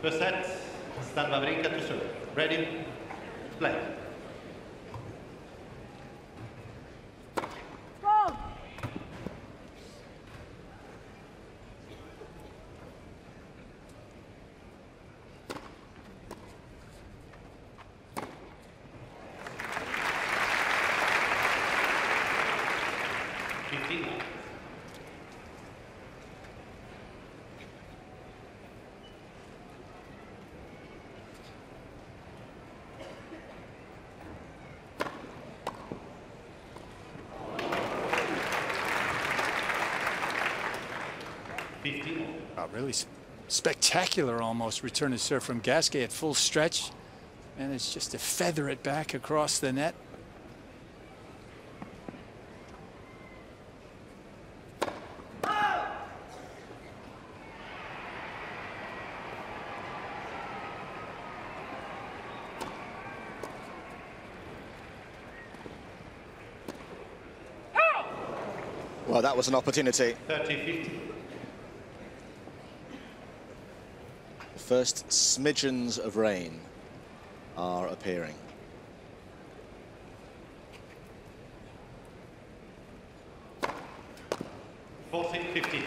First set, Stan Wawrinka to serve. Ready? Play. Go! Really spectacular almost return of serve from Gasquet at full stretch, and it's just to feather it back across the net. Well, that was an opportunity. 30-50. First smidgens of rain are appearing. $40-50.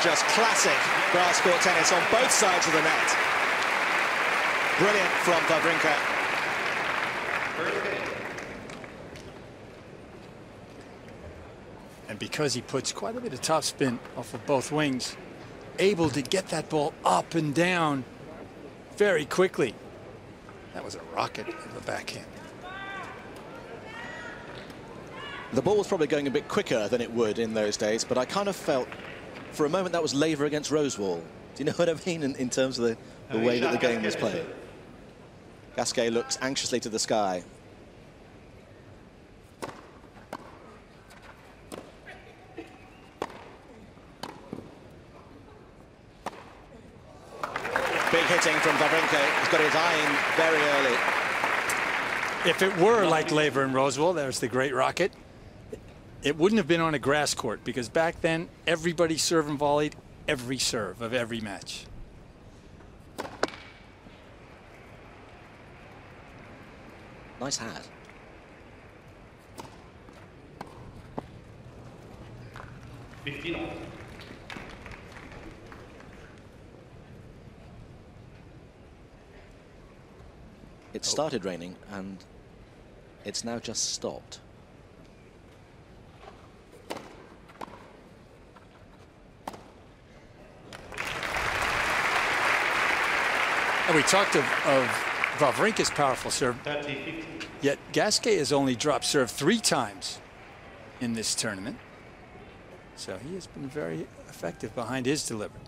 Just classic grass court tennis on both sides of the net. Brilliant from Wawrinka. And because he puts quite a bit of topspin off of both wings, able to get that ball up and down very quickly. That was a rocket of the backhand. The ball was probably going a bit quicker than it would in those days, but I kind of felt for a moment that was Laver against Rosewall. Do you know what I mean in terms of the way that the game was played? Gasquet looks anxiously to the sky. Big hitting from Wawrinka. He's got his eye in very early. If it were like Laver and Rosewall, there's the great rocket. It wouldn't have been on a grass court, because back then everybody served and volleyed every serve of every match. Nice hat. It started raining and it's now just stopped. And we talked of Wawrinka's powerful serve, 30-50. yet Gasquet has only dropped serve 3 times in this tournament. So he has been very effective behind his delivery.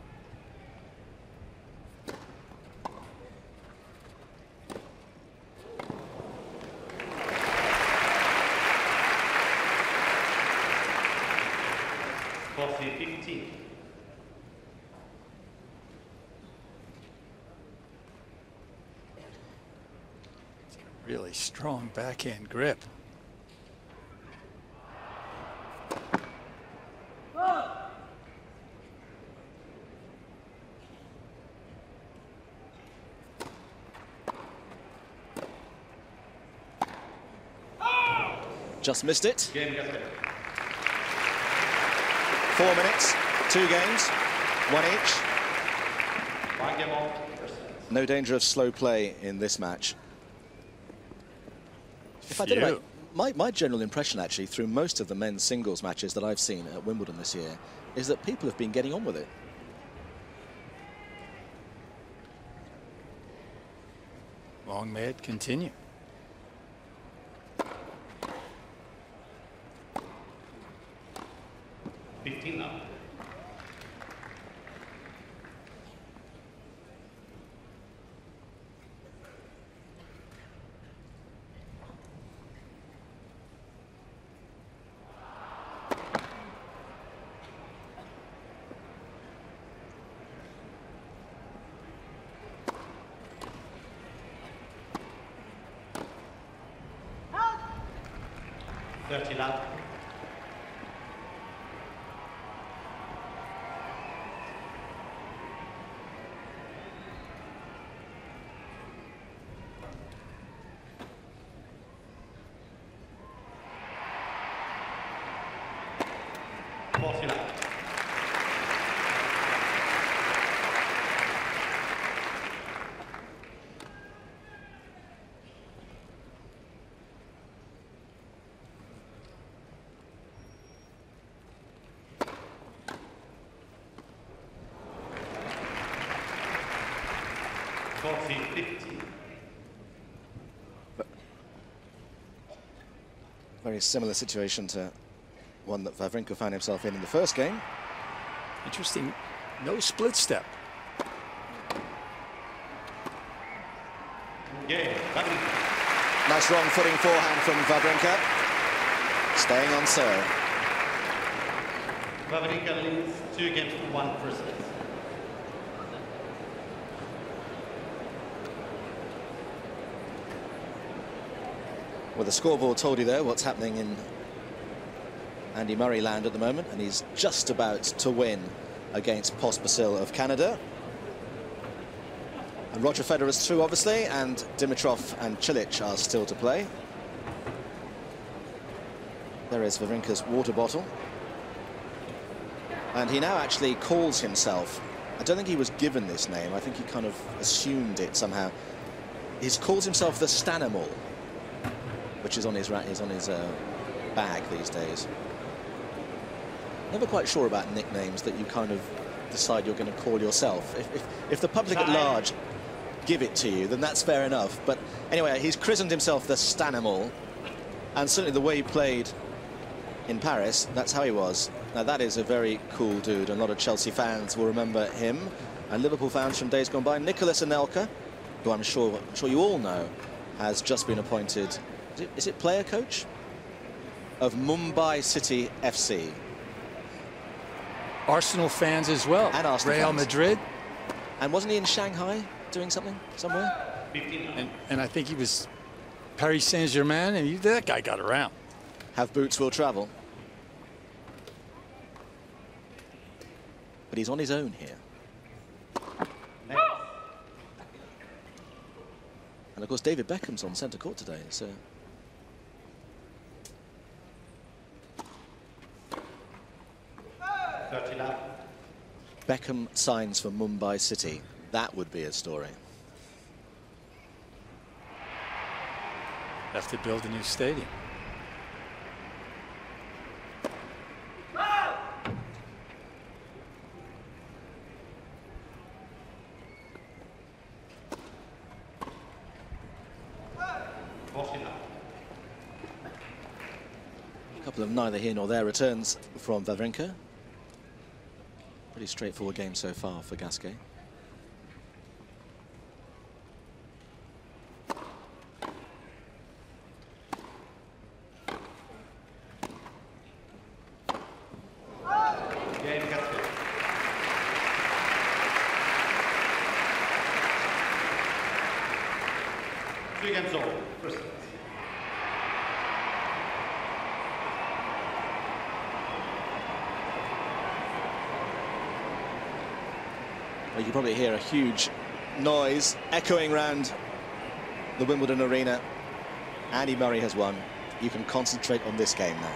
Really strong backhand grip. Just missed it. 4 minutes, 2 games, 1 each. 1 game all. No danger of slow play in this match. If I did it right, my general impression, actually, through most of the men's singles matches that I've seen at Wimbledon this year, is that people have been getting on with it. Long may it continue. Now. 30 love. Very similar situation to one that Wawrinka found himself in the first game. Interesting, no split step. Yeah, nice wrong footing forehand from Wawrinka. Staying on serve. Wawrinka leads 2 games to 1 first set. Well, the scoreboard told you there what's happening in Andy Murray land at the moment, and he's just about to win against Pospisil of Canada. And Roger Federer's through, obviously, and Dimitrov and Cilic are still to play. There is Wawrinka's water bottle. And he now actually calls himself, I don't think he was given this name, I think he kind of assumed it somehow. He calls himself the Stanimal, which is on his bag these days. Never quite sure about nicknames that you kind of decide you're going to call yourself. If the public at large give it to you, then that's fair enough. But anyway, he's christened himself the Stanimal, and certainly the way he played in Paris, that's how he was. Now that is a very cool dude, and a lot of Chelsea fans will remember him, and Liverpool fans from days gone by. Nicolas Anelka, who I'm sure you all know, has just been appointed. Is it player coach of Mumbai City FC? Arsenal fans as well. And Arsenal Real fans. Madrid. And wasn't he in Shanghai doing something somewhere? And I think he was Paris Saint-Germain, and that guy got around. Have boots will travel. But he's on his own here. And of course David Beckham's on centre court today, so Beckham signs for Mumbai City. That would be a story. Have to build a new stadium. A couple of neither here nor there returns from Wawrinka. Pretty straightforward game so far for Gasquet. Well, you can probably hear a huge noise echoing around the Wimbledon arena. Andy Murray has won. You can concentrate on this game now.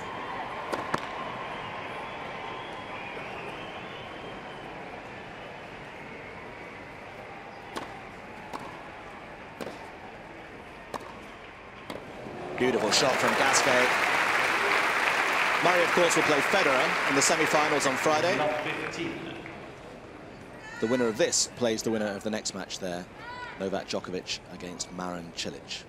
Beautiful shot from Gasquet. Murray, of course, will play Federer in the semi-finals on Friday. The winner of this plays the winner of the next match there, Novak Djokovic against Marin Cilic.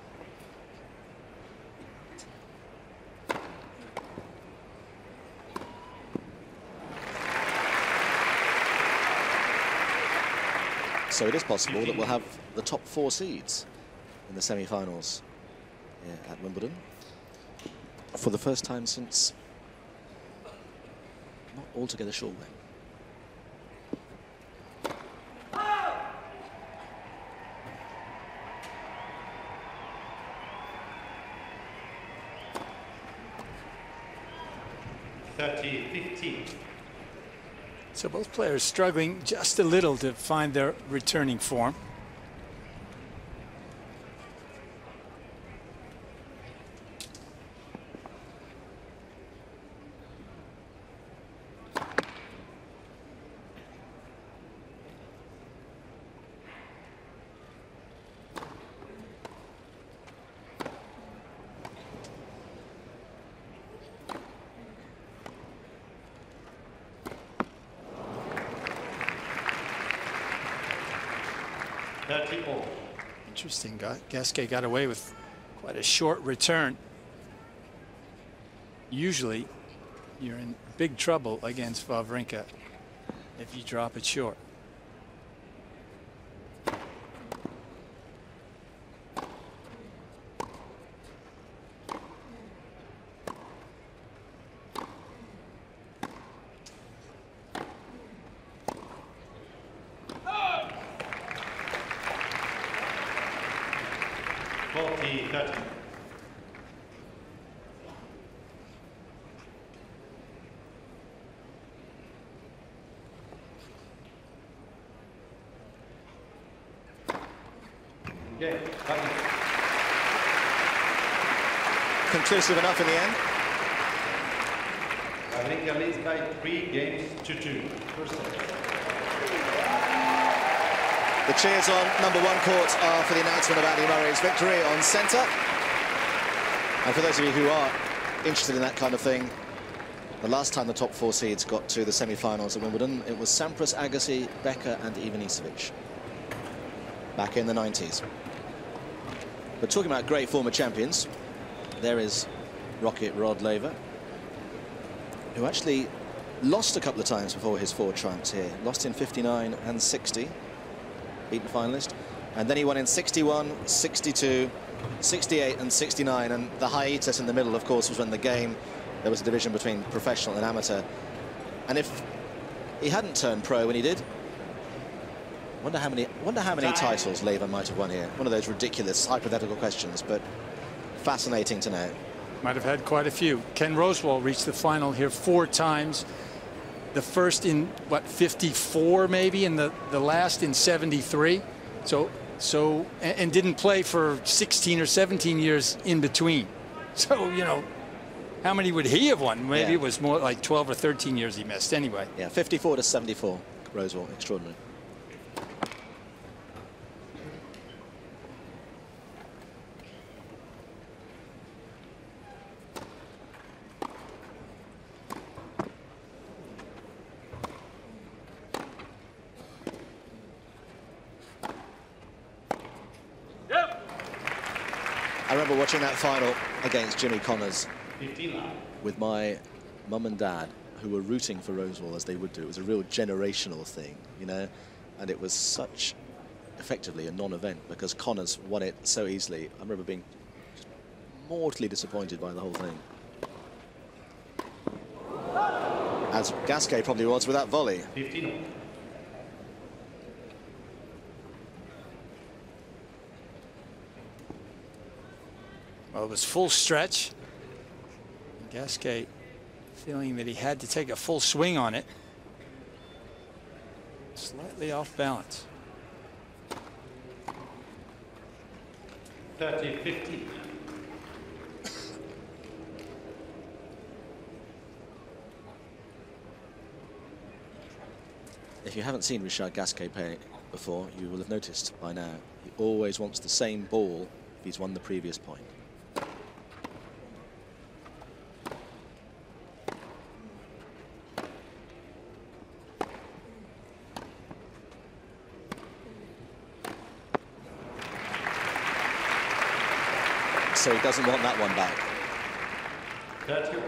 So it is possible that we'll have the top 4 seeds in the semi-finals here at Wimbledon for the first time since not altogether sure when. 30-15. So both players struggling just a little to find their returning form. Interesting. Gasquet got away with quite a short return. Usually you're in big trouble against Wawrinka if you drop it short. Conclusive enough in the end. Wawrinka leads by 3-2. First set. The cheers on #1 court are for the announcement of Andy Murray's victory on centre. And for those of you who are interested in that kind of thing, the last time the top 4 seeds got to the semi-finals at Wimbledon, it was Sampras, Agassi, Becker and Ivanisevic back in the 90s. But talking about great former champions, there is Rocket Rod Laver, who actually lost a couple of times before his 4 triumphs here. Lost in 59 and 60, beaten finalist. And then he won in 61, 62, 68 and 69. And the hiatus in the middle, of course, was when there was a division between professional and amateur. And if he hadn't turned pro when he did, wonder how many titles Laver might have won here. One of those ridiculous hypothetical questions, but fascinating to know. Might have had quite a few. Ken Rosewall reached the final here 4 times. The first in, what, 54 maybe, and the last in 73. And didn't play for 16 or 17 years in between. So, you know, how many would he have won? Maybe it was more like 12 or 13 years he missed anyway. Yeah, 54 to 74, Rosewall, extraordinary. I remember watching that final against Jimmy Connors with my mum and dad, who were rooting for Rosewall as they would do. It was a real generational thing, you know, and it was such effectively a non-event because Connors won it so easily. I remember being just mortally disappointed by the whole thing. As Gasquet probably was with that volley. 15. Well, it was full stretch. Gasquet feeling that he had to take a full swing on it. Slightly off balance. 30-15. If you haven't seen Richard Gasquet play before, you will have noticed by now he always wants the same ball if he's won the previous point. So he doesn't want that one back. 30.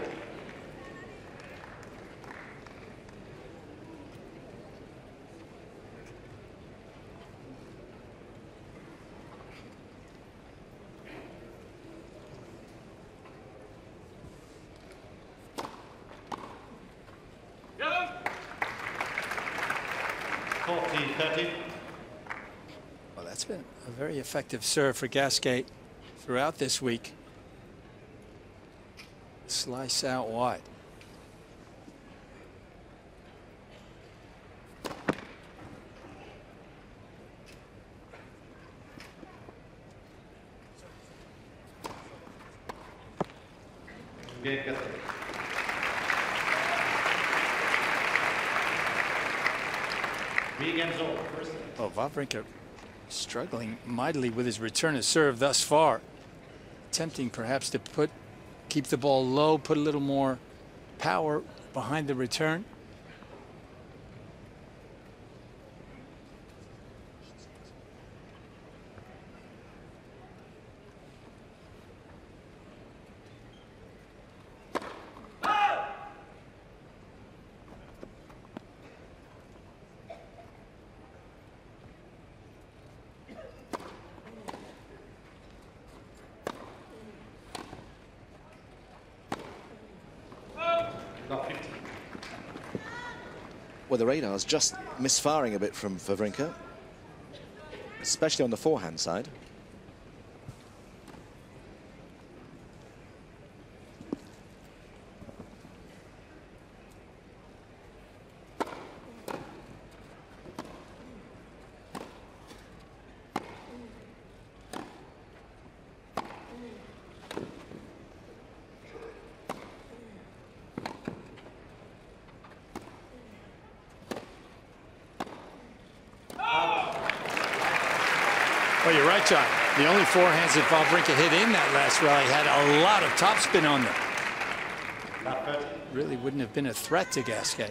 Go. 40-30. Well, that's been a very effective serve for Gasquet throughout this week. Slice out wide. Game, Gasquet. Games over. First. Oh, Wawrinka struggling mightily with his return of serve thus far. Attempting perhaps to keep the ball low, put a little more power behind the return. Well, the radar's just misfiring a bit from Wawrinka, especially on the forehand side. Well, you're right, John. The only forehands that Wawrinka hit in that last rally had a lot of topspin on them. Really wouldn't have been a threat to Gasquet.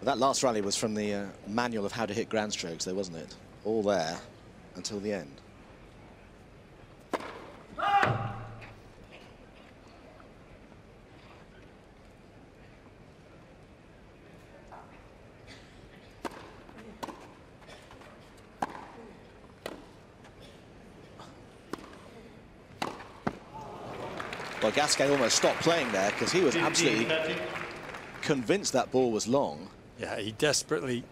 That last rally was from the manual of how to hit grand strokes, though, wasn't it? All there until the end. Well, Gasquet almost stopped playing there because he was absolutely convinced that ball was long. Yeah, he desperately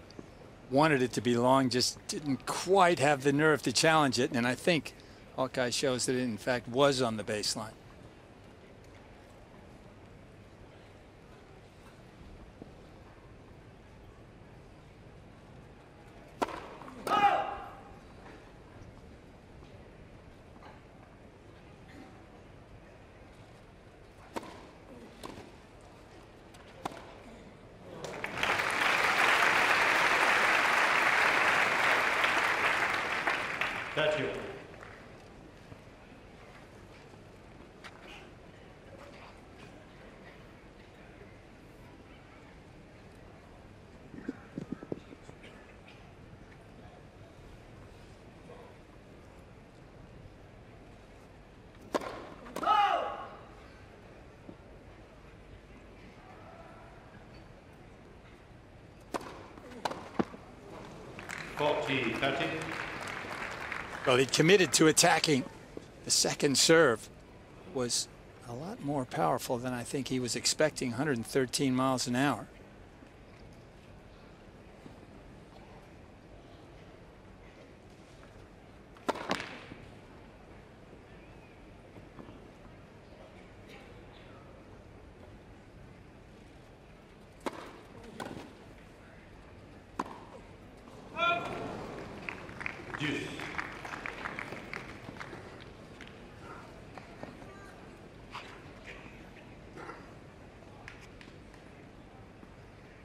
wanted it to be long, just didn't quite have the nerve to challenge it. And I think Hawkeye shows that it, in fact, was on the baseline. That's you. Well, he committed to attacking. The second serve was a lot more powerful than I think he was expecting, 113 miles an hour.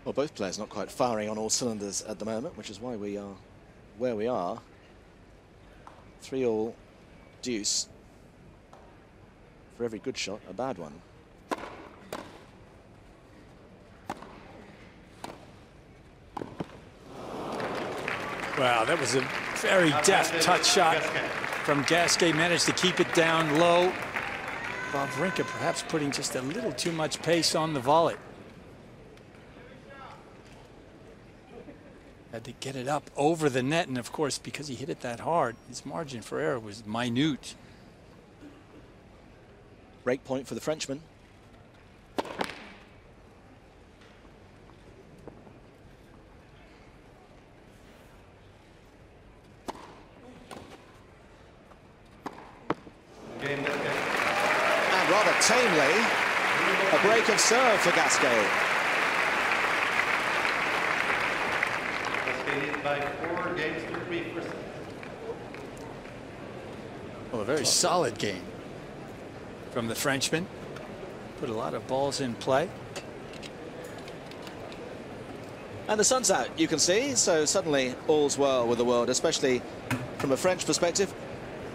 Well, both players not quite firing on all cylinders at the moment, which is why we are where we are. 3-all deuce. For every good shot, a bad one. Wow, that was a very deft touch shot from Gasquet. Managed to keep it down low. Wawrinka perhaps putting just a little too much pace on the volley. Had to get it up over the net, and of course, because he hit it that hard, his margin for error was minute. Break point for the Frenchman. And rather tamely, a break of serve for Gasquet. By 4 games to 3 for Well, a very solid game from the Frenchman. Put a lot of balls in play. And the sun's out, you can see, so suddenly all's well with the world, especially from a French perspective.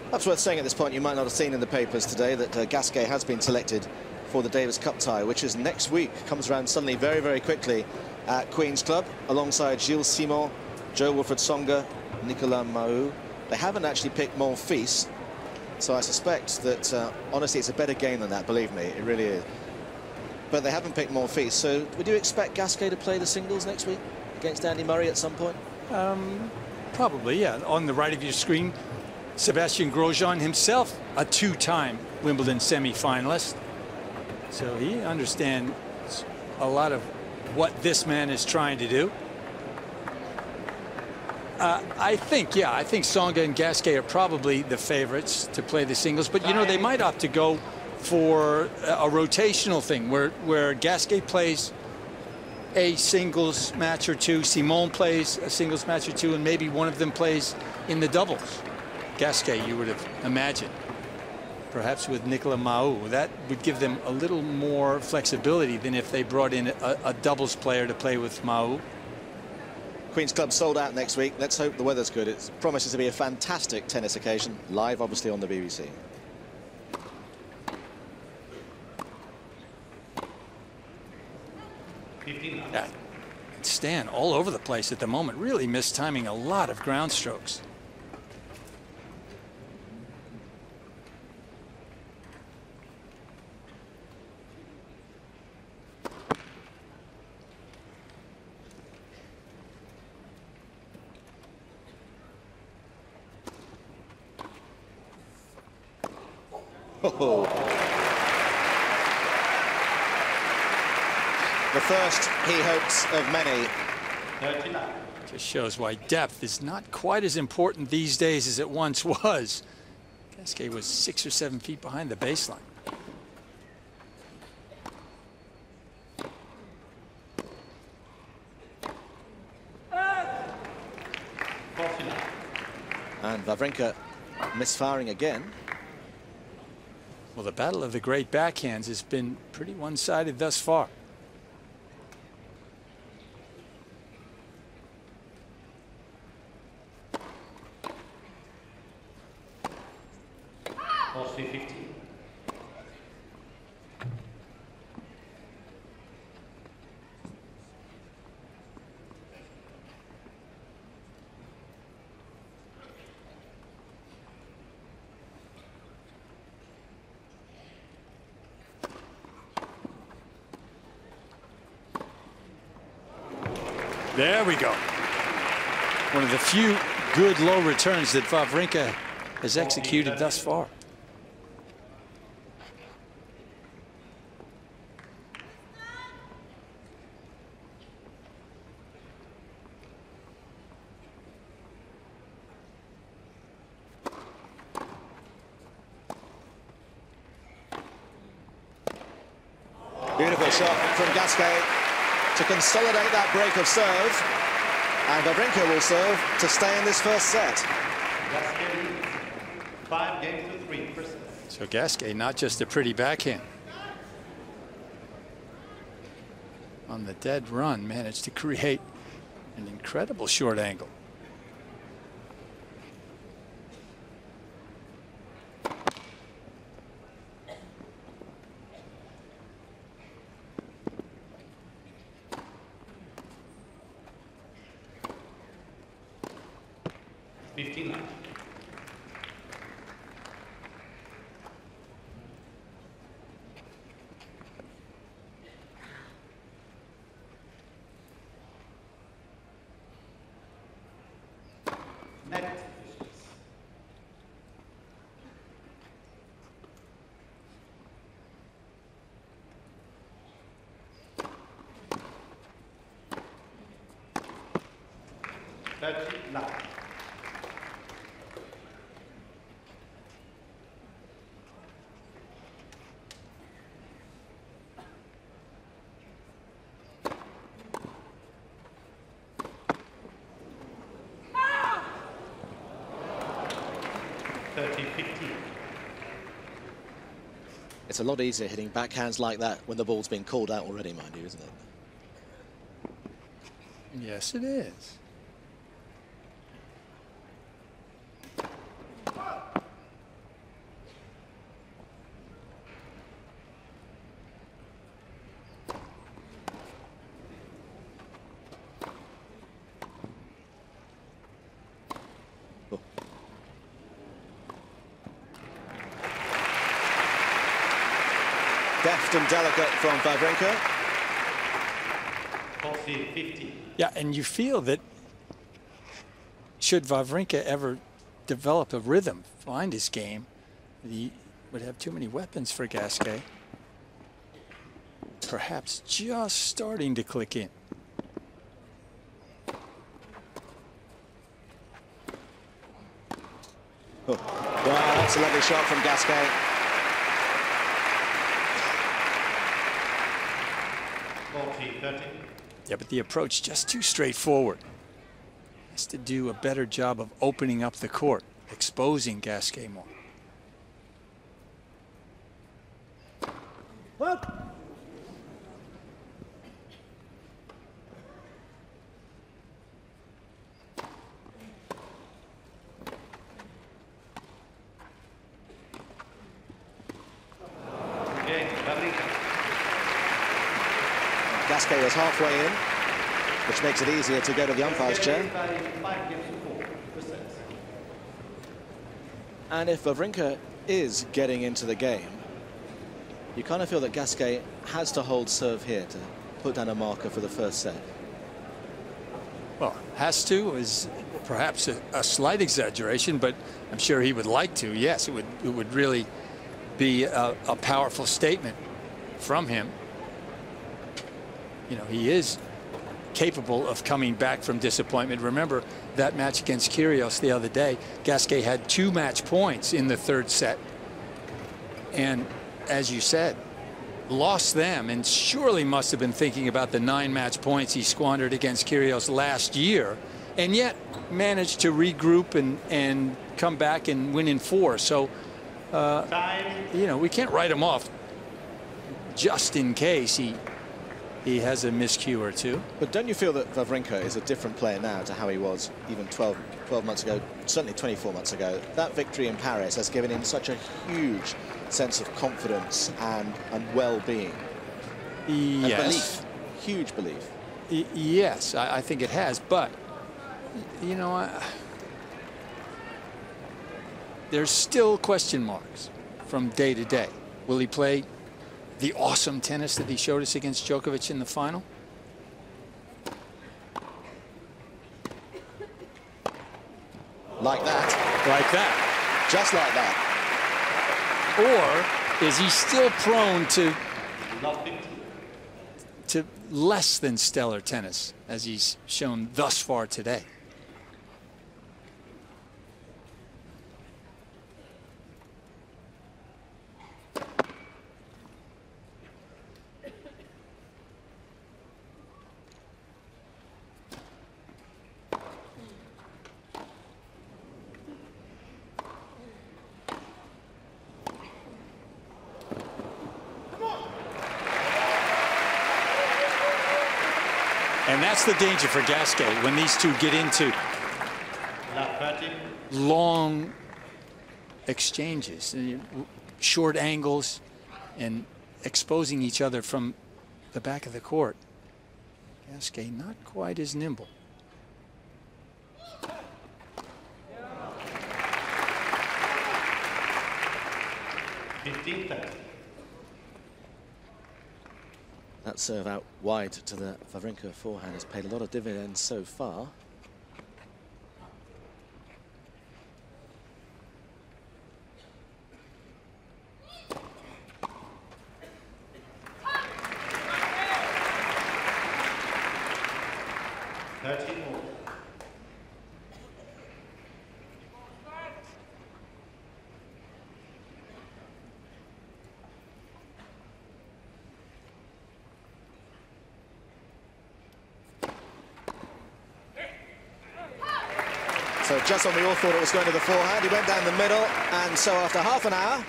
Perhaps worth saying at this point, you might not have seen in the papers today that Gasquet has been selected for the Davis Cup tie, which is next week. Comes around suddenly very, very quickly at Queen's Club, alongside Gilles Simon, Joe Wilfried Tsonga, Nicolas Mahut. They haven't actually picked Monfils, so I suspect that, honestly, it's a better game than that, believe me, it really is. But they haven't picked Monfils, so would you expect Gasquet to play the singles next week against Andy Murray at some point? Probably, yeah. On the right of your screen, Sébastien Grosjean himself, a two-time Wimbledon semi-finalist. So he understands a lot of what this man is trying to do. I think Tsonga and Gasquet are probably the favorites to play the singles, but you know, they might opt to go for a rotational thing where Gasquet plays a singles match or two, Simon plays a singles match or two, and maybe one of them plays in the doubles. Gasquet, you would have imagined, perhaps with Nicolas Mahut. That would give them a little more flexibility than if they brought in a doubles player to play with Mahut. Queen's Club sold out next week. Let's hope the weather's good. It promises to be a fantastic tennis occasion, live obviously on the BBC. Yeah, Stan all over the place at the moment, really mistiming a lot of ground strokes. Oh. The first, he hopes, of many. Just shows why depth is not quite as important these days as it once was. Gasquet was 6 or 7 feet behind the baseline. And Wawrinka misfiring again. Well, the battle of the great backhands has been pretty one-sided thus far. There we go. One of the few good low returns that Wawrinka has executed thus far. Beautiful shot from Gasquet to consolidate that break of serve, and Wawrinka will serve to stay in this first set. 5 games to 3%. So Gasquet, not just a pretty backhand. On the dead run, managed to create an incredible short angle. Next. Now. It's a lot easier hitting backhands like that when the ball's been called out already, mind you, isn't it? Yes, it is. Deft and delicate from Wawrinka. 40-50. Yeah, and you feel that should Wawrinka ever develop a rhythm, find his game, he would have too many weapons for Gasquet. Perhaps just starting to click in. Oh. Wow, that's a lovely shot from Gasquet. Yeah, but the approach just too straightforward. Has to do a better job of opening up the court, exposing Gasquet more. What? Gasquet was halfway in, which makes it easier to go to the umpire's chair. And if Wawrinka is getting into the game, you kind of feel that Gasquet has to hold serve here to put down a marker for the first set. Well, has to is perhaps a slight exaggeration, but I'm sure he would like to. Yes, it would really be a powerful statement from him. You know, he is capable of coming back from disappointment. Remember that match against Kyrgios the other day. Gasquet had 2 match points in the 3rd set. And as you said, lost them, and surely must have been thinking about the 9 match points he squandered against Kyrgios last year, and yet managed to regroup and come back and win in 4. So, you know, we can't write him off just in case he has a miscue or two. But don't you feel that Wawrinka is a different player now to how he was even 12 months ago, certainly 24 months ago? That victory in Paris has given him such a huge sense of confidence and well-being. Yes. And belief. Huge belief. Yes, I think it has. But, you know, there's still question marks from day to day. Will he play the awesome tennis that he showed us against Djokovic in the final? Like that. Like that. Just like that. Or is he still prone to less than stellar tennis, as he's shown thus far today? And that's the danger for Gasquet when these two get into long exchanges, short angles, and exposing each other from the back of the court. Gasquet not quite as nimble. That serve out wide to the Wawrinka forehand has paid a lot of dividends so far. So just when we all thought it was going to the forehand, he went down the middle, and so after half an hour,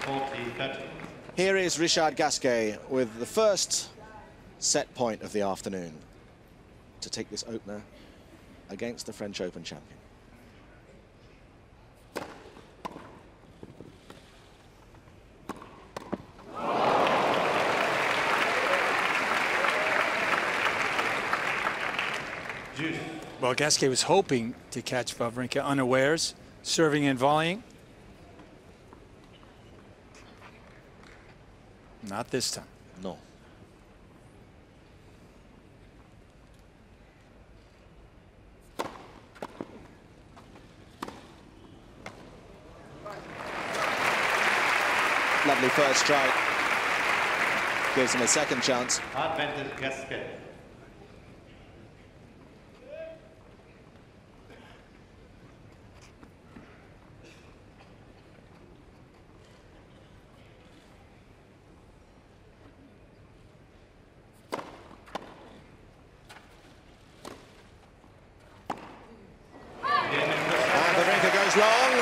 Here is Richard Gasquet with the first set point of the afternoon to take this opener against the French Open champion. Well, Gasquet was hoping to catch Wawrinka unawares, serving and volleying. Not this time. No. Lovely first strike. Gives him a second chance. Advantage Gasquet. Long.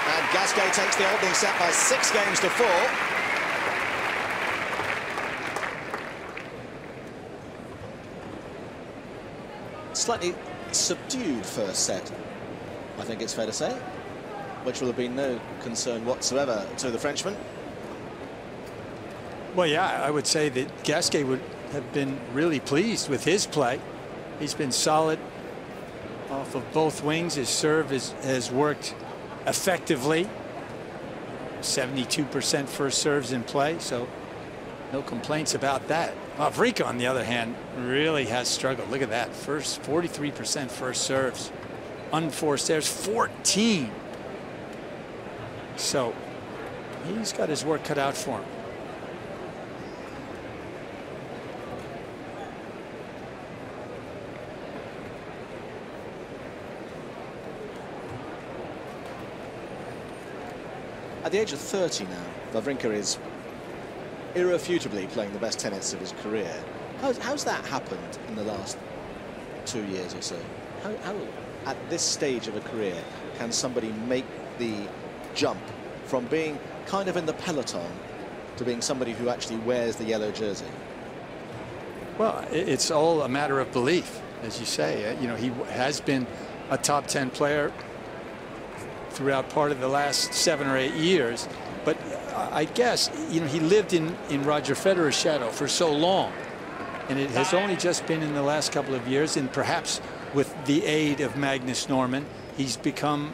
And Gasquet takes the opening set by 6 games to 4. Slightly subdued first set, I think it's fair to say, which will have been no concern whatsoever to the Frenchman. Well, yeah, I would say that Gasquet would have been really pleased with his play. He's been solid off of both wings. His serve has worked effectively. 72% first serves in play, so no complaints about that. Wawrinka, on the other hand, really has struggled. Look at that. First 43% first serves. Unforced errors 14. So he's got his work cut out for him. At the age of 30 now, Wawrinka is irrefutably playing the best tennis of his career. How's that happened in the last 2 years or so? How at this stage of a career can somebody make the jump from being kind of in the peloton to being somebody who actually wears the yellow jersey? Well, it's all a matter of belief, as you say. You know, he has been a top 10 player throughout part of the last 7 or 8 years, but I guess, you know, he lived in Roger Federer's shadow for so long, and it has only just been in the last couple of years, and perhaps with the aid of Magnus Norman, he's become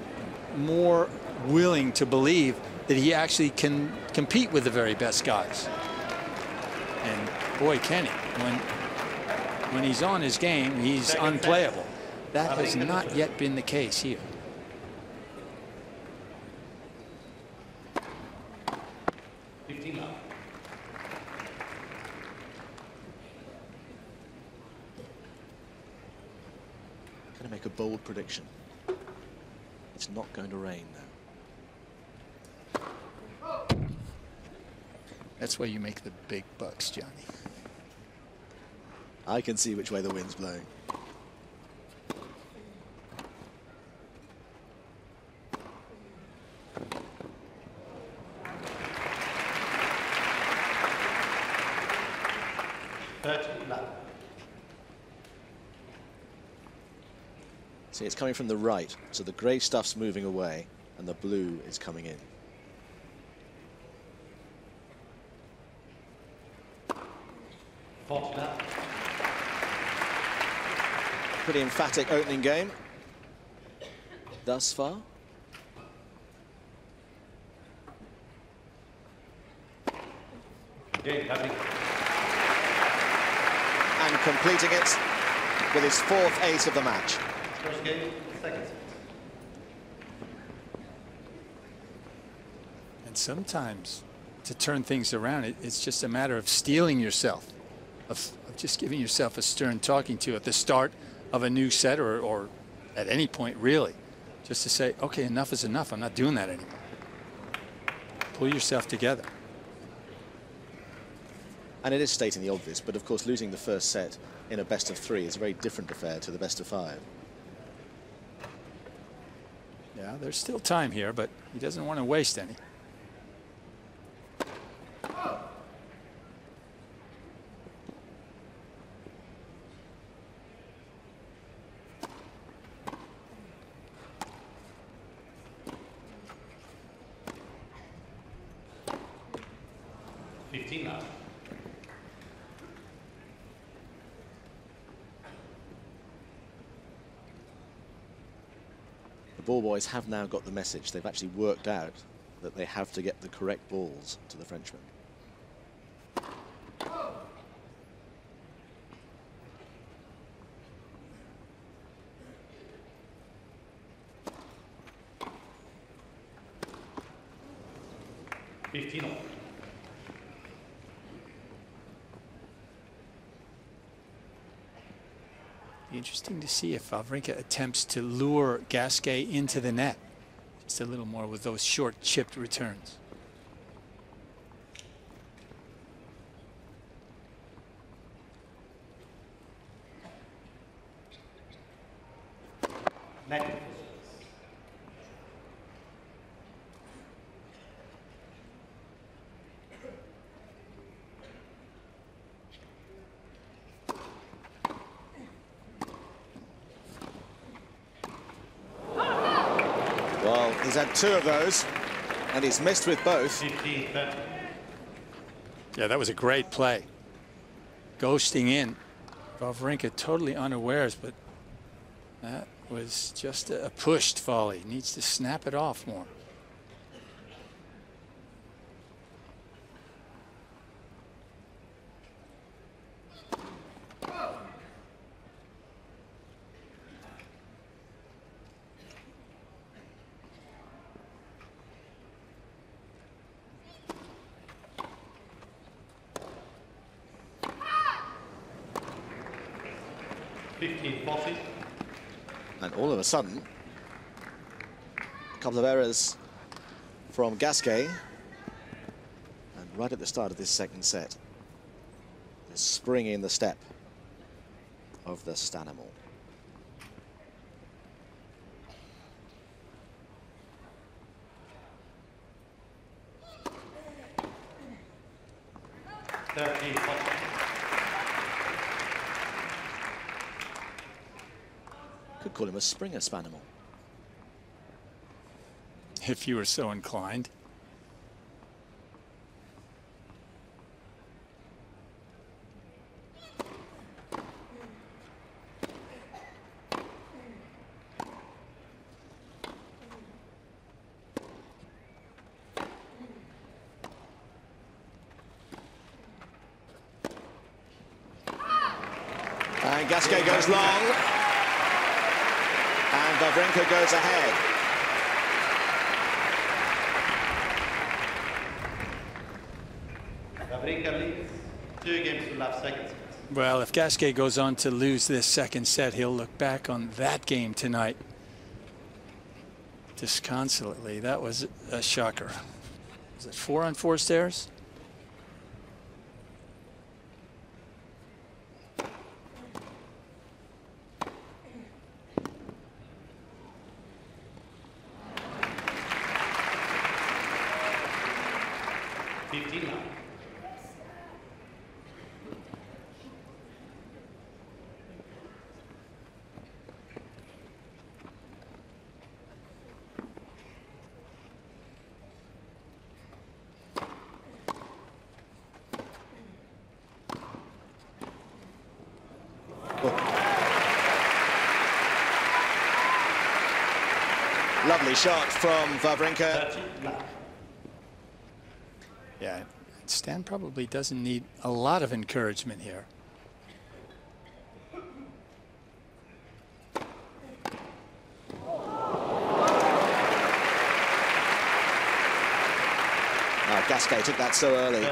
more willing to believe that he actually can compete with the very best guys. And boy, can he. When he's on his game, he's unplayable. That has not yet been the case here. Going to make a bold prediction. It's not going to rain now. That's why you make the big bucks, Johnny. I can see which way the wind's blowing. See, it's coming from the right, so the grey stuff's moving away and the blue is coming in. Pretty emphatic opening game thus far. And completing it with his 4th ace of the match. First game, second. And sometimes to turn things around, it's just a matter of steeling yourself, of just giving yourself a stern talking to at the start of a new set or at any point, really, just to say, okay, enough is enough. I'm not doing that anymore. Pull yourself together. And it is stating the obvious, but of course losing the first set in a best of 3 is a very different affair to the best of 5. Yeah, there's still time here, but he doesn't want to waste any. Ball boys have now got the message. They've actually worked out that they have to get the correct balls to the Frenchman. Interesting to see if Wawrinka attempts to lure Gasquet into the net. Just a little more with those short chipped returns. Net. Well, he's had 2 of those, and he's missed with both. Yeah, that was a great play. Ghosting in. Wawrinka totally unawares, but that was just a pushed volley. Needs to snap it off more. And all of a sudden, a couple of errors from Gasquet. And right at the start of this second set, the spring in the step of the Stanimal. Could call him a Springer Spanimal. If you were so inclined. And Gasquet goes long. And Wawrinka goes ahead. Wawrinka leads 2 games to love seconds. Well, if Gasquet goes on to lose this second set, he'll look back on that game tonight disconsolately. That was a shocker. Was it 4 on 4 stairs? Lovely shot from Wawrinka. Yeah, Stan probably doesn't need a lot of encouragement here. Gasquet took that so early.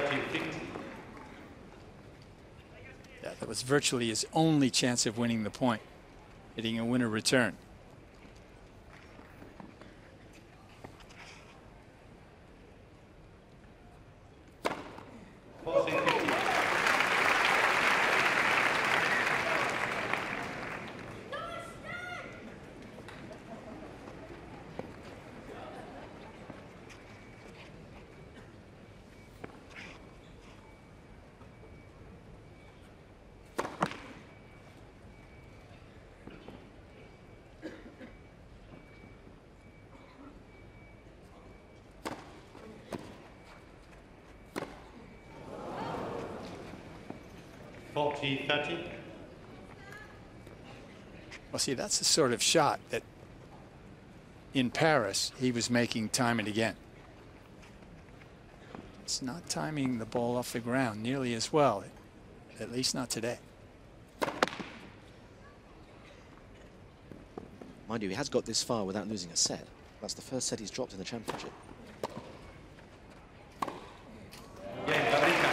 Yeah, that was virtually his only chance of winning the point, hitting a winner return. 40-30. Well, see, that's the sort of shot that in Paris he was making time and again. It's not timing the ball off the ground nearly as well, at least not today. Mind you, he has got this far without losing a set. That's the first set he's dropped in the championship. Yeah, Wawrinka.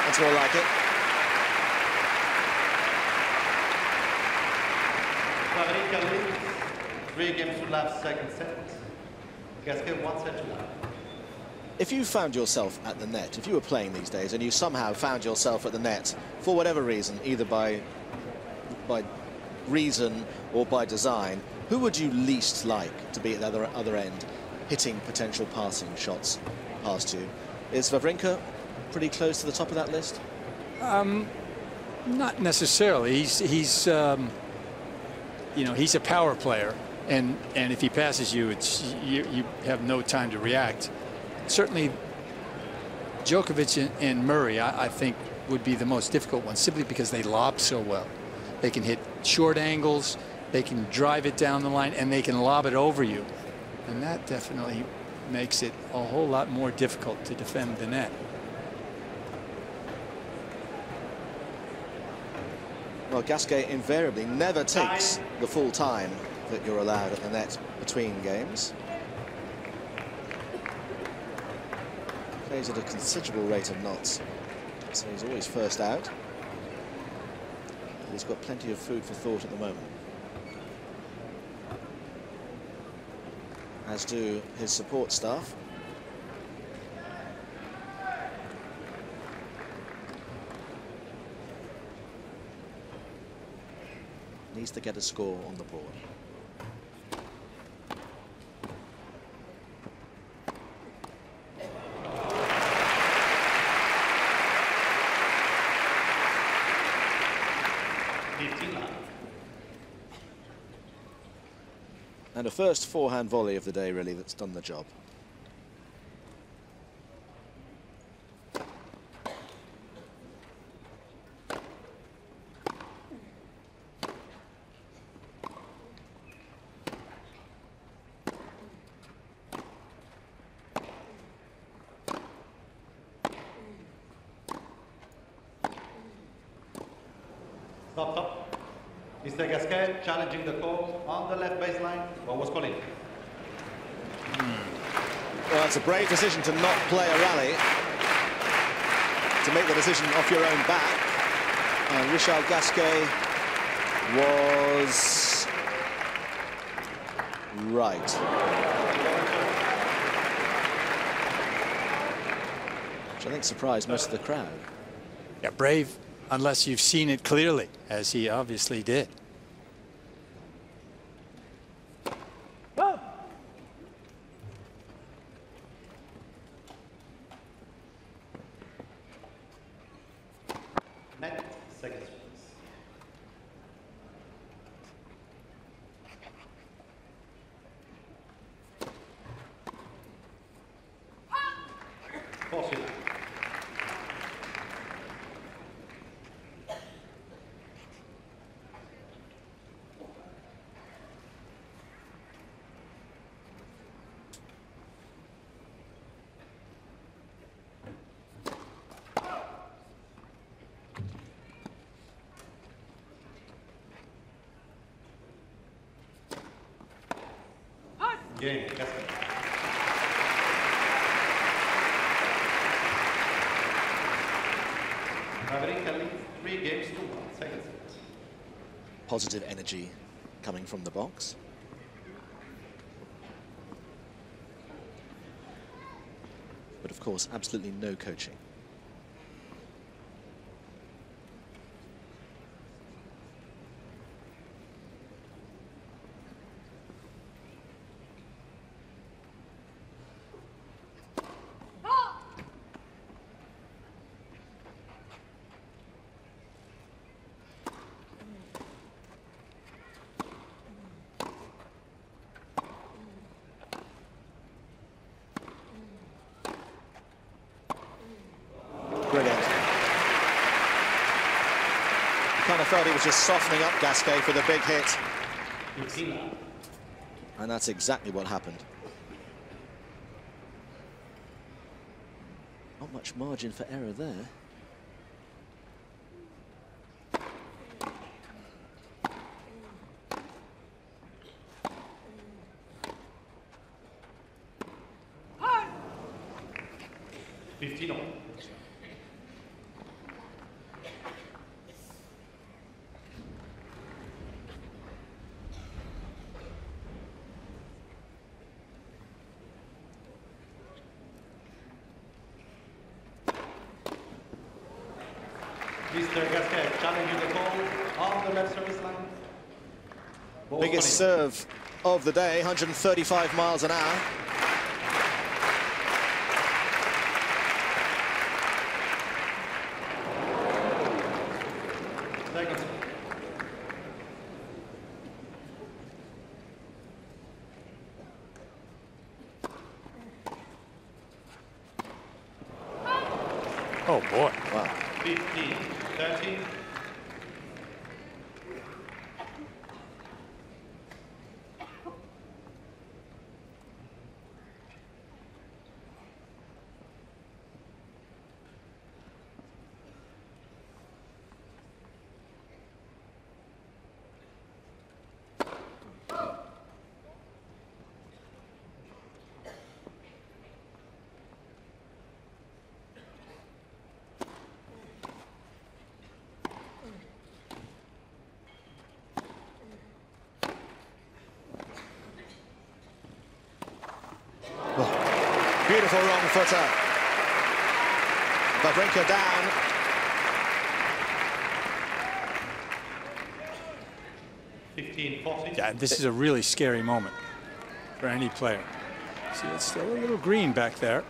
That's more like it. Wawrinka leads 3 games to love, second set. Gasquet 1 set to love. If you found yourself at the net, if you were playing these days and you somehow found yourself at the net for whatever reason, either by reason or by design, who would you least like to be at the other end, hitting potential passing shots past you? Is Wawrinka pretty close to the top of that list? Not necessarily. He's you know, he's a power player, and if he passes you, you have no time to react. Certainly, Djokovic and Murray, I think, would be the most difficult one, simply because they lob so well. They can hit short angles, they can drive it down the line, and they can lob it over you. And that definitely makes it a whole lot more difficult to defend the net. Well, Gasquet invariably never takes the full time that you're allowed at the net between games. Plays at a considerable rate of knots, so he's always first out. He's got plenty of food for thought at the moment, as do his support staff. Needs to get a score on the board. And a first forehand volley of the day, really, that's done the job. Stop. Mr. Gasquet challenging the call on the left baseline. What was calling? Well, that's a brave decision to not play a rally, to make the decision off your own back. And Richard Gasquet was right. Which I think surprised most of the crowd. Yeah, brave, unless you've seen it clearly, as he obviously did. Seconds. Game, Gasquet. Wawrinka leads 3 games to 1. Second set. Positive energy coming from the box. But of course, absolutely no coaching. of felt he was just softening up Gasquet for the big hit. 15 love. And that's exactly what happened. Not much margin for error there. Mr. Gasquet challenging the call on the left service line. Biggest serve of the day, 135 miles an hour. Second. Oh, boy. Wow. 15, 13. Beautiful wrong footer. Wawrinka down. Yeah, this is a really scary moment for any player. See, it's still a little green back there.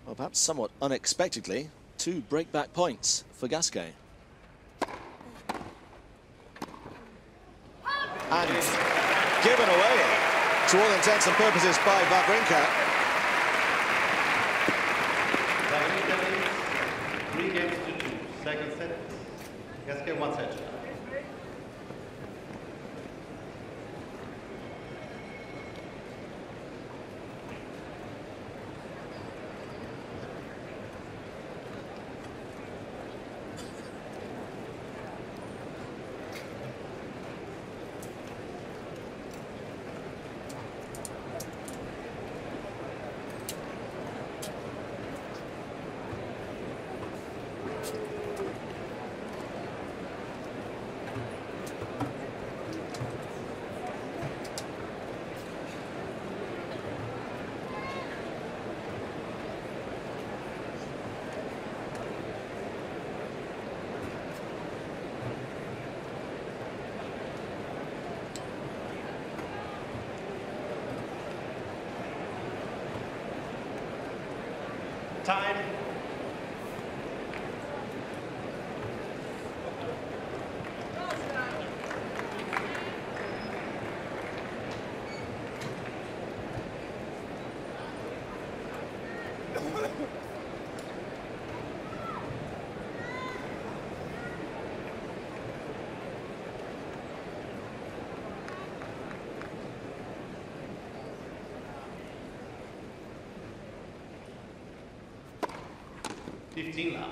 Well, perhaps somewhat unexpectedly, 2 breakback points for Gasquet. And given away, to all intents and purposes, by Wawrinka. 3 games to 2. Second set. Gasquet 1 set. Time. Now.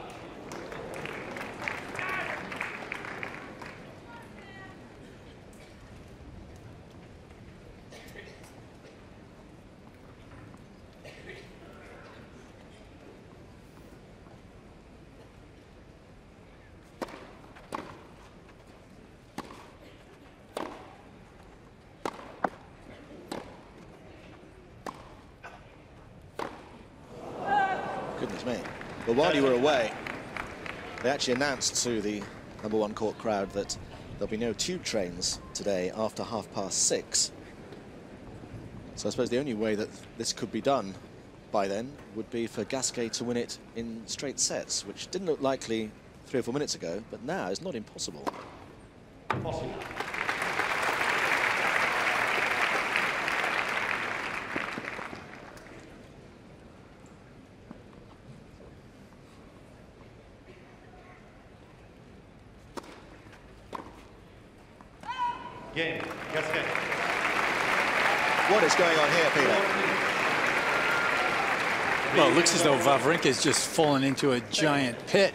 Goodness me. But while you were away, they actually announced to the #1 court crowd that there'll be no tube trains today after 6:30. So I suppose the only way that this could be done by then would be for Gasquet to win it in straight sets, which didn't look likely 3 or 4 minutes ago, but now is not impossible. Possible. Game. Gasquet. What is going on here, Peter? Well, it looks as though Wawrinka has just fallen into a giant pit.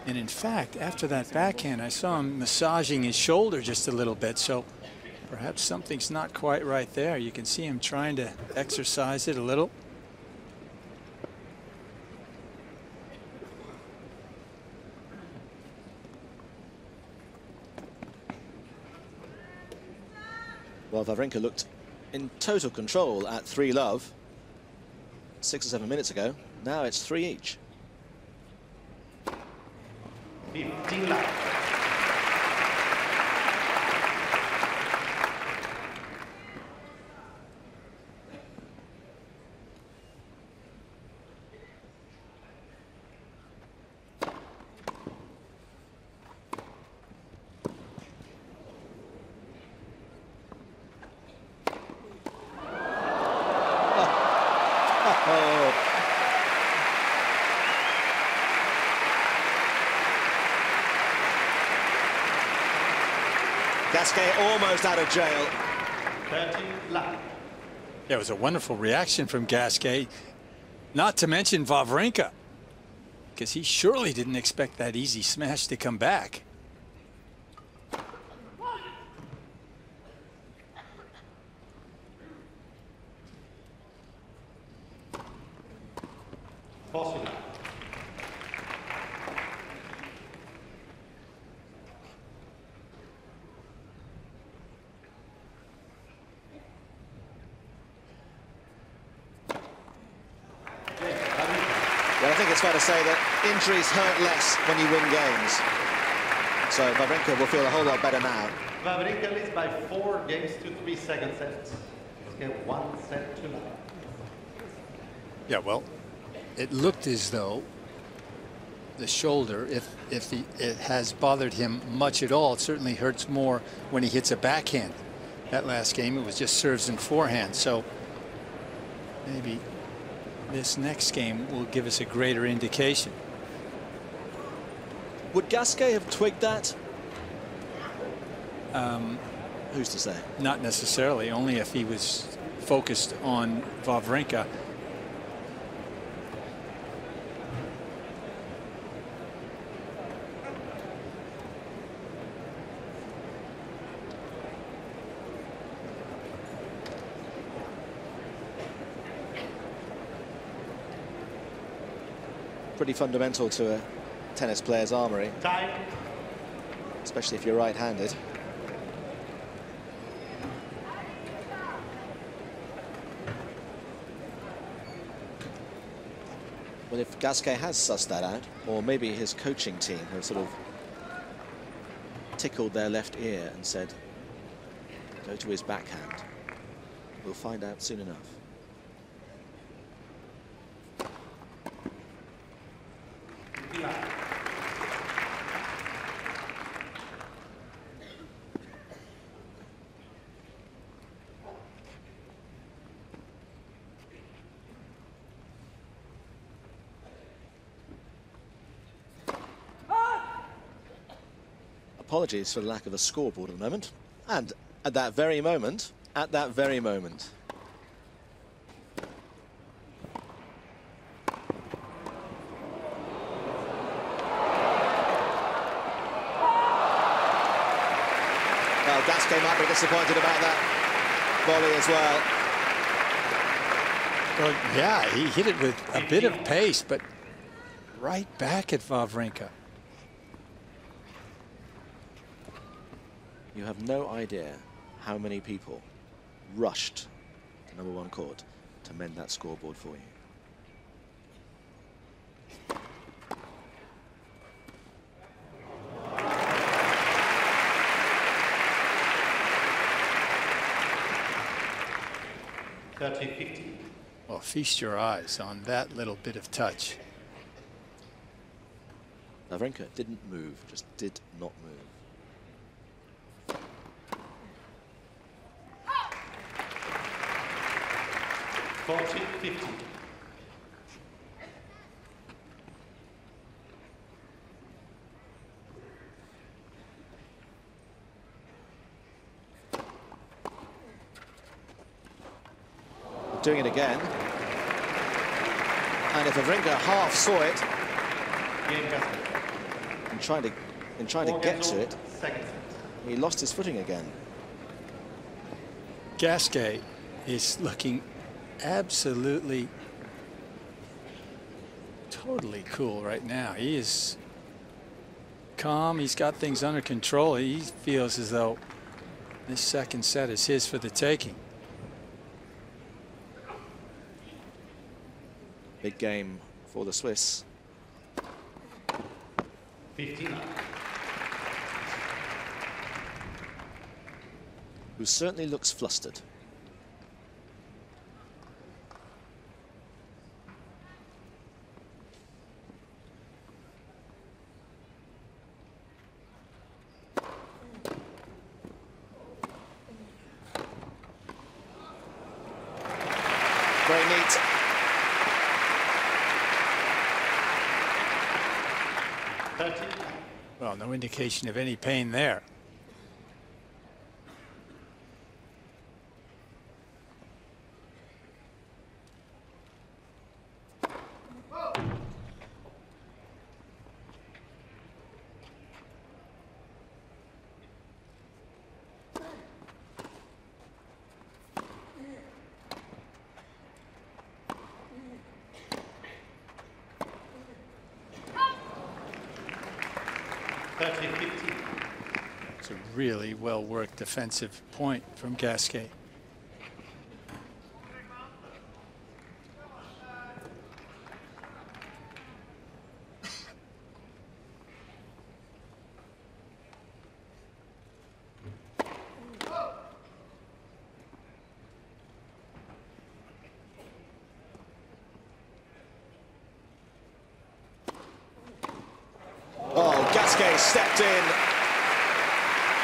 And in fact, after that backhand, I saw him massaging his shoulder just a little bit. So perhaps something's not quite right there. You can see him trying to exercise it a little. Well, Wawrinka looked in total control at 3-love 6 or 7 minutes ago. Now it's 3 each. 15 love. Gasquet almost out of jail. 30 love. Yeah, it was a wonderful reaction from Gasquet, not to mention Wawrinka, because he surely didn't expect that easy smash to come back. Possible. Well, I think it's fair to say that injuries hurt less when you win games. So Wawrinka will feel a whole lot better now. Wawrinka leads by 4 games to 3 second sets. Gasquet 1 set to love. Yeah, well, it looked as though the shoulder, if it has bothered him much at all, it certainly hurts more when he hits a backhand. That last game, it was just serves and forehand. So maybe this next game will give us a greater indication. Would Gasquet have twigged that? Who's to say? Not necessarily, only if he was focused on Wawrinka. Pretty fundamental to a tennis player's armory, Time. especially if you're right-handed. Well, if Gasquet has sussed that out, or maybe his coaching team have sort of tickled their left ear and said, go to his backhand, we'll find out soon enough. Apologies for the lack of a scoreboard at the moment. And at that very moment, Well, Gasquet might be disappointed about that volley as well. Well, yeah, he hit it with a bit of pace, but right back at Wawrinka. You have no idea how many people rushed to #1 court to mend that scoreboard for you. Well, feast your eyes on that little bit of touch. Wawrinka didn't move, just did not move. doing it again. And if Wawrinka half saw it, and trying to get to it, he lost his footing again. Gasquet is looking absolutely, totally cool right now. He is calm. He's got things under control. He feels as though this second set is his for the taking. Big game for the Swiss. 15. Who certainly looks flustered. Very neat. Well, no indication of any pain there. It's a really well-worked defensive point from Gasquet. Gasquet stepped in.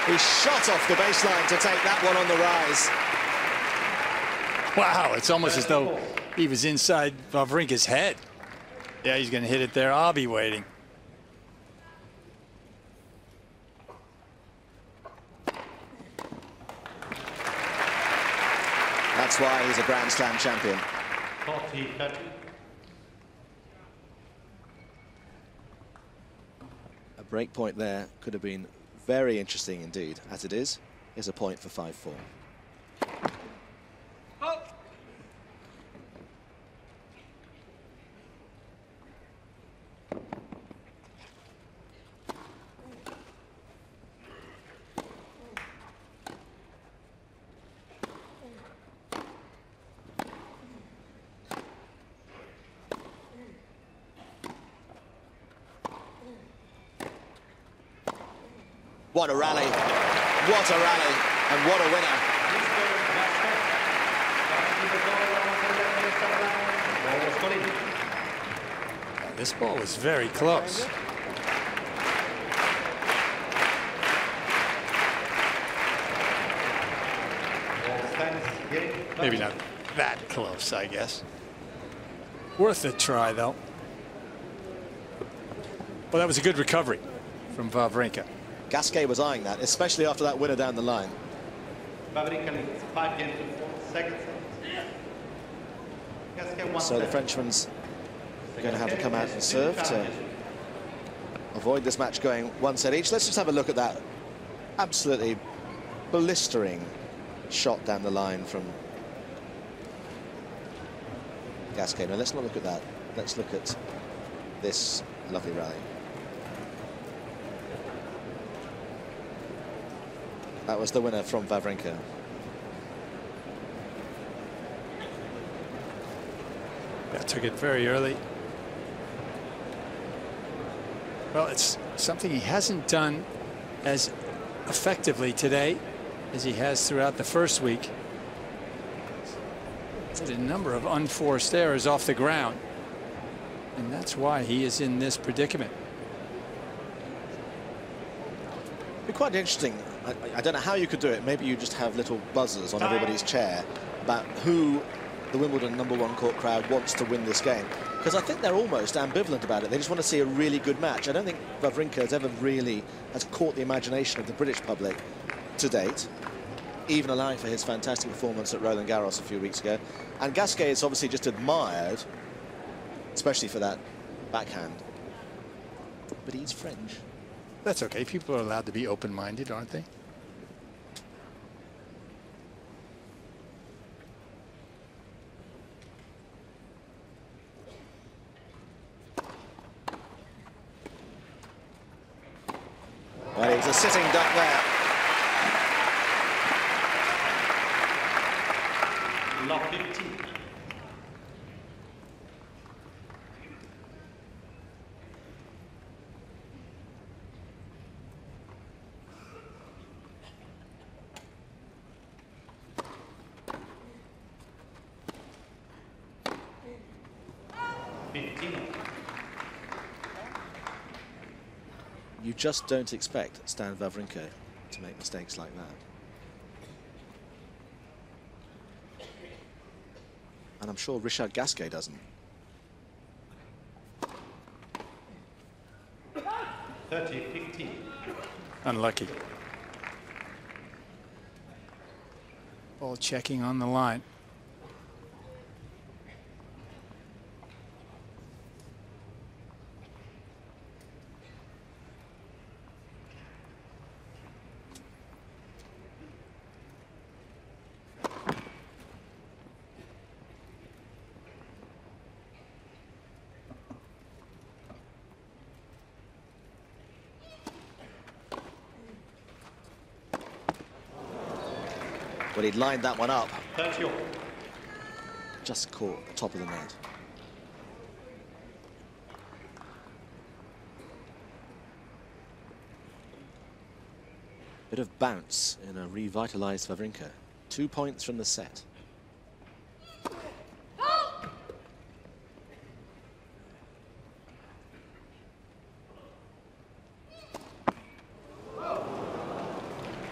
He shot off the baseline to take that one on the rise. Wow, it's almost as though he was inside Wawrinka's head. Yeah, he's going to hit it there. I'll be waiting. That's why he's a Grand Slam champion. 40-30. A break point there could have been very interesting indeed. As it is a point for 5-4. What a rally, what a rally, and what a winner. This ball was very close. Maybe not that close, I guess. Worth a try, though. Well, that was a good recovery from Wawrinka. Gasquet was eyeing that, especially after that winner down the line. Wawrinka leads 5 games to 4, second set. So the Frenchman's going to have to come out and serve to avoid this match going 1 set each. Let's just have a look at that absolutely blistering shot down the line from Gasquet. Now let's not look at that. Let's look at this lovely rally. That was the winner from Wawrinka. Yeah, took it very early. Well, it's something he hasn't done as effectively today as he has throughout the first week. There's a number of unforced errors off the ground, and that's why he is in this predicament. It'd be quite interesting. I don't know how you could do it. Maybe you just have little buzzers on everybody's chair about who the Wimbledon #1 court crowd wants to win this game. Because I think they're almost ambivalent about it. They just want to see a really good match. I don't think Wawrinka has ever really caught the imagination of the British public to date. even allowing for his fantastic performance at Roland Garros a few weeks ago. And Gasquet is obviously just admired, especially for that backhand. But he's French. That's okay. People are allowed to be open-minded, aren't they? Well, he's a sitting duck there. Lock 15. You just don't expect Stan Wawrinka to make mistakes like that. And I'm sure Richard Gasquet doesn't. 30-15. Unlucky. Ball checking on the line. Well, he'd lined that one up. 30. Just caught the top of the net. Bit of bounce in a revitalized Wawrinka. 2 points from the set.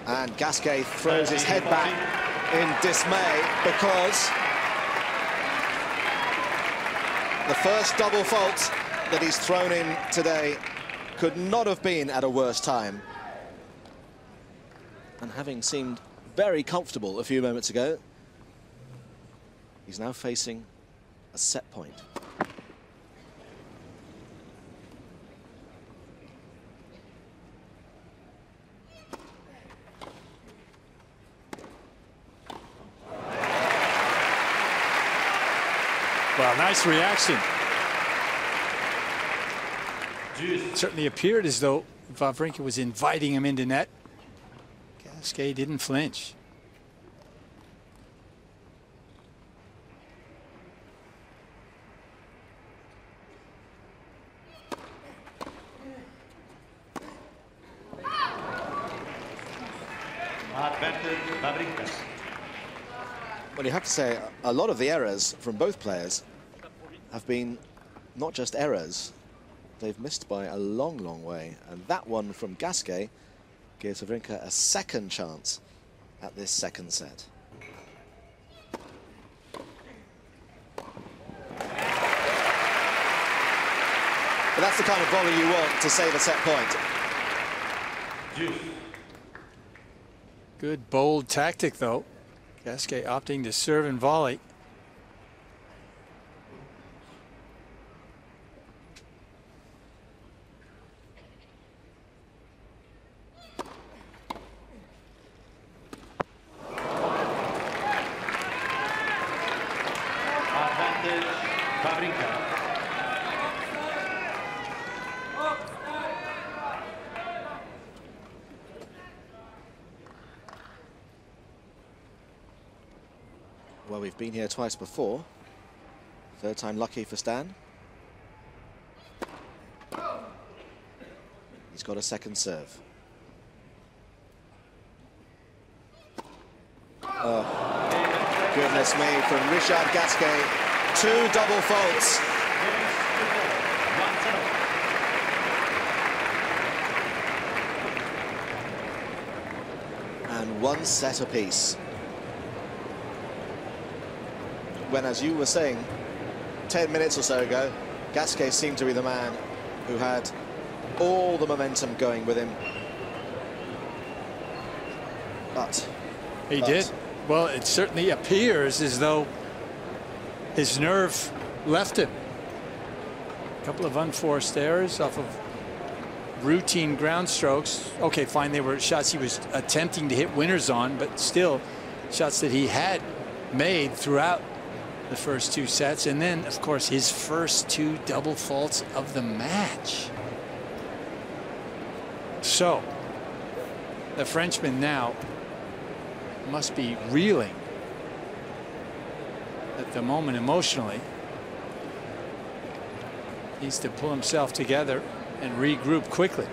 And Gasquet throws his head back in dismay because the first double fault that he's thrown in today could not have been at a worse time. And having seemed very comfortable a few moments ago, he's now facing a set point. Well, nice reaction. It certainly appeared as though Wawrinka was inviting him into net. Gasquet didn't flinch. Advantage, Wawrinka. Well, you have to say, a lot of the errors from both players have been not just errors, they've missed by a long, long way. And that one from Gasquet gives Wawrinka a second chance at this second set. But that's the kind of volley you want to save a set point. Good, bold tactic, though. Gasquet opting to serve and volley. Advantage, Wawrinka. Well, we've been here twice before. Third time lucky for Stan. He's got a second serve. Oh, goodness me, from Richard Gasquet. 2 double faults. And 1 set apiece. When, as you were saying 10 minutes or so ago, Gasquet seemed to be the man who had all the momentum going with him. But He did. Well, it certainly appears as though his nerve left him. A couple of unforced errors off of routine ground strokes. Okay, fine, they were shots he was attempting to hit winners on, but still shots that he had made throughout the first 2 sets. And then, of course, his first 2 double faults of the match. So the Frenchman now must be reeling at the moment emotionally. Needs to pull himself together and regroup quickly.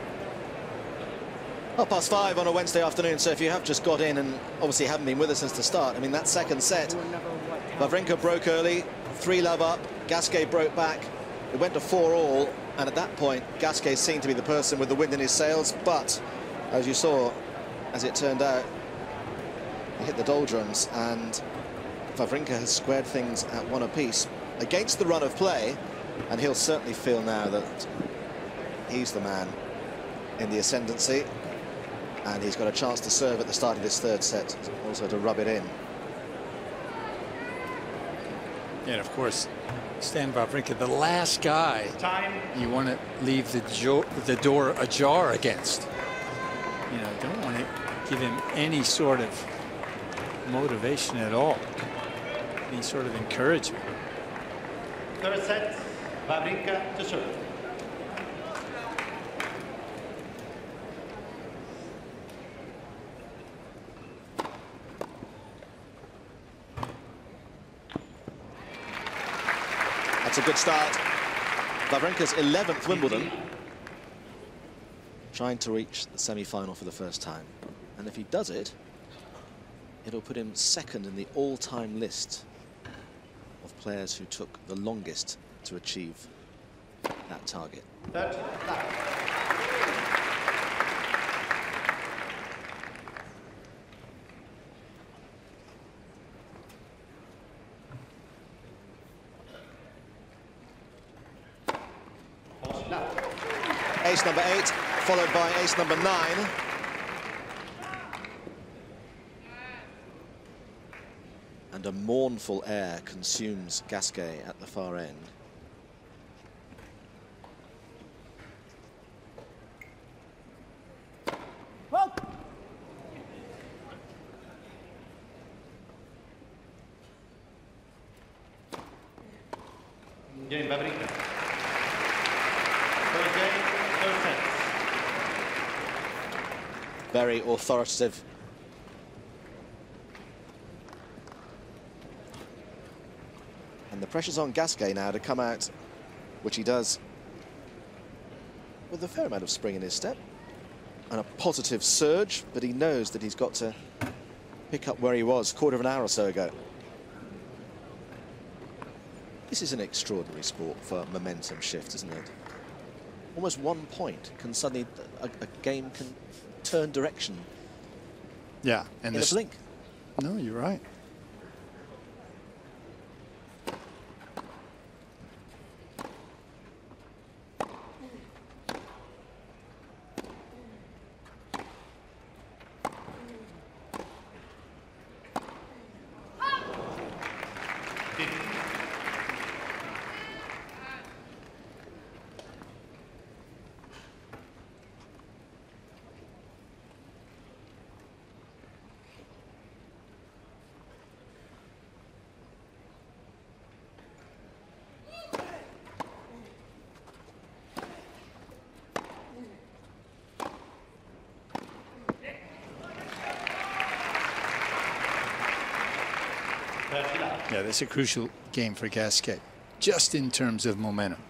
5:30 on a Wednesday afternoon, so if you have just got in and obviously haven't been with us since the start, I mean, that second set, Wawrinka broke early, 3-love up, Gasquet broke back, it went to 4-all, and at that point Gasquet seemed to be the person with the wind in his sails, but as you saw, as it turned out, he hit the doldrums, and Wawrinka has squared things at 1 apiece against the run of play, and he'll certainly feel now that he's the man in the ascendancy, and he's got a chance to serve at the start of this 3rd set, also to rub it in. And of course, Stan Wawrinka, the last guy you want to leave the door ajar against. You know, don't want to give him any sort of motivation at all, any sort of encouragement. 3rd set, Wawrinka to serve. That's a good start. Wawrinka's 11th Wimbledon, trying to reach the semi-final for the first time. And if he does it, it'll put him 2nd in the all-time list of players who took the longest to achieve that target. Ace number 8, followed by ace number 9. And a mournful air consumes Gasquet at the far end. Game, Wawrinka. 3rd game, 3rd set. Very authoritative. And the pressure's on Gasquet now to come out, which he does with a fair amount of spring in his step and a positive surge, but he knows that he's got to pick up where he was a quarter of an hour or so ago. This is an extraordinary sport for momentum shift, isn't it? Almost 1 point can suddenly, a game can turn direction. Yeah, and in a blink. No, you're right. Yeah, that's a crucial game for Gasquet, just in terms of momentum.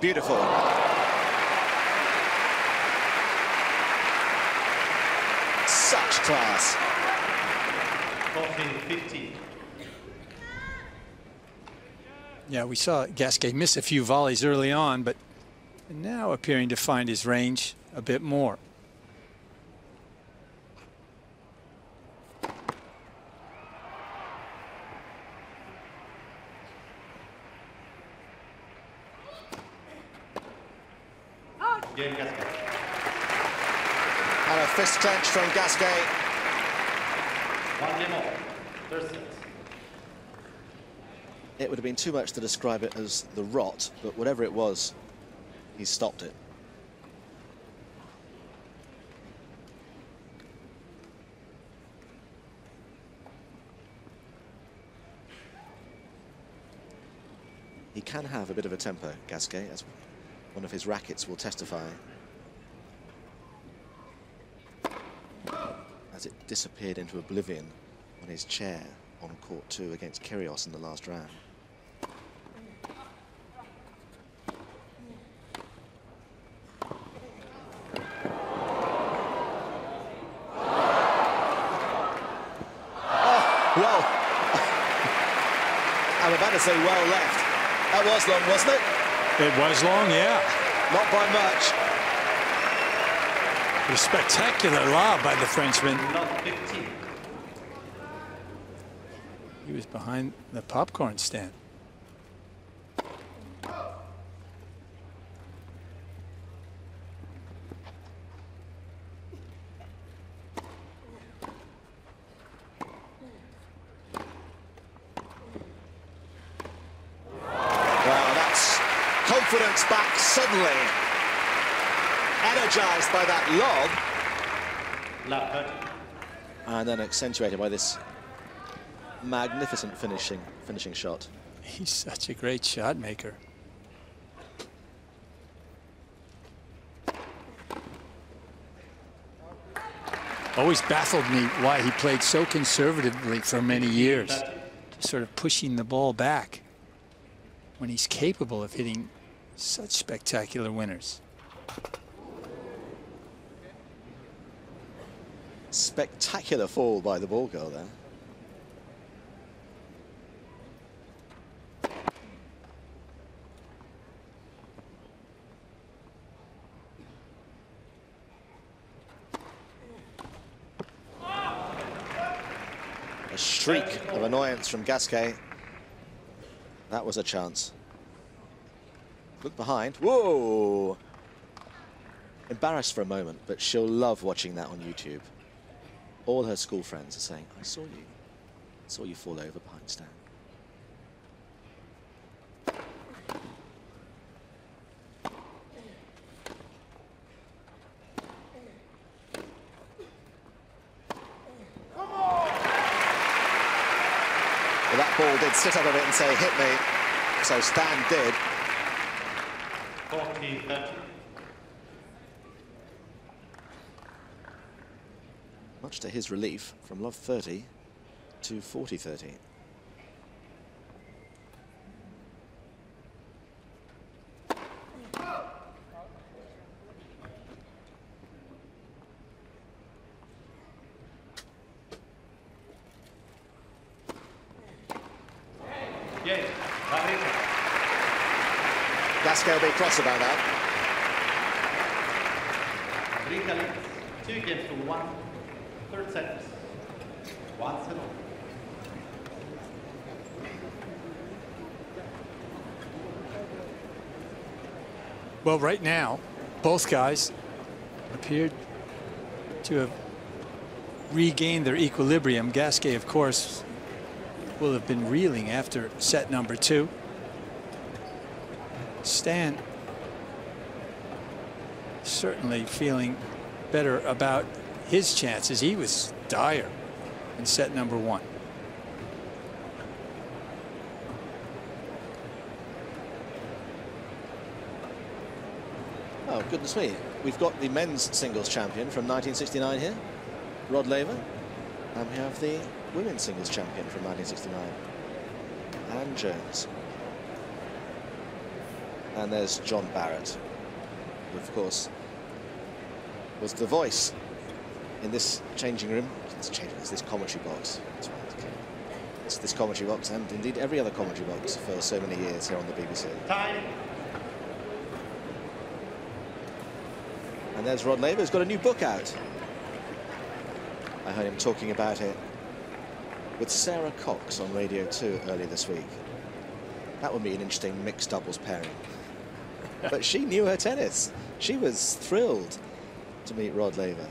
beautiful. Such class. 14-15. Yeah, we saw Gasquet miss a few volleys early on, but now appearing to find his range a bit more. Game Gasquet. And a fist clench from Gasquet. 1 game all. Third set. It would have been too much to describe it as the rot, but whatever it was, he stopped it. He can have a bit of a temper, Gasquet, as one of his rackets will testify. As it disappeared into oblivion on his chair on court 2 against Kyrgios in the last round. Well, I'm about to say well left. That was long, wasn't it? It was long, yeah. Not by much. A spectacular lob by the Frenchman. Not 15. He was behind the popcorn stand. Confidence back suddenly, energized by that Love 30. lob, and then accentuated by this magnificent finishing shot. He's such a great shot maker. Always baffled me why he played so conservatively for many years, just sort of pushing the ball back when he's capable of hitting such spectacular winners. Spectacular fall by the ball girl there. A shriek of annoyance from Gasquet. That was a chance. Look behind. Whoa! Embarrassed for a moment, but she'll love watching that on YouTube. All her school friends are saying, I saw you fall over behind Stan. Well, that ball did sit up a bit and say, hit me. So Stan did. 40-30. Much to his relief, from love 30 to 40-30. Yes, Wawrinka. Gasquet will be cross about that. Wawrinka leads 2 games to 1. Third set. 1-0. Well, right now, both guys appeared to have regained their equilibrium. Gasquet, of course, will have been reeling after set number 2. Stan certainly feeling better about his chances. He was dire in set number 1. Oh, goodness me. We've got the men's singles champion from 1969 here, Rod Laver. And we have the women's singles champion from 1969, Anne Jones. And there's John Barrett, who, of course, was the voice in this changing room. It's this commentary box. That's right, okay. It's this commentary box, and indeed every other commentary box for so many years here on the BBC. Time. And there's Rod Laver, who's got a new book out. I heard him talking about it with Sarah Cox on Radio 2 earlier this week. That would be an interesting mixed doubles pairing. But she knew her tennis. She was thrilled to meet Rod Laver.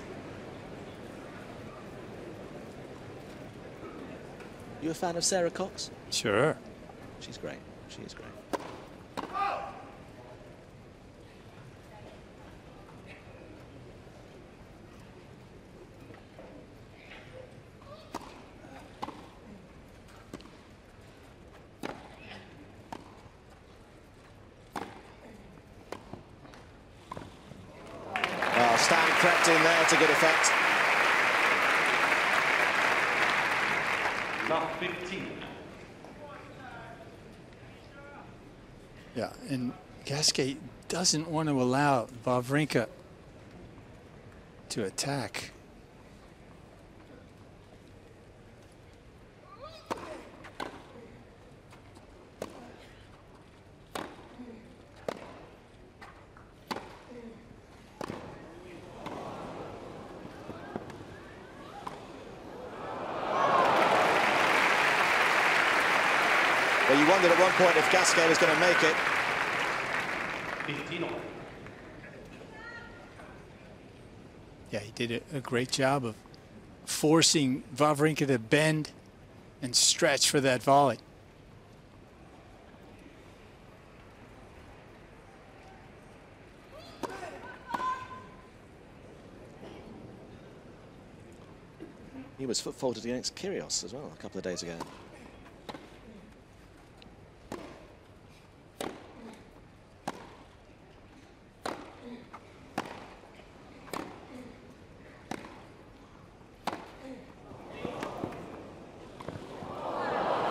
You a fan of Sarah Cox? Sure. She's great. She is great. Well, Stan crept in there to good effect. Love 15. Yeah, and Gasquet doesn't want to allow Wawrinka to attack. Well, you wondered at one point if Gasquet was going to make it. 15. Yeah, he did a great job of forcing Wawrinka to bend and stretch for that volley. He was foot-faulted against Kyrgios as well a couple of days ago.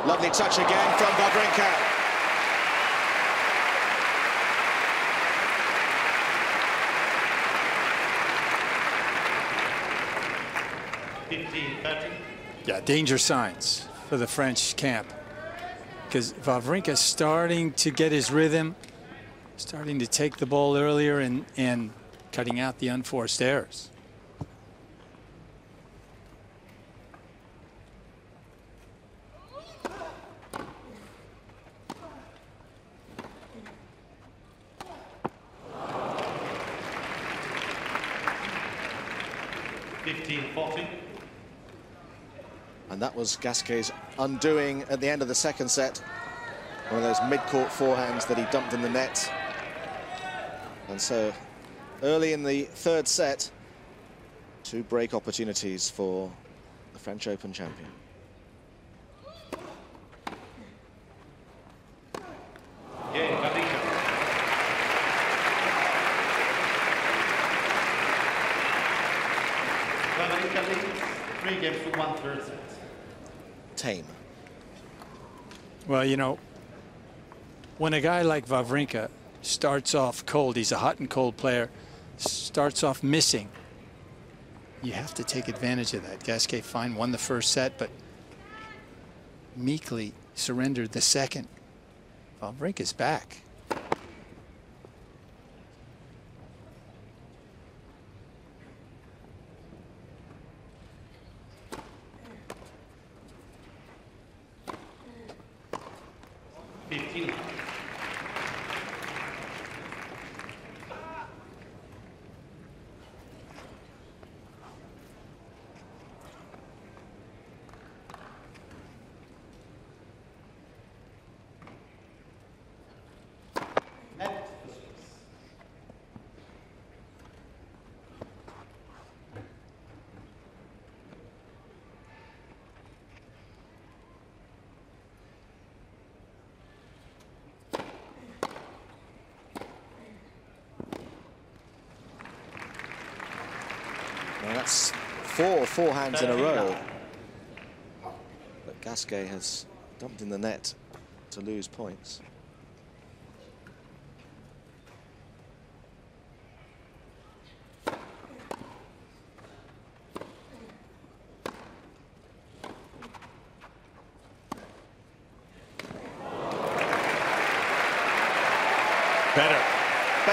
Lovely touch again from Wawrinka. Yeah, danger signs for the French camp, because Wawrinka's starting to get his rhythm, starting to take the ball earlier and cutting out the unforced errors. And that was Gasquet's undoing at the end of the second set. One of those mid-court forehands that he dumped in the net. And so early in the third set, 2 break opportunities for the French Open champion. Wawrinka leads 3 games to 1 third set. Tame. Well, you know, when a guy like Wawrinka starts off cold, he's a hot and cold player, starts off missing, you have to take advantage of that. Gasquet fine, won the first set, but meekly surrendered the second. Wawrinka's back. Well, that's 4 forehands in a row. But Gasquet has dumped in the net to lose points.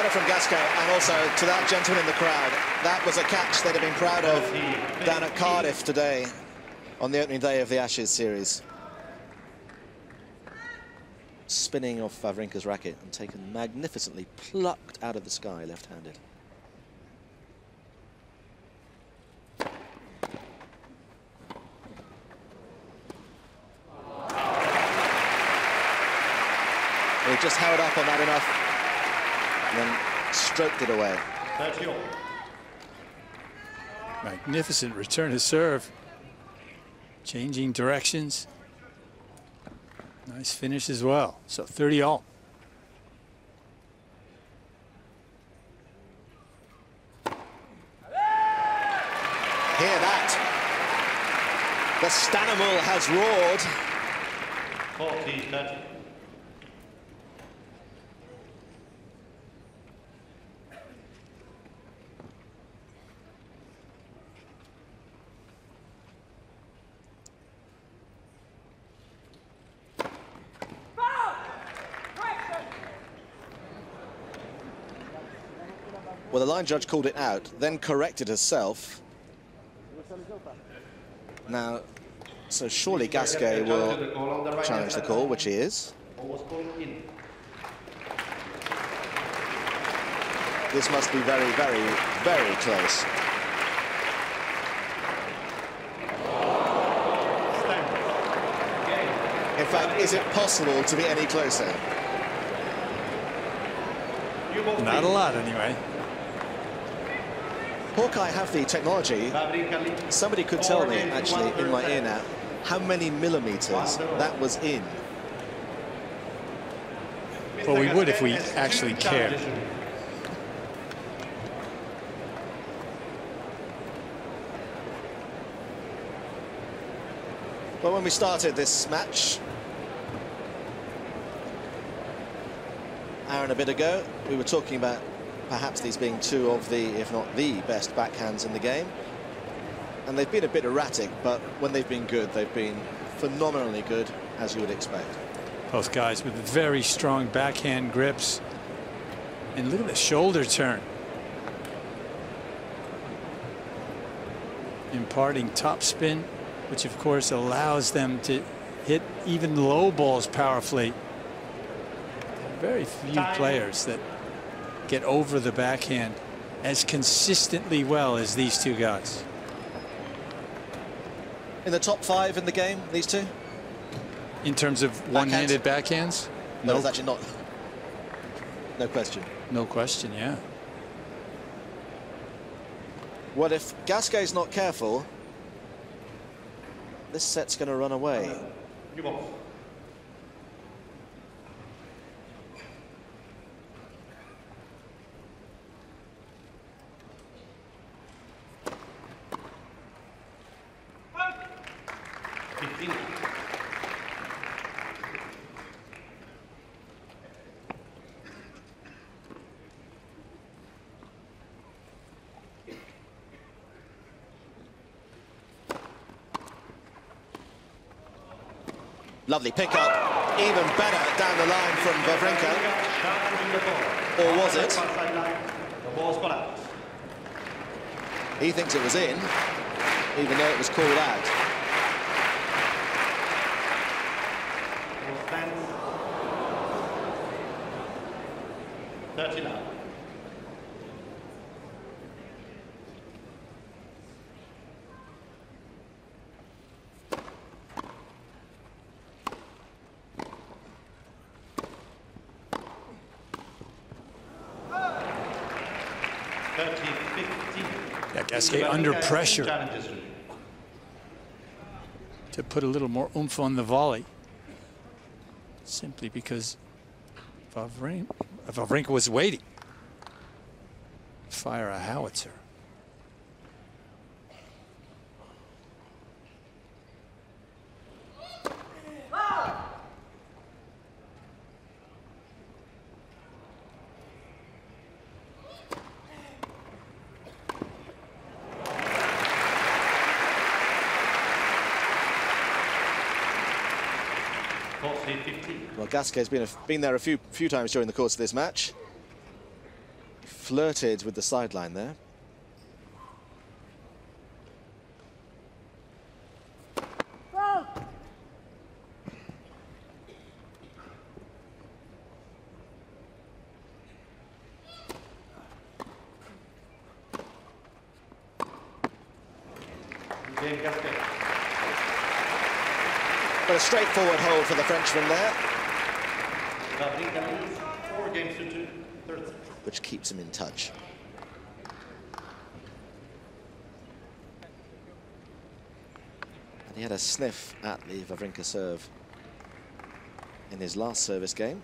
better from Gasquet, and also to that gentleman in the crowd. That was a catch they'd have been proud of down at Cardiff today on the opening day of the Ashes series. Spinning off Wawrinka's racket and taken magnificently, plucked out of the sky left-handed. He just held up on that enough and then stroked it away. Magnificent return to serve. Changing directions. Nice finish as well. So 30 all. Hear that. The Stanimal has roared. 40-30. Well, the line judge called it out, then corrected herself. Now, so surely Gasquet will challenge the call, which he is. This must be very, very, very close. In fact, is it possible to be any closer? Not a lot, anyway. Hawkeye have the technology. Somebody could tell me, actually, in my ear now, how many millimeters that was in. Well, we would if we actually cared. Well, when we started this match, an hour and a bit ago, we were talking about perhaps these being two of the, if not the best backhands in the game. And they've been a bit erratic, but when they've been good, they've been phenomenally good, as you would expect. Both guys with very strong backhand grips. And look at the shoulder turn. Imparting top spin, which of course allows them to hit even low balls powerfully. Very few players that get over the backhand as consistently well as these two guys. In the top 5 in the game, these two? In terms of one-handed backhands? No, it's actually not. No question. No question, yeah. Well, if Gasquet's not careful, this set's going to run away. Lovely pickup, even better down the line from Wawrinka. Or was it? He thinks it was in, even though it was called out. Yeah, Gasquet under pressure to put a little more oomph on the volley, simply because Wawrinka was waiting. Fire a howitzer. Well, Gasquet's been there a few times during the course of this match. flirted with the sideline there. But a straightforward hold for the Frenchman there. Wawrinka leads 4 games to 2, third set. Which keeps him in touch. And he had a sniff at the Wawrinka serve in his last service game.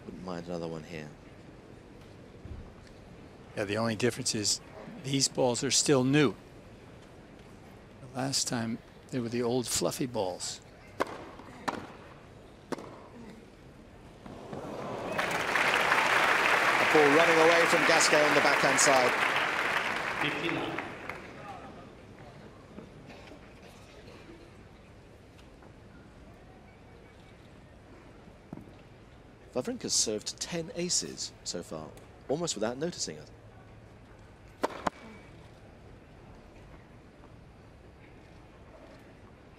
Wouldn't mind another one here. Yeah, the only difference is these balls are still new. The last time they were the old fluffy balls. Ball running away from Gasquet on the backhand side. 59. Wawrinka's served 10 aces so far, almost without noticing it.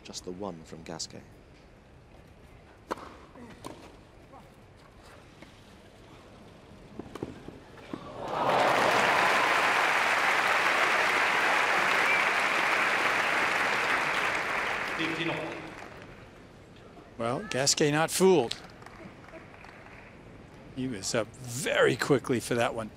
Just the one from Gasquet. Well, Gasquet not fooled. He was up very quickly for that one.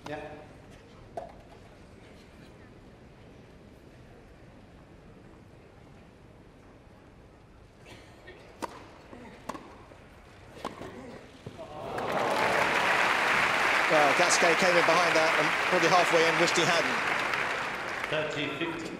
Yeah. Well, Gasquet came in behind that and probably halfway in wished he hadn't. 30-50.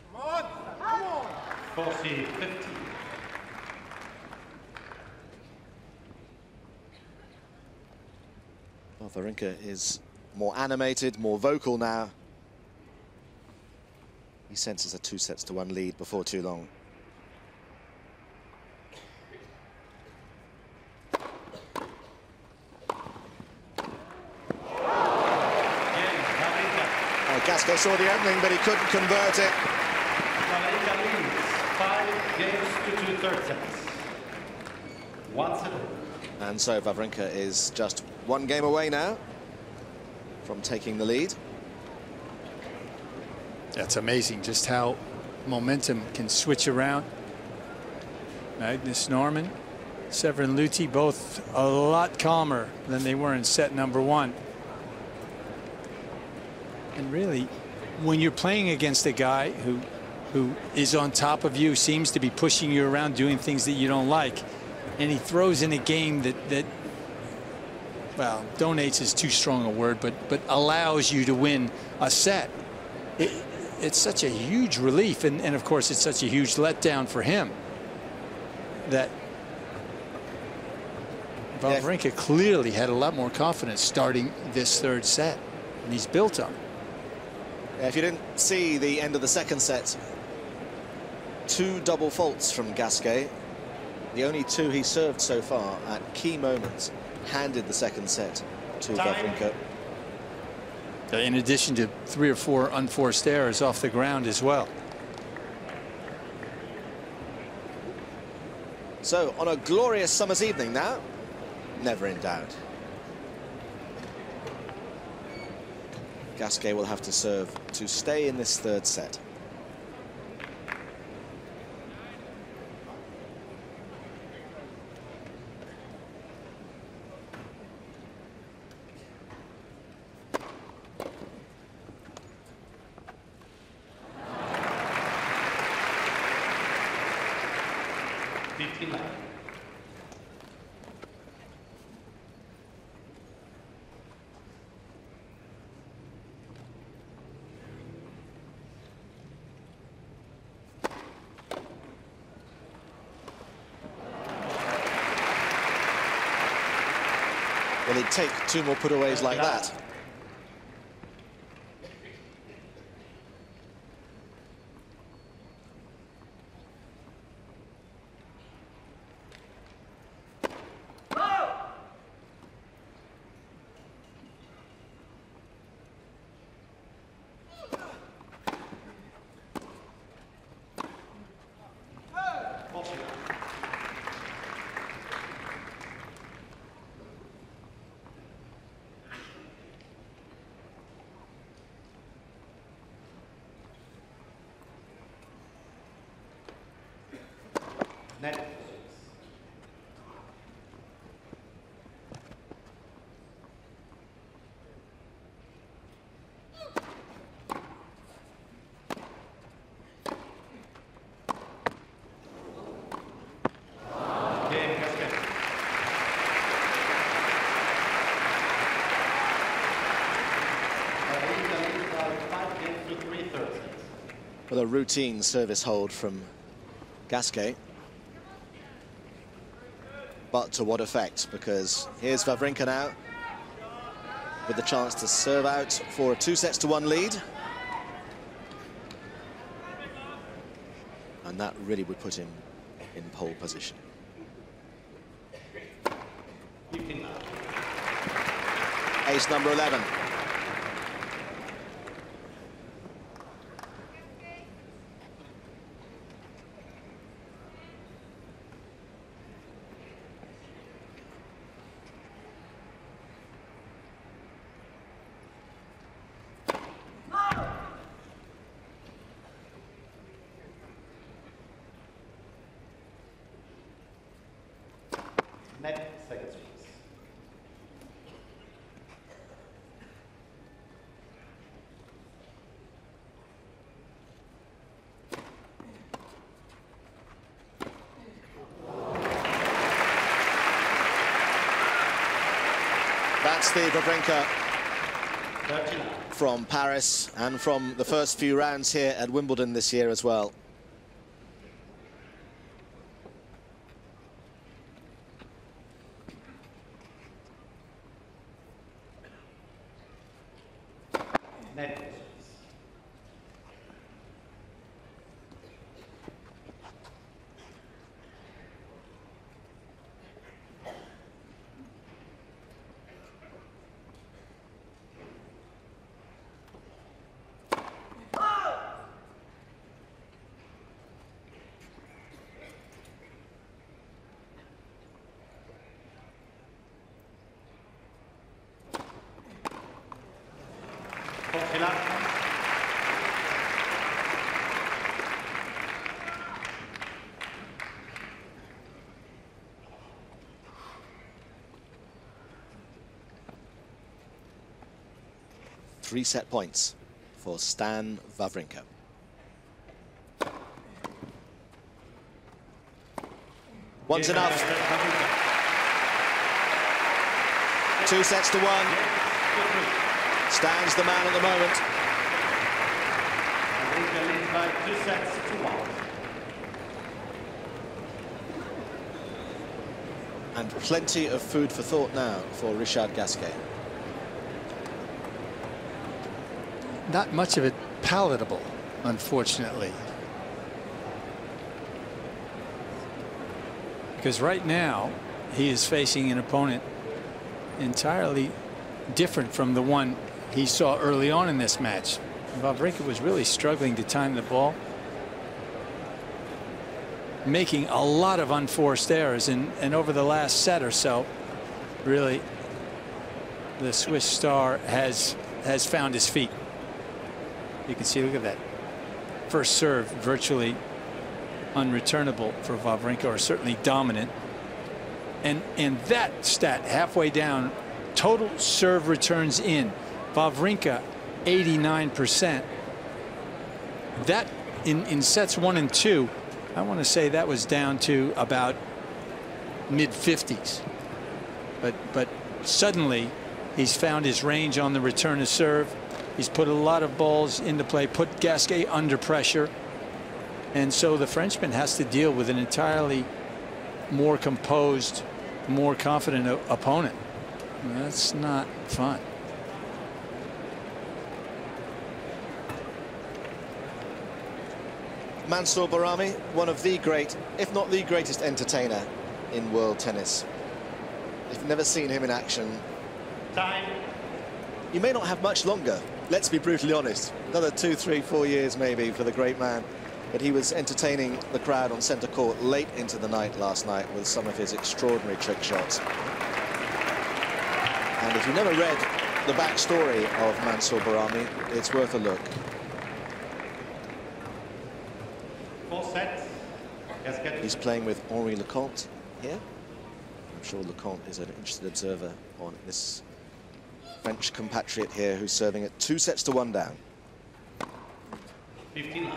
Come on! 40-50. Well, Wawrinka is more animated, more vocal now. He senses a 2-1 lead before too long. Gasquet saw the opening, but he couldn't convert it. Wawrinka leads 5 games to 2 third sets. 1-0. And so Wawrinka is just 1 game away now from taking the lead. That's amazing just how momentum can switch around. Magnus Norman, Severin Luthi, both a lot calmer than they were in set number 1. And really, when you're playing against a guy who is on top of you, seems to be pushing you around, doing things that you don't like, and he throws in a game that well, donates is too strong a word, but allows you to win a set. It's such a huge relief, and of course it's such a huge letdown for him that Wawrinka clearly had a lot more confidence starting this 3rd set, and he's built on it. Yeah, if you didn't see the end of the 2nd set, 2 double faults from Gasquet. The only 2 he served so far at key moments handed the 2nd set to Wawrinka. In addition to 3 or 4 unforced errors off the ground as well. So on a glorious summer's evening now, never in doubt. Gasquet will have to serve to stay in this 3rd set. Well, he'd take 2 more putaways like that. Net. Game, Gasquet. Wawrinka leads by 5 games to 3/3. With a routine service hold from Gasquet. But to what effect? Because here's Wawrinka now with the chance to serve out for a 2-1 lead. And that really would put him in pole position. Ace number 11. Net, second service. That's the Wawrinka 39. from Paris and from the first few rounds here at Wimbledon this year as well. Net. Three set points for Stan Wawrinka. One's enough. 2-1. Stan's the man at the moment. Wawrinka leads by 2-1. And plenty of food for thought now for Richard Gasquet. Not much of it palatable, unfortunately. Because right now, he is facing an opponent entirely different from the one he saw early on in this match. Wawrinka was really struggling to time the ball, making a lot of unforced errors, and over the last set or so, really, the Swiss star has found his feet. You can see, look at that. First serve virtually unreturnable for Wawrinka, or certainly dominant. And that stat halfway down, total serve returns in. Wawrinka 89%. That in sets 1 and 2, I want to say that was down to about mid-50s. But suddenly he's found his range on the return of serve. He's put a lot of balls into play, put Gasquet under pressure. And so the Frenchman has to deal with an entirely more composed, more confident opponent. That's not fun. Mansour Bahrami, one of the great, if not the greatest entertainer in world tennis. If you've never seen him in action, Time. you may not have much longer. Let's be brutally honest. Another 2, 3, 4 years maybe for the great man. But he was entertaining the crowd on centre court late into the night last night with some of his extraordinary trick shots. And if you've never read the backstory of Mansour Bahrami, it's worth a look. 4 sets. Gasquet. He's playing with Henri Lecomte here. I'm sure Lecomte is an interested observer on this French compatriot here who's serving at 2 sets to 1 down. 15.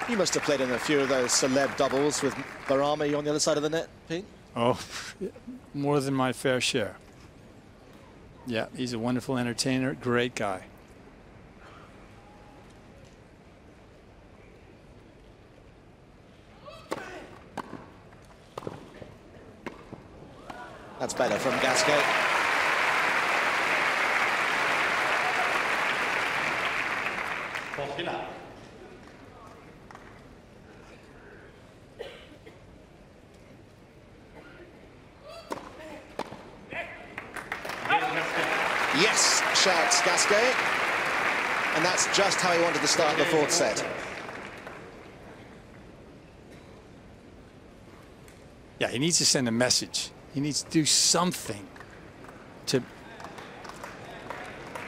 You must have played in a few of those celeb doubles with Bahrami on the other side of the net, Pete. Oh, more than my fair share. Yeah, he's a wonderful entertainer, great guy. That's better from Gasquet. Yes, shouts Gasquet. And that's just how he wanted to start the 4th set. Yeah, he needs to send a message. He needs to do something to...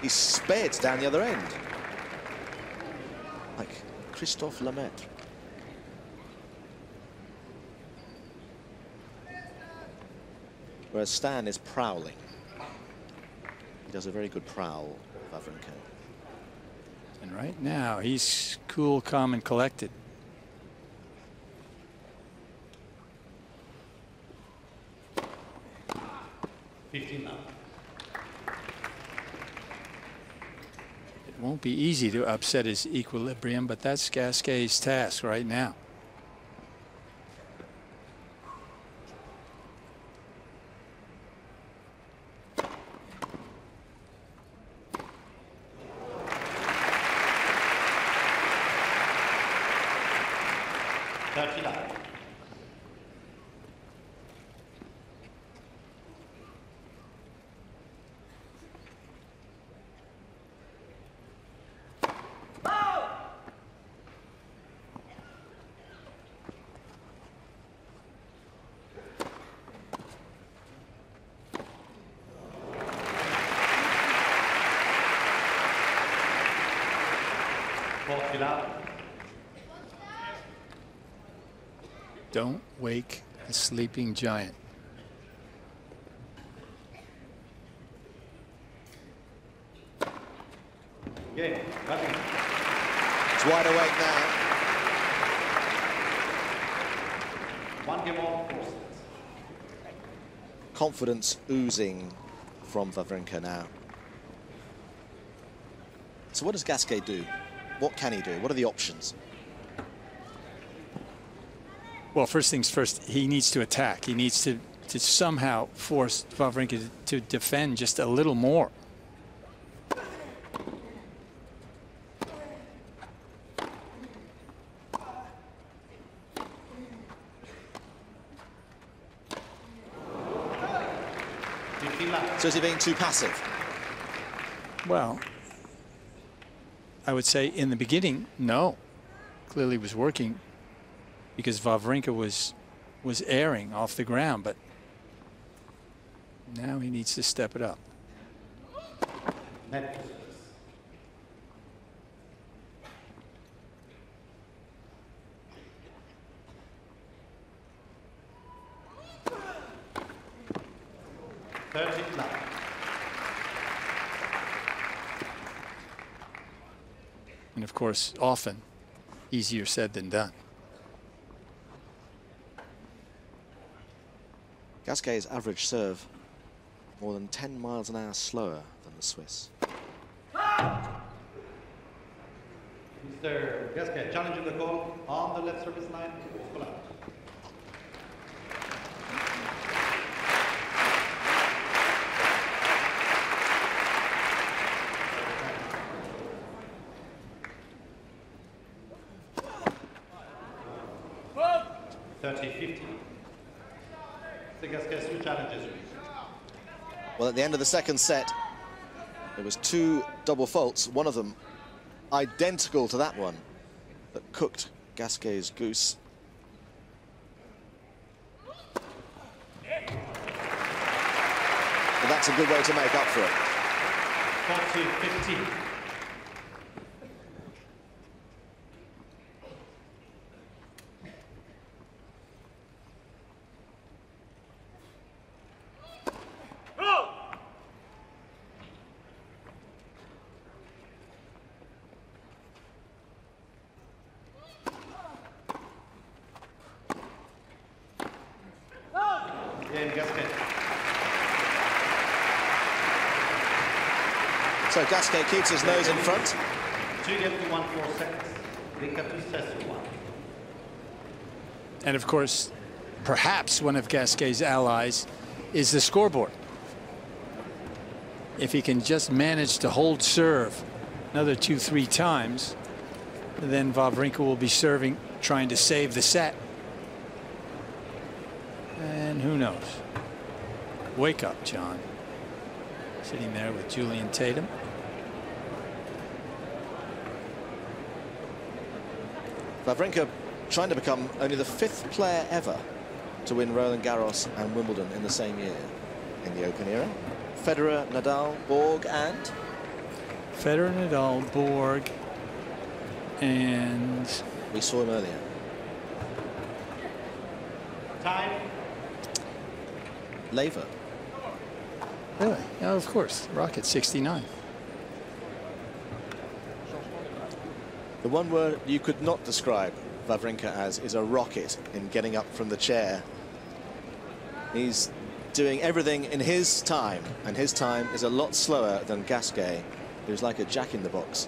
He sped down the other end. Like Christophe Lemaitre. Whereas Stan is prowling. He does a very good prowl, Wawrinka. And right now, he's cool, calm, and collected. Now. It won't be easy to upset his equilibrium, but that's Gasquet's task right now. Don't wake a sleeping giant. Game. It's wide awake now. 1 game on, 4 sets. Confidence oozing from Wawrinka now. So what does Gasquet do? What can he do? What are the options? Well, first things first, he needs to attack. He needs to somehow force Wawrinka to defend just a little more. So is he being too passive? Well, I would say in the beginning, no. Clearly was working because Wawrinka was airing off the ground, but now he needs to step it up. Net. And of course, often easier said than done. Gasquet's average serve more than 10 miles an hour slower than the Swiss. Mr. Gasquet challenging the goal on the left service line. Pull out. Gasquet's two challenges. Well, at the end of the second set, there was two double faults, one of them identical to that one that cooked Gasquet's goose. But that's a good way to make up for it. 40-15. So Gasquet keeps his nose in front. 2 games to 1, 4 seconds. Wawrinka 2 sets to 1. And of course, perhaps one of Gasquet's allies is the scoreboard. If he can just manage to hold serve another 2-3 times, then Wawrinka will be serving, trying to save the set. And who knows? Wake up, John. Sitting there with Julian Tatum. Wawrinka trying to become only the 5th player ever to win Roland Garros and Wimbledon in the same year in the Open era. Federer, Nadal, Borg, and Federer, Nadal, Borg, and we saw him earlier. Time. Laver. Really? Yeah, of course. Rocket 69. The one word you could not describe Wawrinka as is a rocket in getting up from the chair. He's doing everything in his time, and his time is a lot slower than Gasquet, who's like a jack-in-the-box.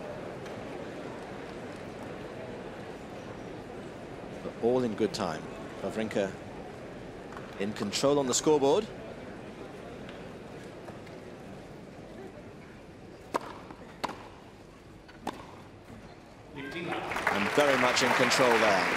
But all in good time. Wawrinka in control on the scoreboard. And very much in control there.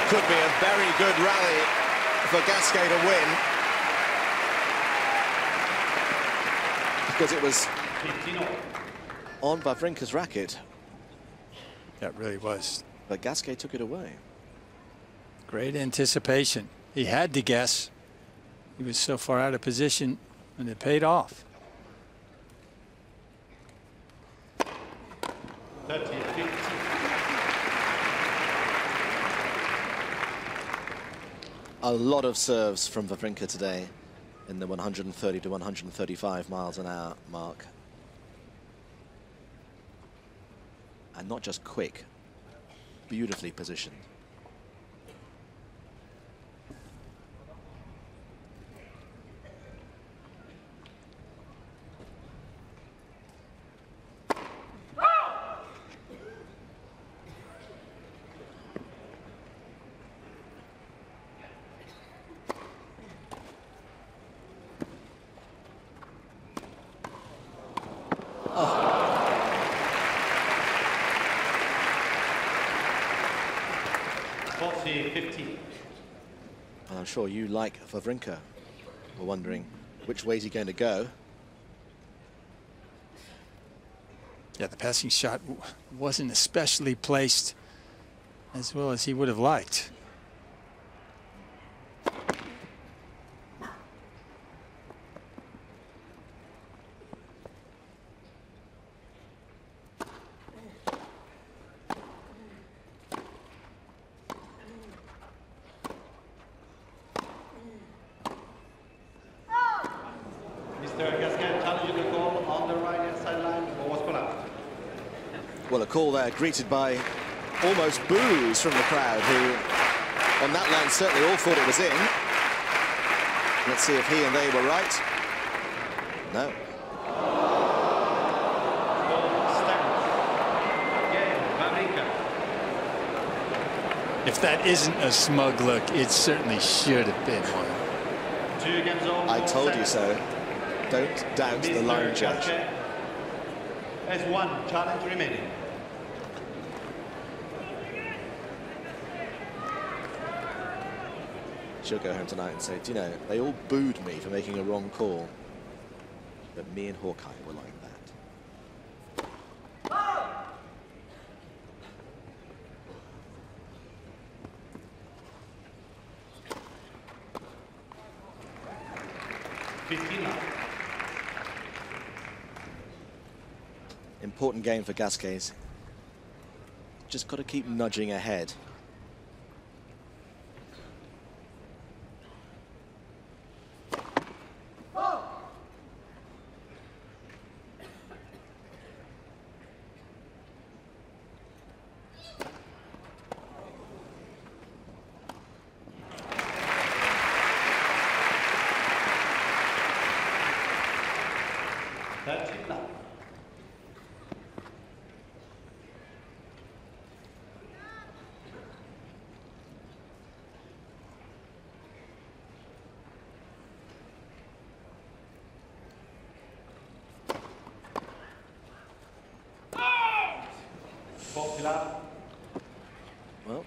Could be a very good rally for Gasquet to win, because it was on Wawrinka's racket. That really was. But Gasquet took it away. Great anticipation. He had to guess. He was so far out of position, and it paid off. 30-15. A lot of serves from Wawrinka today in the 130 to 135 miles an hour mark. And not just quick, beautifully positioned. And I'm sure you, like Wawrinka, were wondering which way is he going to go. Yeah, the passing shot wasn't especially placed as well as he would have liked. Mr. Gasquet challenging the call on the right-hand sideline. What was called out? Well, a call there greeted by almost boos from the crowd, who on that line certainly all thought it was in. Let's see if he and they were right. No. If that isn't a smug look, it certainly should have been one. I told you so. Don't doubt the line judge. There's one challenge remaining. She'll go home tonight and say, do you know, they all booed me for making a wrong call, but me and Hawkeye were like that. Important game for Gasquet. Just got to keep nudging ahead. Well,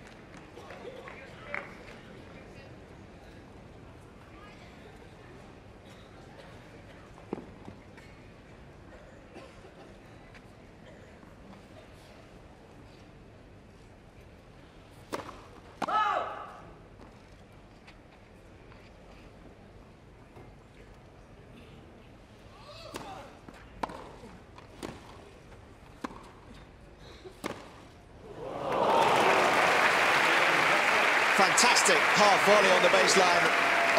fantastic half volley on the baseline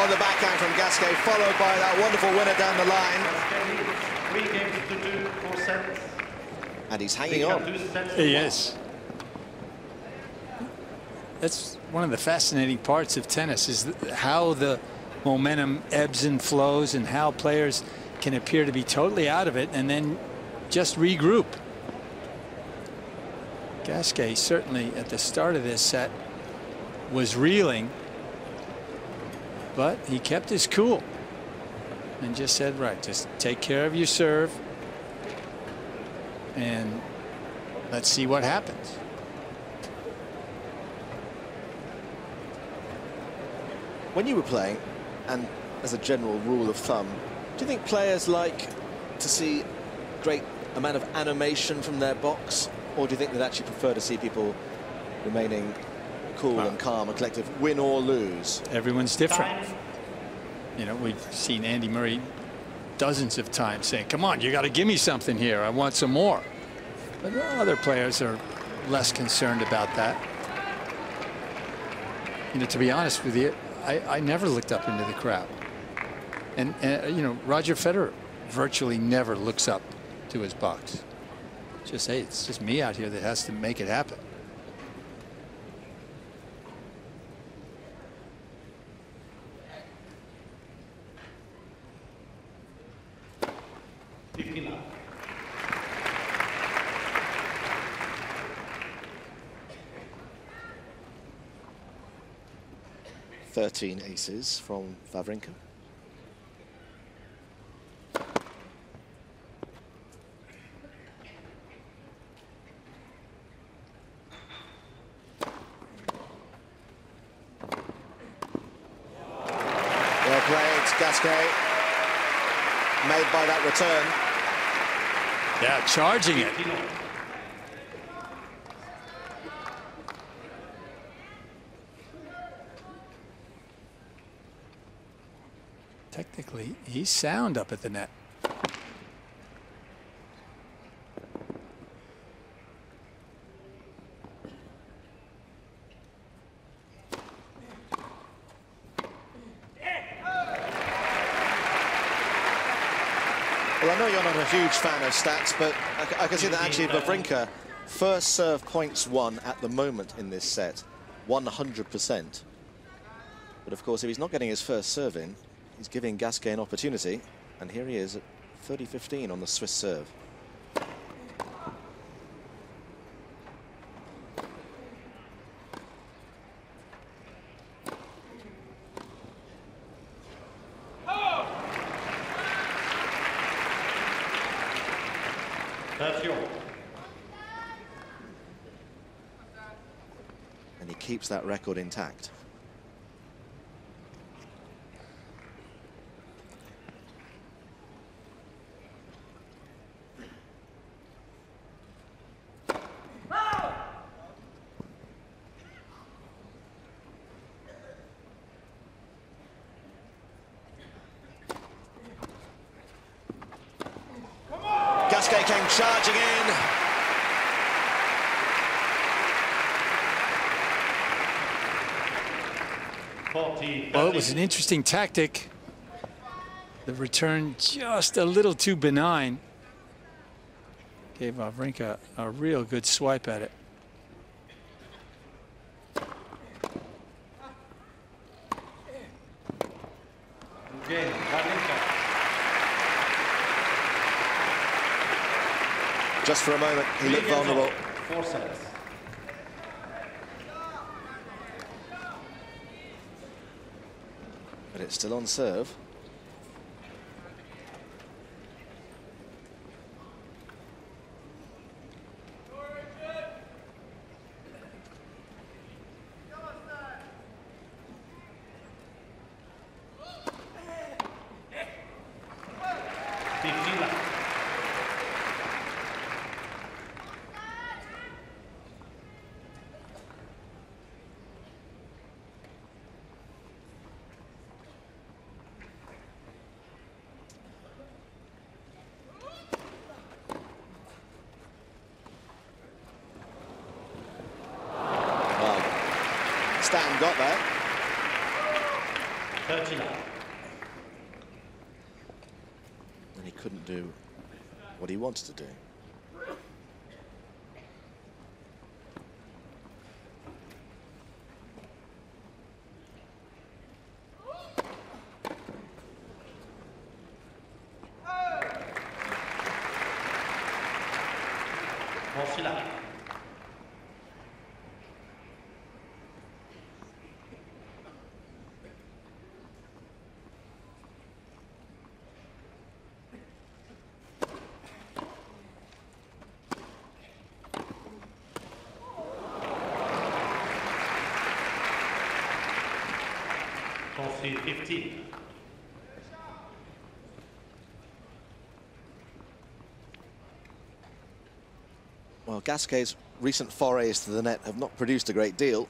on the backhand from Gasquet, followed by that wonderful winner down the line. 3 games to 2, 4 sets. And he's hanging on. He is. That's one of the fascinating parts of tennis, is how the momentum ebbs and flows and how players can appear to be totally out of it and then just regroup. Gasquet certainly at the start of this set was reeling, but he kept his cool and just said, right, just take care of your serve and let's see what happens. When you were playing, and as a general rule of thumb, do you think players like to see great amount of animation from their box, or do you think they'd actually prefer to see people remaining cool and calm and collective, win or lose? Everyone's different. You know, we've seen Andy Murray dozens of times saying, come on, you got to give me something here, I want some more. But other players are less concerned about that. You know, to be honest with you, I never looked up into the crowd. And you know, Roger Federer virtually never looks up to his box. Just, hey, it's just me out here that has to make it happen. Thirteen aces from Wawrinka. Well played, Gasquet. Made by that return. Yeah, charging it. Technically, he's sound up at the net. Well, I know you're not a huge fan of stats, but I can see that actually Wawrinka, first serve points won at the moment in this set, 100%. But of course, if he's not getting his first serve in, he's giving Gasquet an opportunity, and here he is at 30-15 on the Swiss serve. And he keeps that record intact. Gasquet came charging in. Well, it was an interesting tactic. The return just a little too benign. Gave Wawrinka a real good swipe at it. Just for a moment, he looked vulnerable. 4 sets. But it's still on serve. Stan got that. 39. And he couldn't do what he wanted to do. Coffee 15. Well, Gasquet's recent forays to the net have not produced a great deal.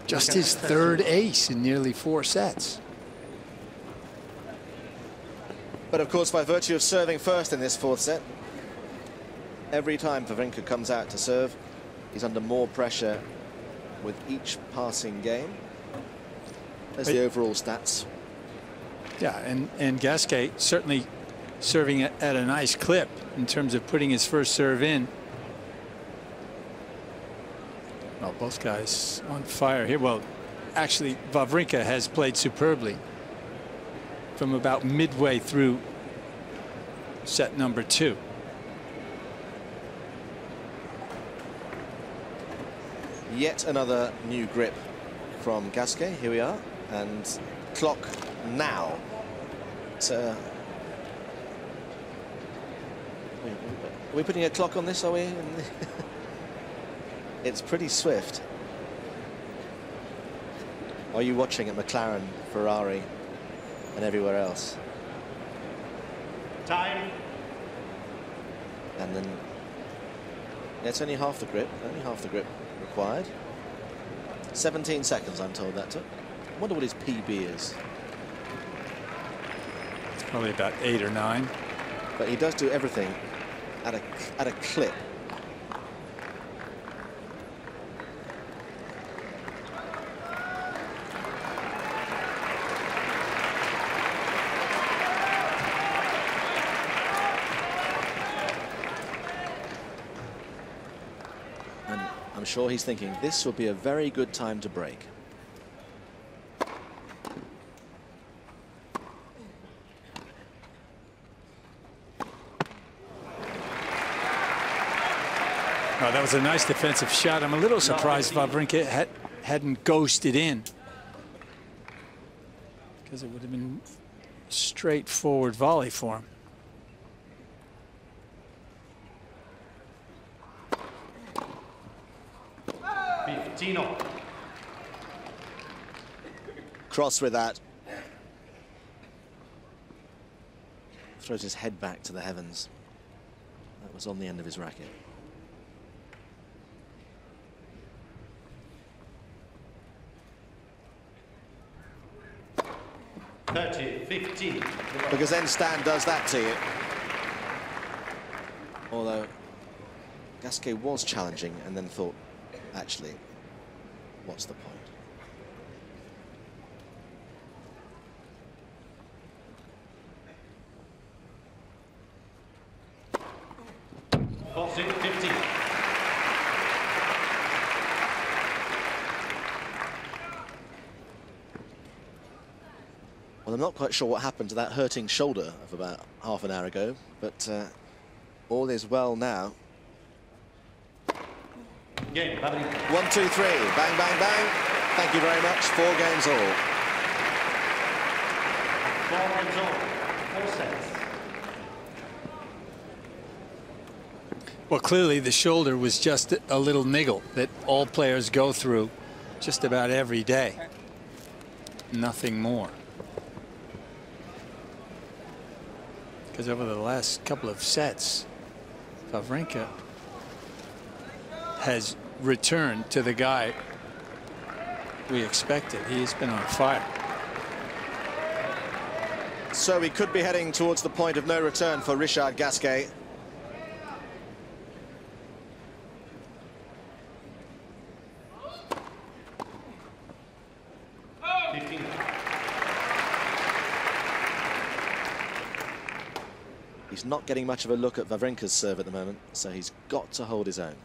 Just his third ace in nearly 4 sets. But of course, by virtue of serving first in this 4th set, every time Wawrinka comes out to serve, he's under more pressure with each passing game. There's the overall stats. Yeah, and Gasquet certainly serving at a nice clip in terms of putting his first serve in. Well, both guys on fire here. Well, actually, Wawrinka has played superbly from about midway through set number 2. Yet another new grip from Gasquet. Here we are. And clock now. It's Are we putting a clock on this, are we? It's pretty swift. Are you watching at McLaren, Ferrari, and everywhere else? Time. And then it's only half the grip, required. 17 seconds, I'm told that took. I wonder what his PB is. It's probably about 8 or 9. But he does do everything at a clip. And I'm sure he's thinking this will be a very good time to break. Oh, that was a nice defensive shot. I'm a little surprised Wawrinka hadn't ghosted in, because it would have been a straightforward volley for him. 15. Cross with that. Throws his head back to the heavens. That was on the end of his racket. 30-15. Because then Stan does that to you. Although Gasquet was challenging and then thought, actually, what's the point? Well, I'm not quite sure what happened to that hurting shoulder of about half an hour ago, but all is well now. Game, 1, 2, 3, bang, bang, bang. Thank you very much. 4 games all. 4 games all. 4 sets. Well, clearly the shoulder was just a little niggle that all players go through just about every day. Nothing more. Because over the last couple of sets, Wawrinka has returned to the guy we expected. He's been on fire. So we could be heading towards the point of no return for Richard Gasquet. He's not getting much of a look at Wawrinka's serve at the moment, so he's got to hold his own.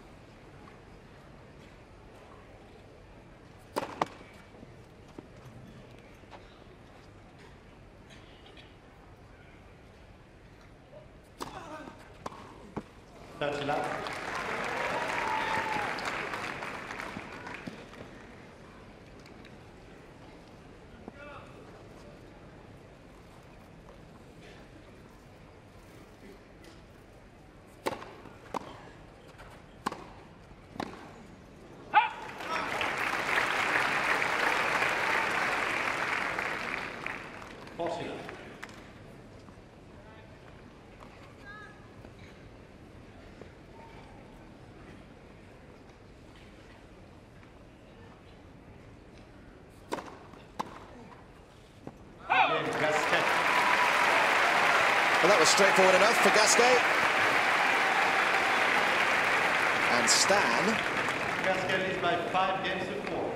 Well, that was straightforward enough for Gasquet. And Stan. Gasquet leads by 5 games to 4.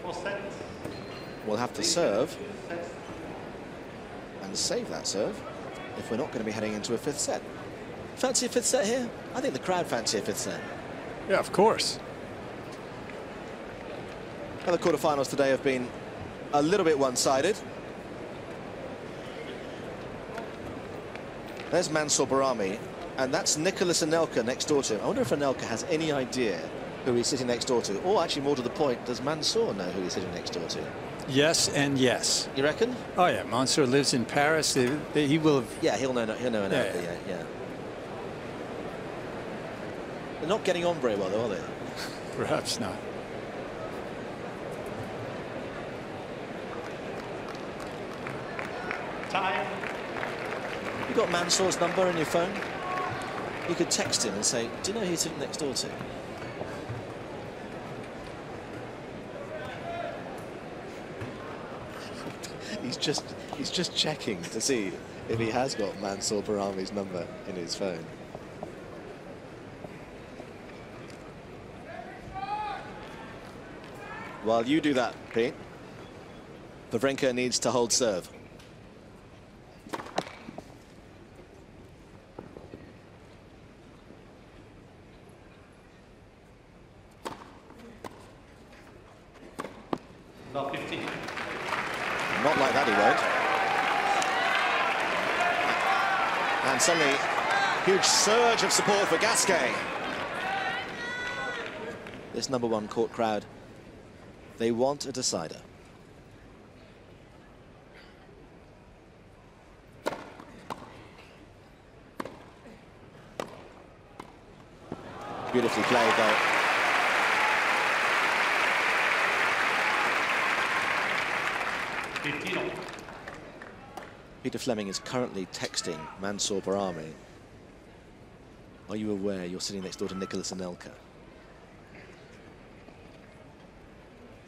4 sets. Will have to serve and save that serve if we're not going to be heading into a 5th set. Fancy a 5th set here? I think the crowd fancy a 5th set. Yeah, of course. Other quarterfinals today have been a little bit one-sided. There's Mansour Barami, and that's Nicholas Anelka next door to him. I wonder if Anelka has any idea who he's sitting next door to. Or actually, more to the point, does Mansour know who he's sitting next door to? Yes and yes. You reckon? Oh yeah, Mansour lives in Paris. He will have. Yeah, he'll know Anelka. Yeah. They're not getting on very well, though, are they? Perhaps not. Time. You got Mansour's number on your phone? You could text him and say, do you know who he's sitting next door to? He's just checking to see if he has got Mansour Barami's number in his phone. While you do that, Pete, Wawrinka needs to hold serve. Not 15. Not like that, he won't. And suddenly, huge surge of support for Gasquet. This #1 court crowd, they want a decider. Beautifully played, though. Peter Fleming is currently texting Mansour Barami. Are you aware you're sitting next door to Nicholas Anelka?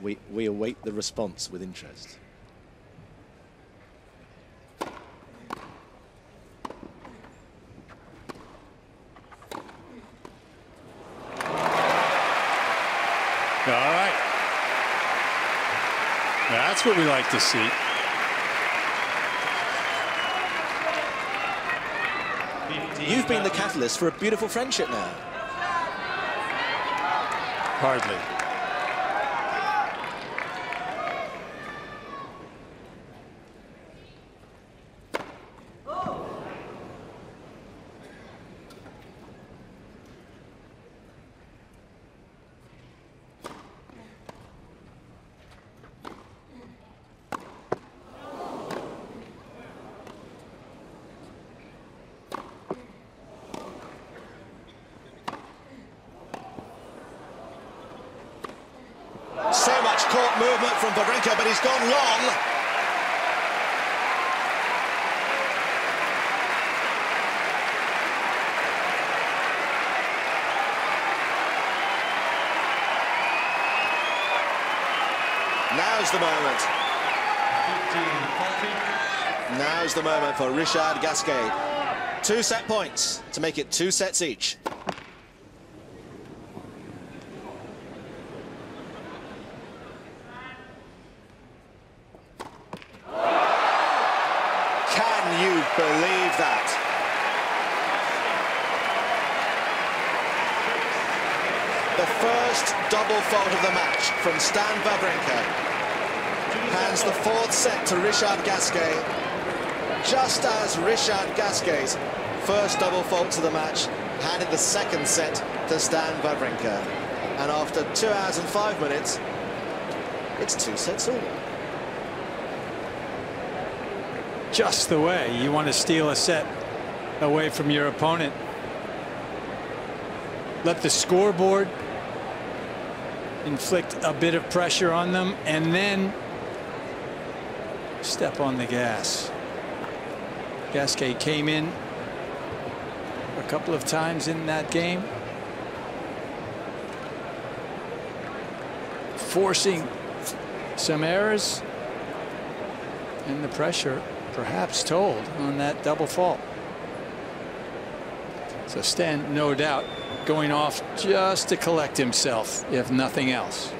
We await the response with interest. All right. That's what we like to see. You've been the catalyst for a beautiful friendship now. Hardly. So much court movement from Wawrinka, but he's gone long. Now's the moment. 15-40. Now's the moment for Richard Gasquet. 2 set points to make it 2 sets each. Can you believe that? The first double fault of the match from Stan Wawrinka hands the 4th set to Richard Gasquet, just as Richard Gasquet's first double fault to the match handed the 2nd set to Stan Wawrinka. And after 2 hours and 5 minutes, it's 2 sets all. Just the way you want to steal a set away from your opponent. Let the scoreboard inflict a bit of pressure on them and then step on the gas. Gasquet came in a couple of times in that game, forcing some errors, and the pressure perhaps told on that double fault. So Stan, no doubt, going off just to collect himself, if nothing else.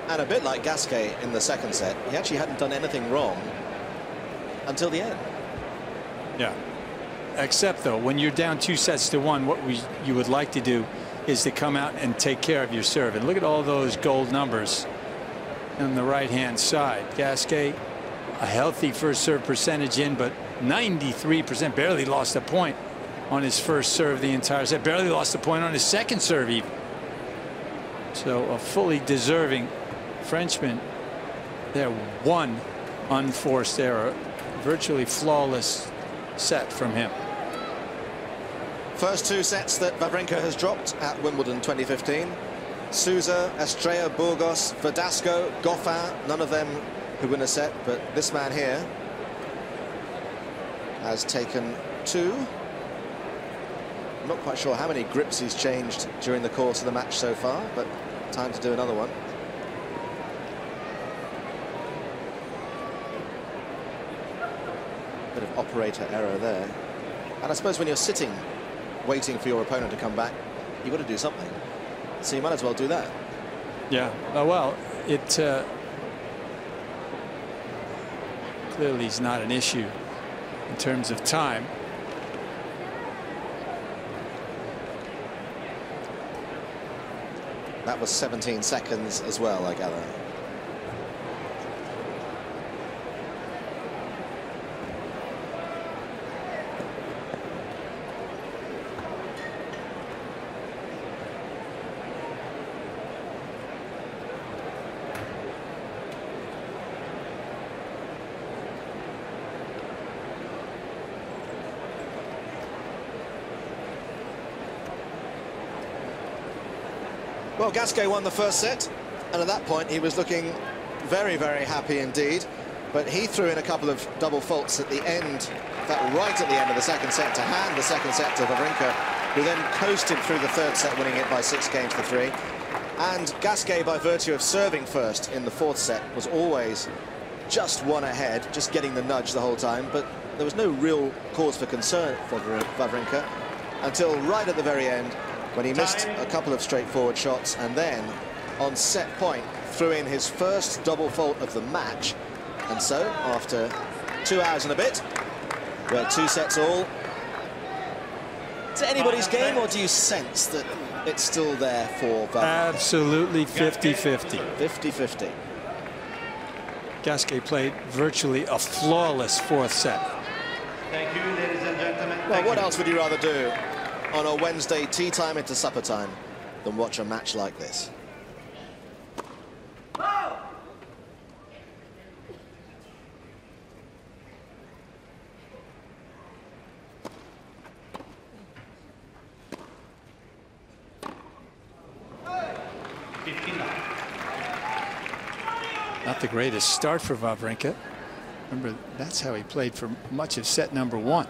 And a bit like Gasquet in the 2nd set, he actually hadn't done anything wrong until the end. Yeah. Except, though, when you're down 2 sets to 1, what you would like to do is to come out and take care of your serve. And look at all those gold numbers on the right-hand side. Gasquet, a healthy first serve percentage in, but 93%, barely lost a point on his first serve the entire set, barely lost a point on his 2nd serve even. So a fully deserving Frenchman there. 1 unforced error, virtually flawless set from him. First two sets that Wawrinka has dropped at Wimbledon 2015. Sousa, Estrella, Burgos, Verdasco, Goffin, none of them who win a set, but this man here has taken two. I'm not quite sure how many grips he's changed during the course of the match so far, but time to do another one. Bit of operator error there. And I suppose when you're sitting waiting for your opponent to come back, you've got to do something. So you might as well do that. Yeah, well, it clearly is not an issue in terms of time. That was 17 seconds as well, I gather. Well, Gasquet won the first set, and at that point he was looking very, very happy indeed. But he threw in a couple of double faults at the end, in fact, right at the end of the second set, to hand the second set to Wawrinka, who then coasted through the third set, winning it by 6-3. And Gasquet, by virtue of serving first in the fourth set, was always just one ahead, just getting the nudge the whole time. But there was no real cause for concern for Wawrinka until right at the very end, when he missed a couple of straightforward shots, and then on set point threw in his first double fault of the match. And so after 2 hours and a bit, we're 2 sets all, is it anybody's game, or do you sense that it's still there for Wawrinka? Absolutely 50-50. 50-50. Gasquet played virtually a flawless fourth set. Thank you, ladies and gentlemen. Well, what else would you rather do on a Wednesday tea time into supper time than watch a match like this? Not the greatest start for Wawrinka. Remember, that's how he played for much of set number 1.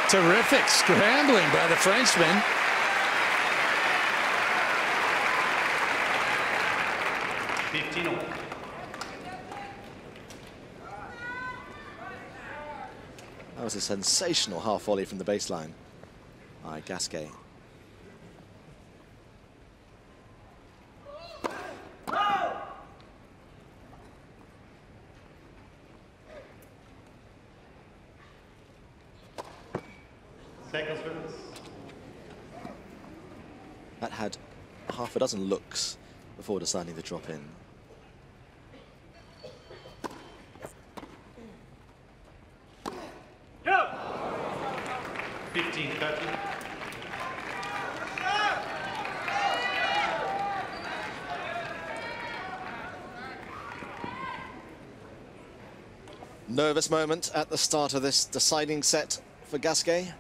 Terrific scrambling by the Frenchman. That was a sensational half volley from the baseline by Gasquet. That had half a dozen looks before deciding to drop in. Go! 15-30. Nervous moment at the start of this deciding set for Gasquet.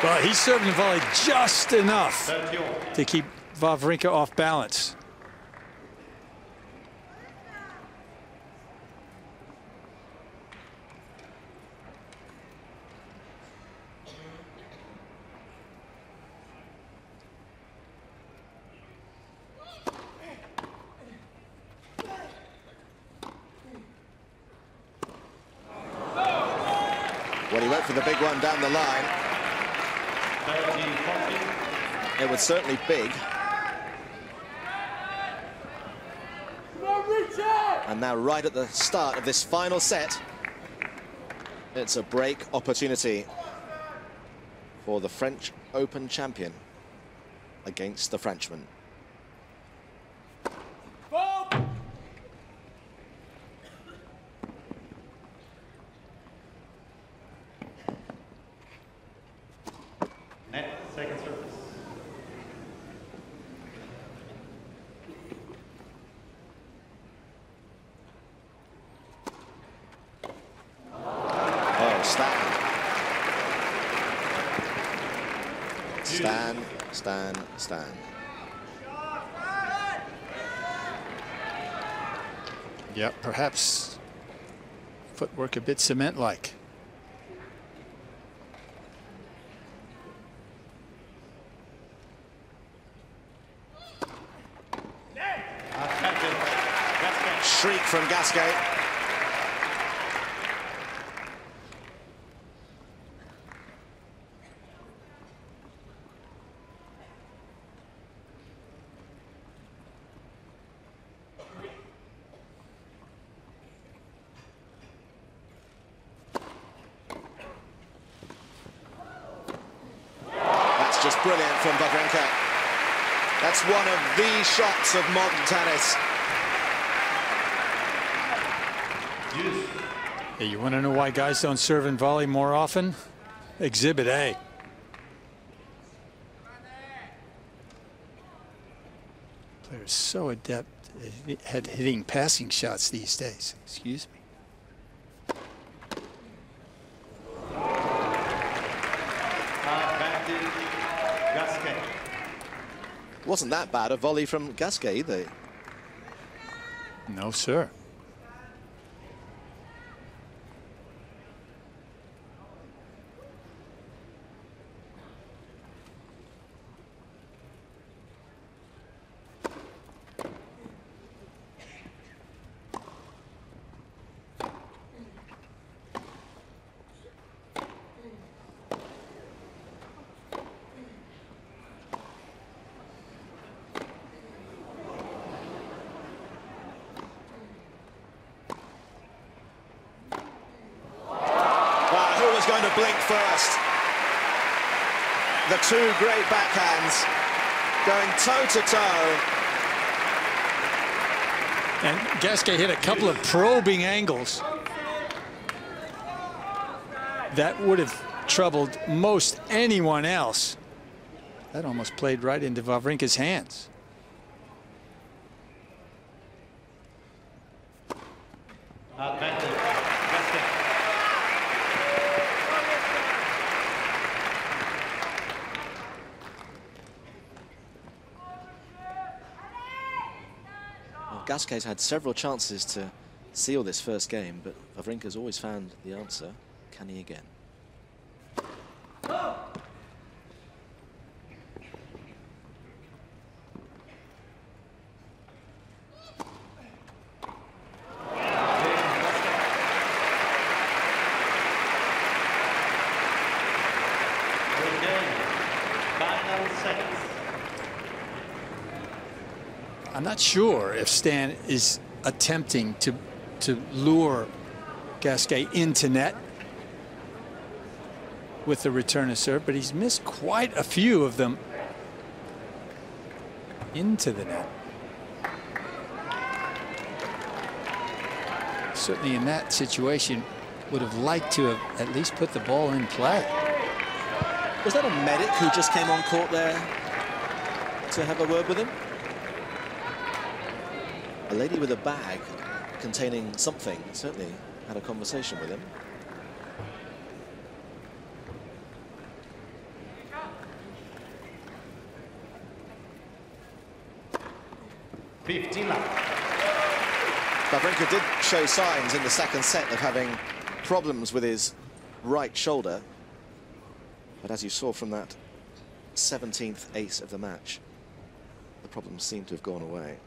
Well, he served and volleyed just enough to keep Wawrinka off balance. Well, he went for the big one down the line. It was certainly big. And now, right at the start of this final set, it's a break opportunity for the French Open champion against the Frenchman. Second service. Oh, stand. Yeah, perhaps footwork a bit cement-like. Shriek from Gasquet. That's just brilliant from Wawrinka. That's one of the shots of modern tennis. Hey, you want to know why guys don't serve and volley more often? Exhibit A. Players so adept at hitting passing shots these days. Excuse me. Gasquet. Wasn't that bad a volley from Gasquet either. No, sir. Going to blink first. The two great backhands going toe-to-toe. And Gasquet hit a couple of probing angles that would have troubled most anyone else. That almost played right into Wawrinka's hands. Gasquet's had several chances to seal this first game, but Wawrinka's always found the answer. Can he again? I'm not sure if Stan is attempting to lure Gasquet into net with the return of serve, but he's missed quite a few of them into the net. Certainly in that situation would have liked to have at least put the ball in play. Was that a medic who just came on court there to have a word with him? A lady with a bag containing something certainly had a conversation with him. 15 love. Wawrinka did show signs in the second set of having problems with his right shoulder. But as you saw from that 17th ace of the match, the problems seem to have gone away.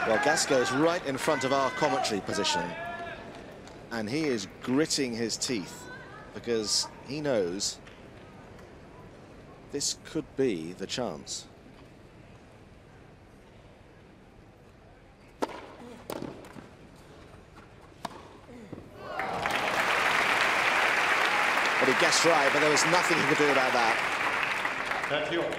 Well, Gasquet is right in front of our commentary position, and he is gritting his teeth because he knows this could be the chance. But he guessed right, but there was nothing he could do about that. That's yours.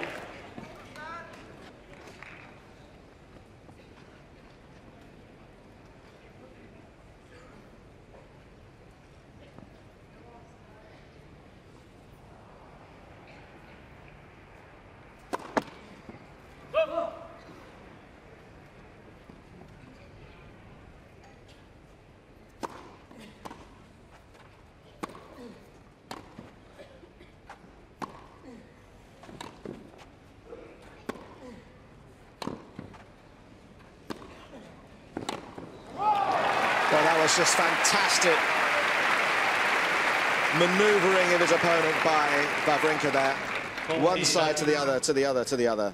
Well, that was just fantastic manoeuvring of his opponent by Wawrinka there. One side to the other, to the other, to the other.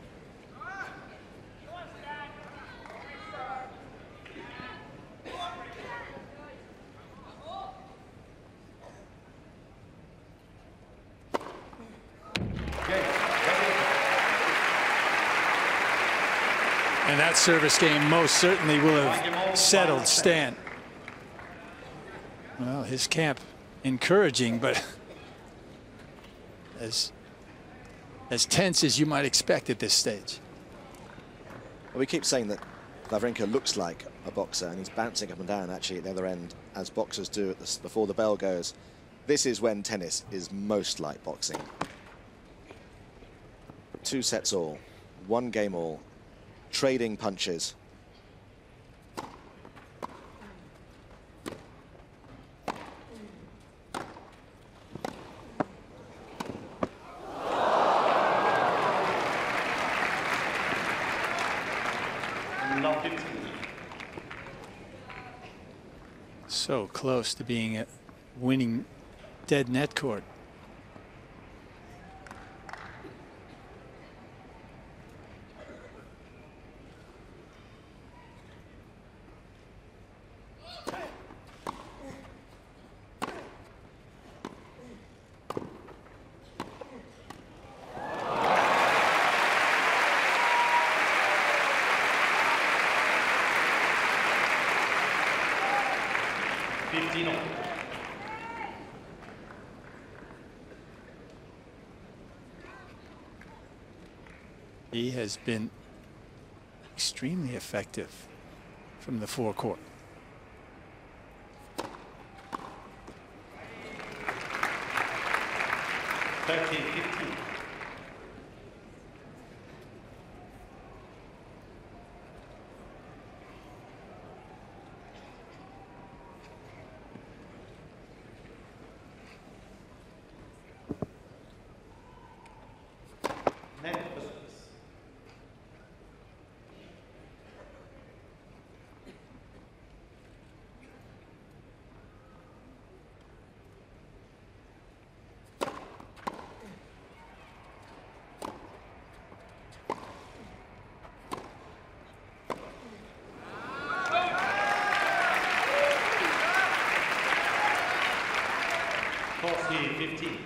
And that service game most certainly will have settled Stan. Well, his camp encouraging, but as tense as you might expect at this stage. Well, we keep saying that Wawrinka looks like a boxer, and he's bouncing up and down actually at the other end, as boxers do at before the bell goes. This is when tennis is most like boxing. 2 sets all, 1 game all, trading punches. So close to being a winning dead net court. He has been extremely effective from the forecourt. 40-15.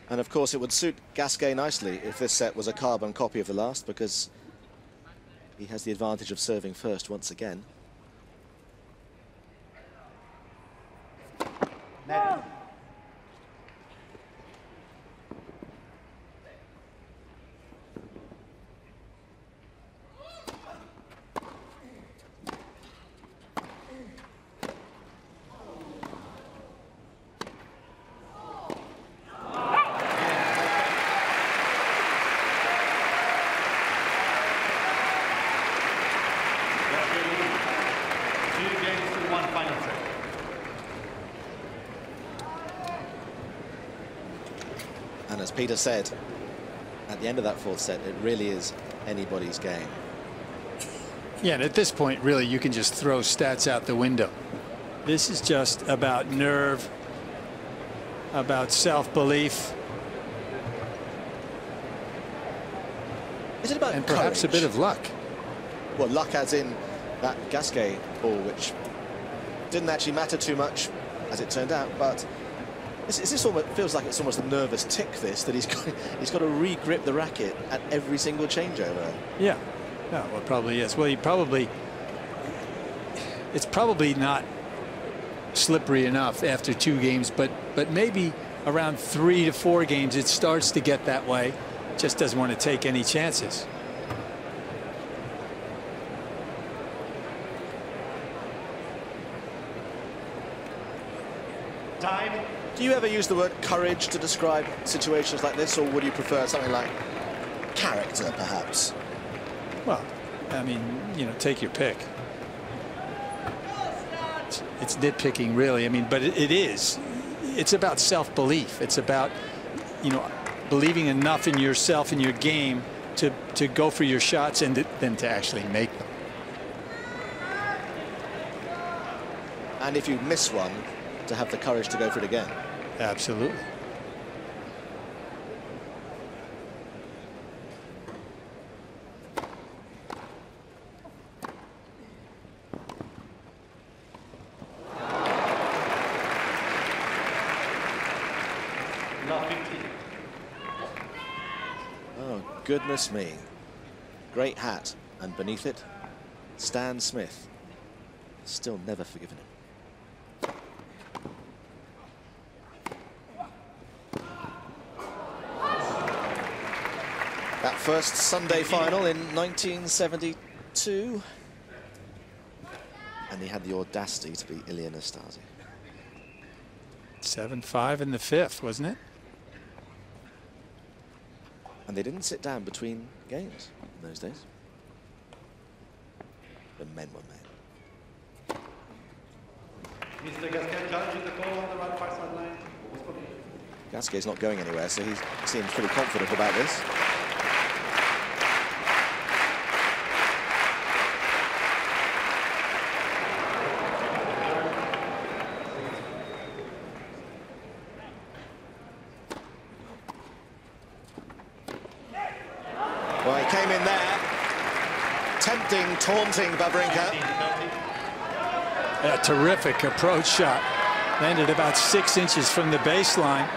And of course, it would suit Gasquet nicely if this set was a carbon copy of the last, because he has the advantage of serving first once again. Net. And as Peter said, at the end of that fourth set, it really is anybody's game. Yeah, and at this point, really, you can just throw stats out the window. This is just about nerve, about self-belief. Is it about and perhaps courage? A bit of luck? Well, luck as in that Gasquet ball, which didn't actually matter too much, as it turned out, but this almost feels like it's almost a nervous tick, this, that he's got to re-grip the racket at every single changeover. Yeah, no, well, it probably is. Well, it's probably not slippery enough after 2 games, but maybe around 3 to 4 games it starts to get that way. Just doesn't want to take any chances. Time. Do you ever use the word courage to describe situations like this, or would you prefer something like character, perhaps? Well, I mean, you know, take your pick. It's nitpicking, really. I mean, but it is. It's about self-belief. It's about, you know, believing enough in yourself and your game to go for your shots and then to actually make them. And if you miss one, to have the courage to go for it again. Absolutely. Oh, goodness me. Great hat, and beneath it, Stan Smith. Still never forgiven him. That first Sunday final in 1972. And he had the audacity to be Ilya Nastase. 7-5 in the 5th, wasn't it? And they didn't sit down between games in those days. The men were men. Mr. Gasquet challenging the call on the right far sideline. Gasquet's not going anywhere, so he seems pretty confident about this. Well, he came in there, tempting, taunting Wawrinka. A terrific approach shot. Landed about 6 inches from the baseline.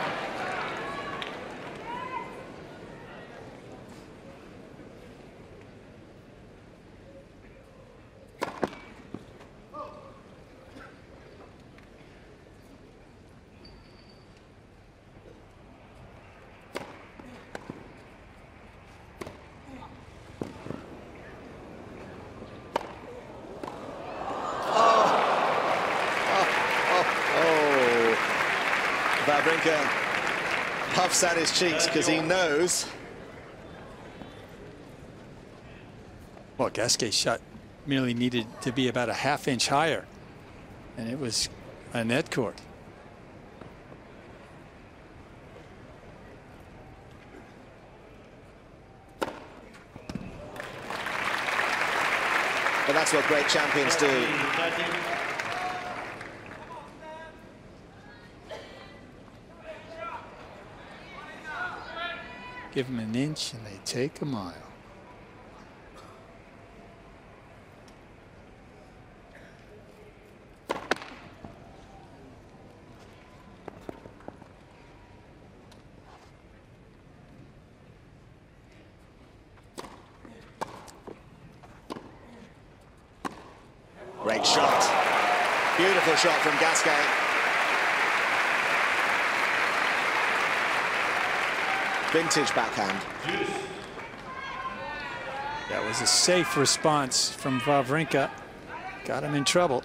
Wawrinka puffs at his cheeks because he knows. Well, Gasquet's shot merely needed to be about a ½ inch higher, and it was a net court. But that's what great champions do. Give them an inch and they take a mile. shot. Beautiful shot from Gasquet. Vintage backhand. That was a safe response from Wawrinka. Got him in trouble.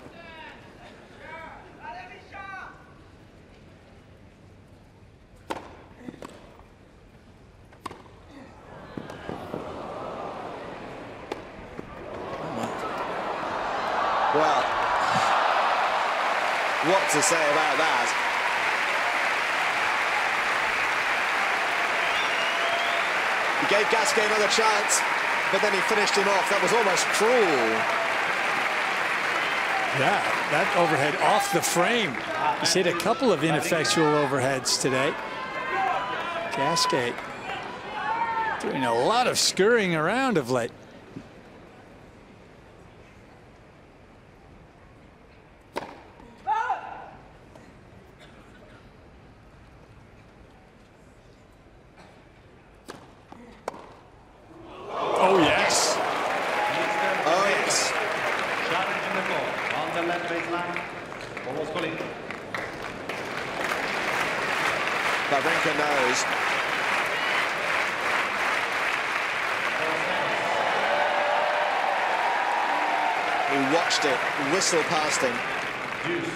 Well, what to say about that? He gave Gasquet another chance, but then he finished him off. That was almost cruel. Yeah, that overhead off the frame. He's hit a couple of ineffectual overheads today. Gasquet doing a lot of scurrying around of late. Oh, yes. Oh, yes. Challenge in the ball on the left baseline. Almost calling. Wawrinka knows. He watched it whistle past him. Deuce.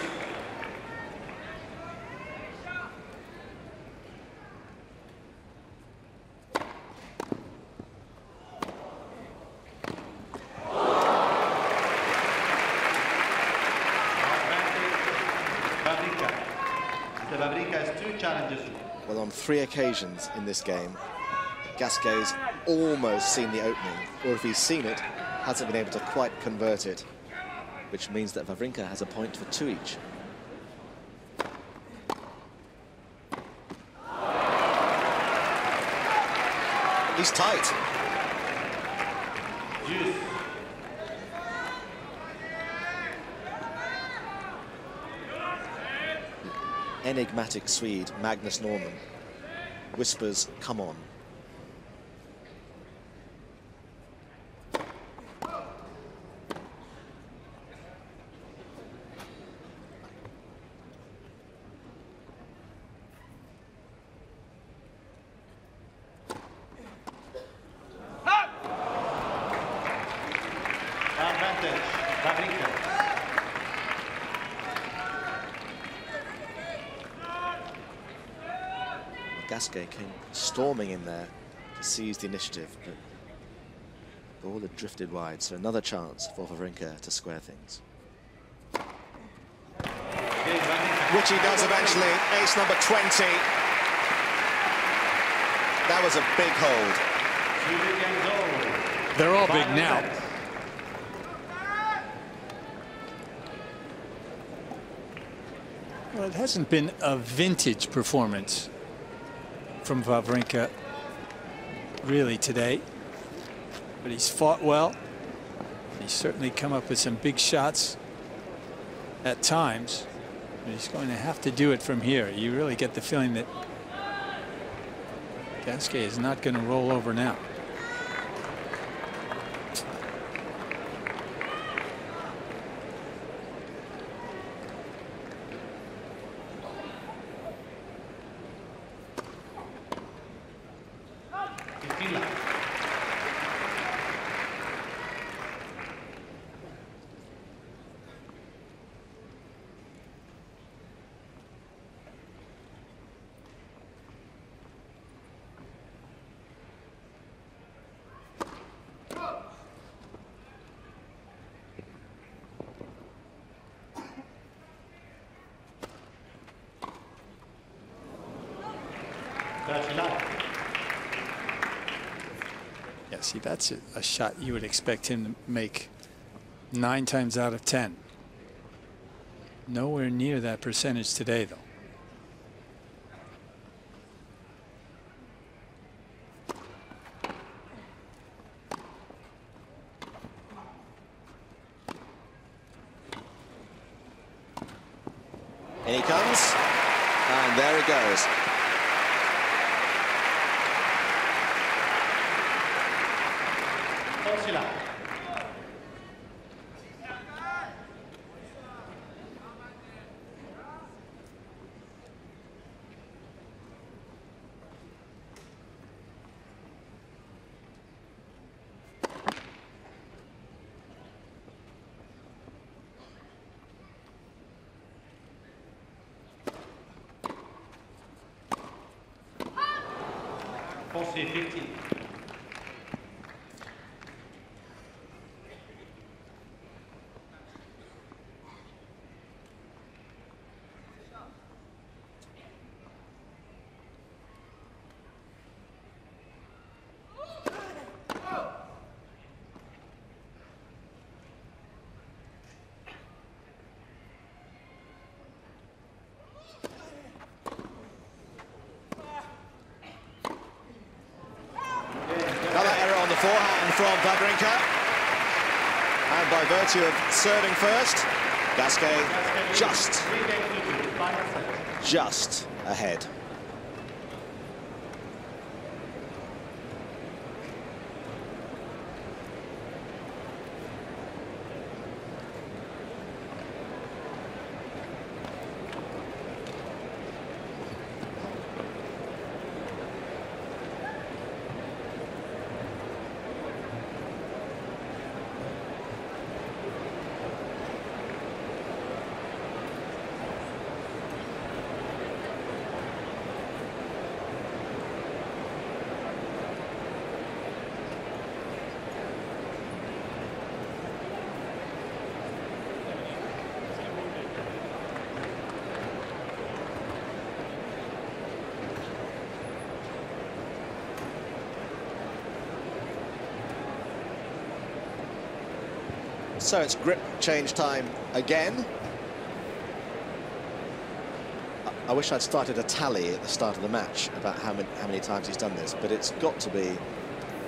Wawrinka has 2 challenges. Well, on 3 occasions in this game, Gasquet's almost seen the opening, or if he's seen it, hasn't been able to quite convert it, which means that Wawrinka has a point for 2 each. He's tight. Deuce. Enigmatic Swede, Magnus Norman, whispers, "Come on." Advantage. Wawrinka. Gasquet came storming in there to seize the initiative, but the ball had drifted wide, so another chance for Wawrinka to square things. Which he does eventually. Ace number 20. That was a big hold. They're all big now. Well, it hasn't been a vintage performance from Wawrinka really today, but he's fought well. He's certainly come up with some big shots at times, but he's going to have to do it from here. You really get the feeling that Gasquet is not going to roll over now. Yeah, see, that's a shot you would expect him to make 9 times out of 10. Nowhere near that percentage today, though. In he comes, and there he goes. Foncé 15. Forehand from Wawrinka, and by virtue of serving first, Gasquet just ahead. So it's grip change time again. I wish I'd started a tally at the start of the match about how many times he's done this, but it's got to be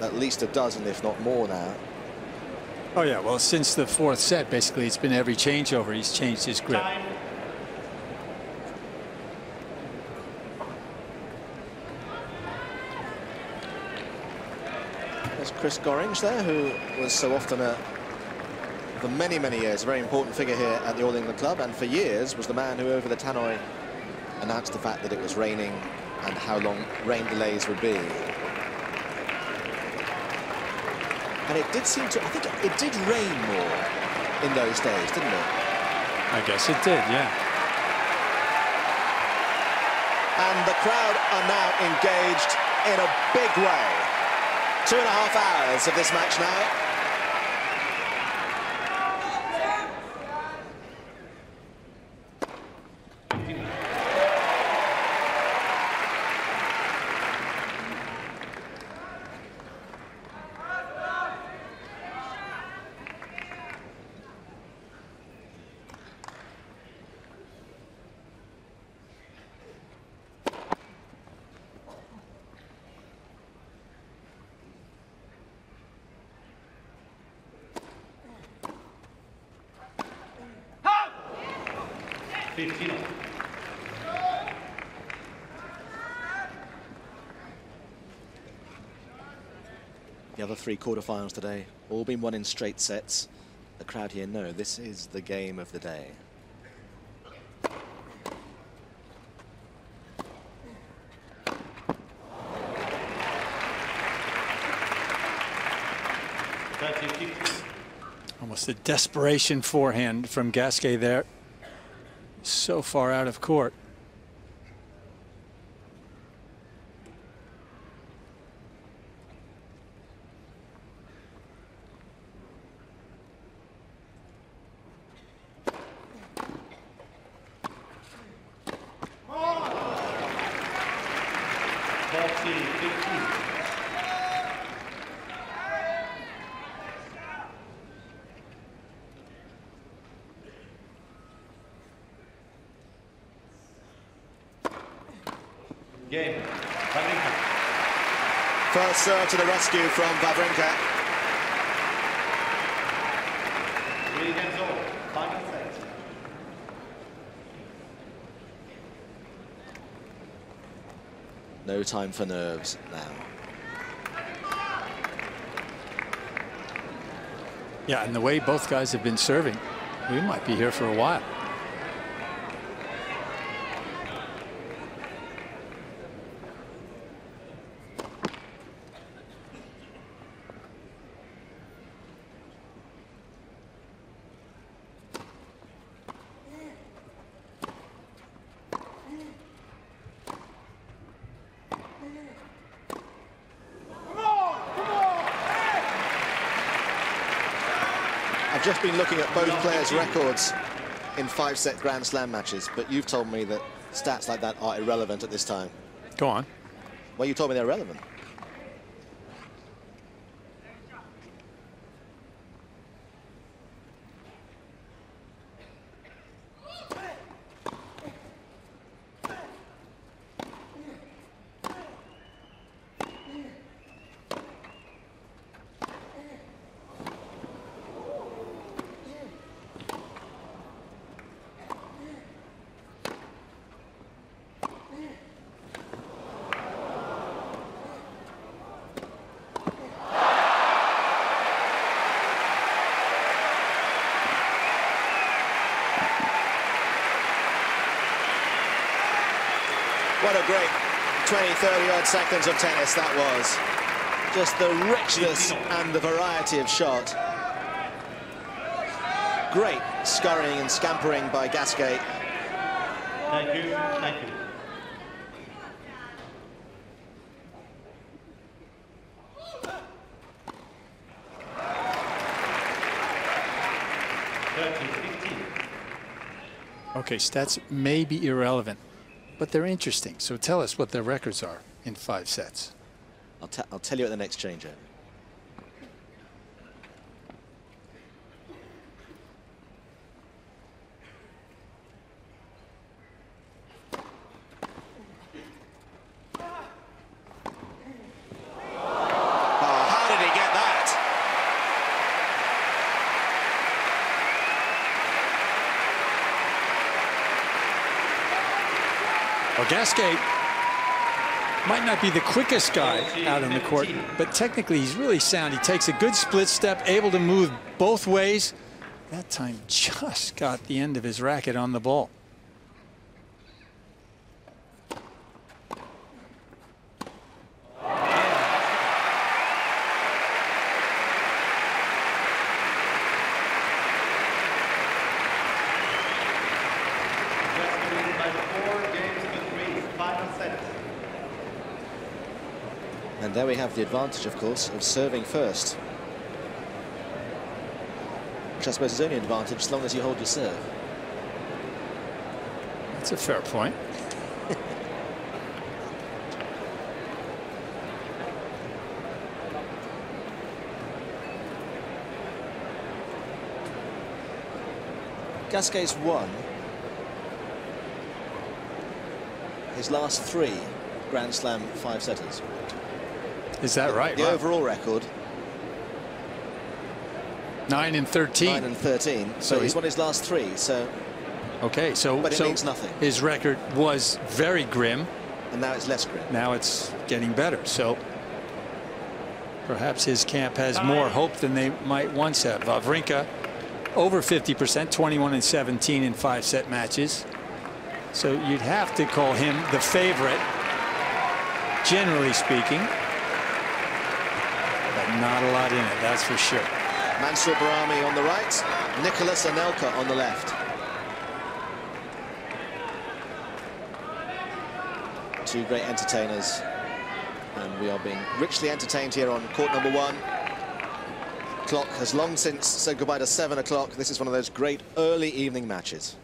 at least a dozen, if not more now. Oh yeah, well, since the fourth set, basically, it's been every changeover he's changed his grip. Time. There's Chris Gorringe there, who was so often for many, many years, a very important figure here at the All England Club, and for years was the man who over the tannoy announced the fact that it was raining and how long rain delays would be. And it did seem to, I think it did rain more in those days, didn't it? I guess it did, yeah. And the crowd are now engaged in a big way. 2.5 hours of this match now. The other 3 quarterfinals today, all been won in straight sets. The crowd here know this is the game of the day. Almost a desperation forehand from Gasquet there. So far out of court. Game. Wawrinka. First serve to the rescue from Wawrinka. 3 games all. Final set. No time for nerves now. Yeah, and the way both guys have been serving, we might be here for a while. I've just been looking at both players' records in 5-set Grand Slam matches, but you've told me that stats like that are irrelevant at this time. Go on. Well, you told me they're relevant. What a great 20, 30-odd seconds of tennis that was. Just the richness and the variety of shot. Great scurrying and scampering by Gasquet. Thank you. Thank you. Okay, stats may be irrelevant, but they're interesting. So tell us what their records are in 5 sets. I'll tell you at the next changeover. Oh, how did he get that? Well, Gasquet might not be the quickest guy out on the court, but technically he's really sound. He takes a good split step, able to move both ways. That time just got the end of his racket on the ball. And there we have the advantage, of course, of serving first. Which I suppose is only an advantage as long as you hold your serve. That's a fair point. Gasquet's won his last 3 Grand Slam 5-setters. Is that right? The overall record 9 and 13. 9 and 13. So he's won his last 3. So okay, but it means nothing. His record was very grim, and now it's less grim. Now it's getting better. So perhaps his camp has more hope than they might once have. Wawrinka over 50%, 21 and 17 in 5-set matches. So you'd have to call him the favorite, generally speaking. But not a lot in it, that's for sure. Mansour Barami on the right, Nicholas Anelka on the left. 2 great entertainers, and we are being richly entertained here on court number 1. Clock has long since said goodbye to 7 o'clock. This is one of those great early evening matches.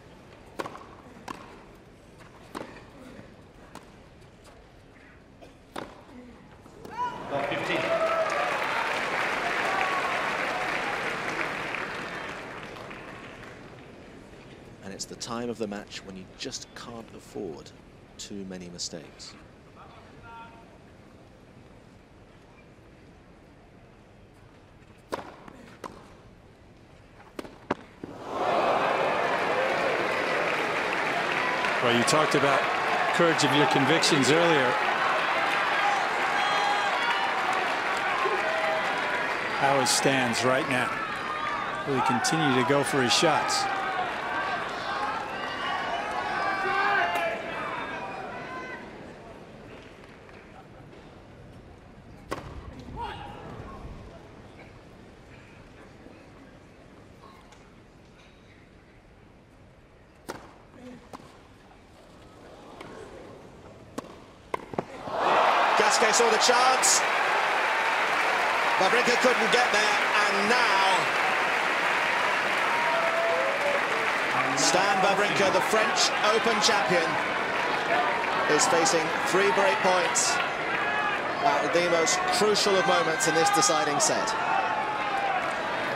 And it's the time of the match when you just can't afford too many mistakes. Well, you talked about courage of your convictions earlier. How it stands right now. Will he continue to go for his shots? Gasquet saw the chance. Wawrinka couldn't get there, and now Stan Wawrinka, the French Open champion, is facing 3 break points at the most crucial of moments in this deciding set.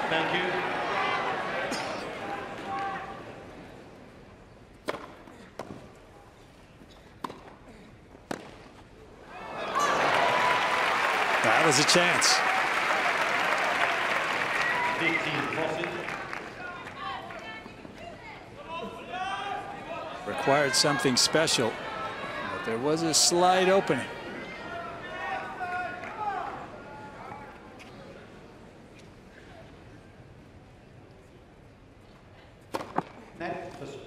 Thank you. That was a chance. 15-14. Required something special, but there was a slight opening. Net for service.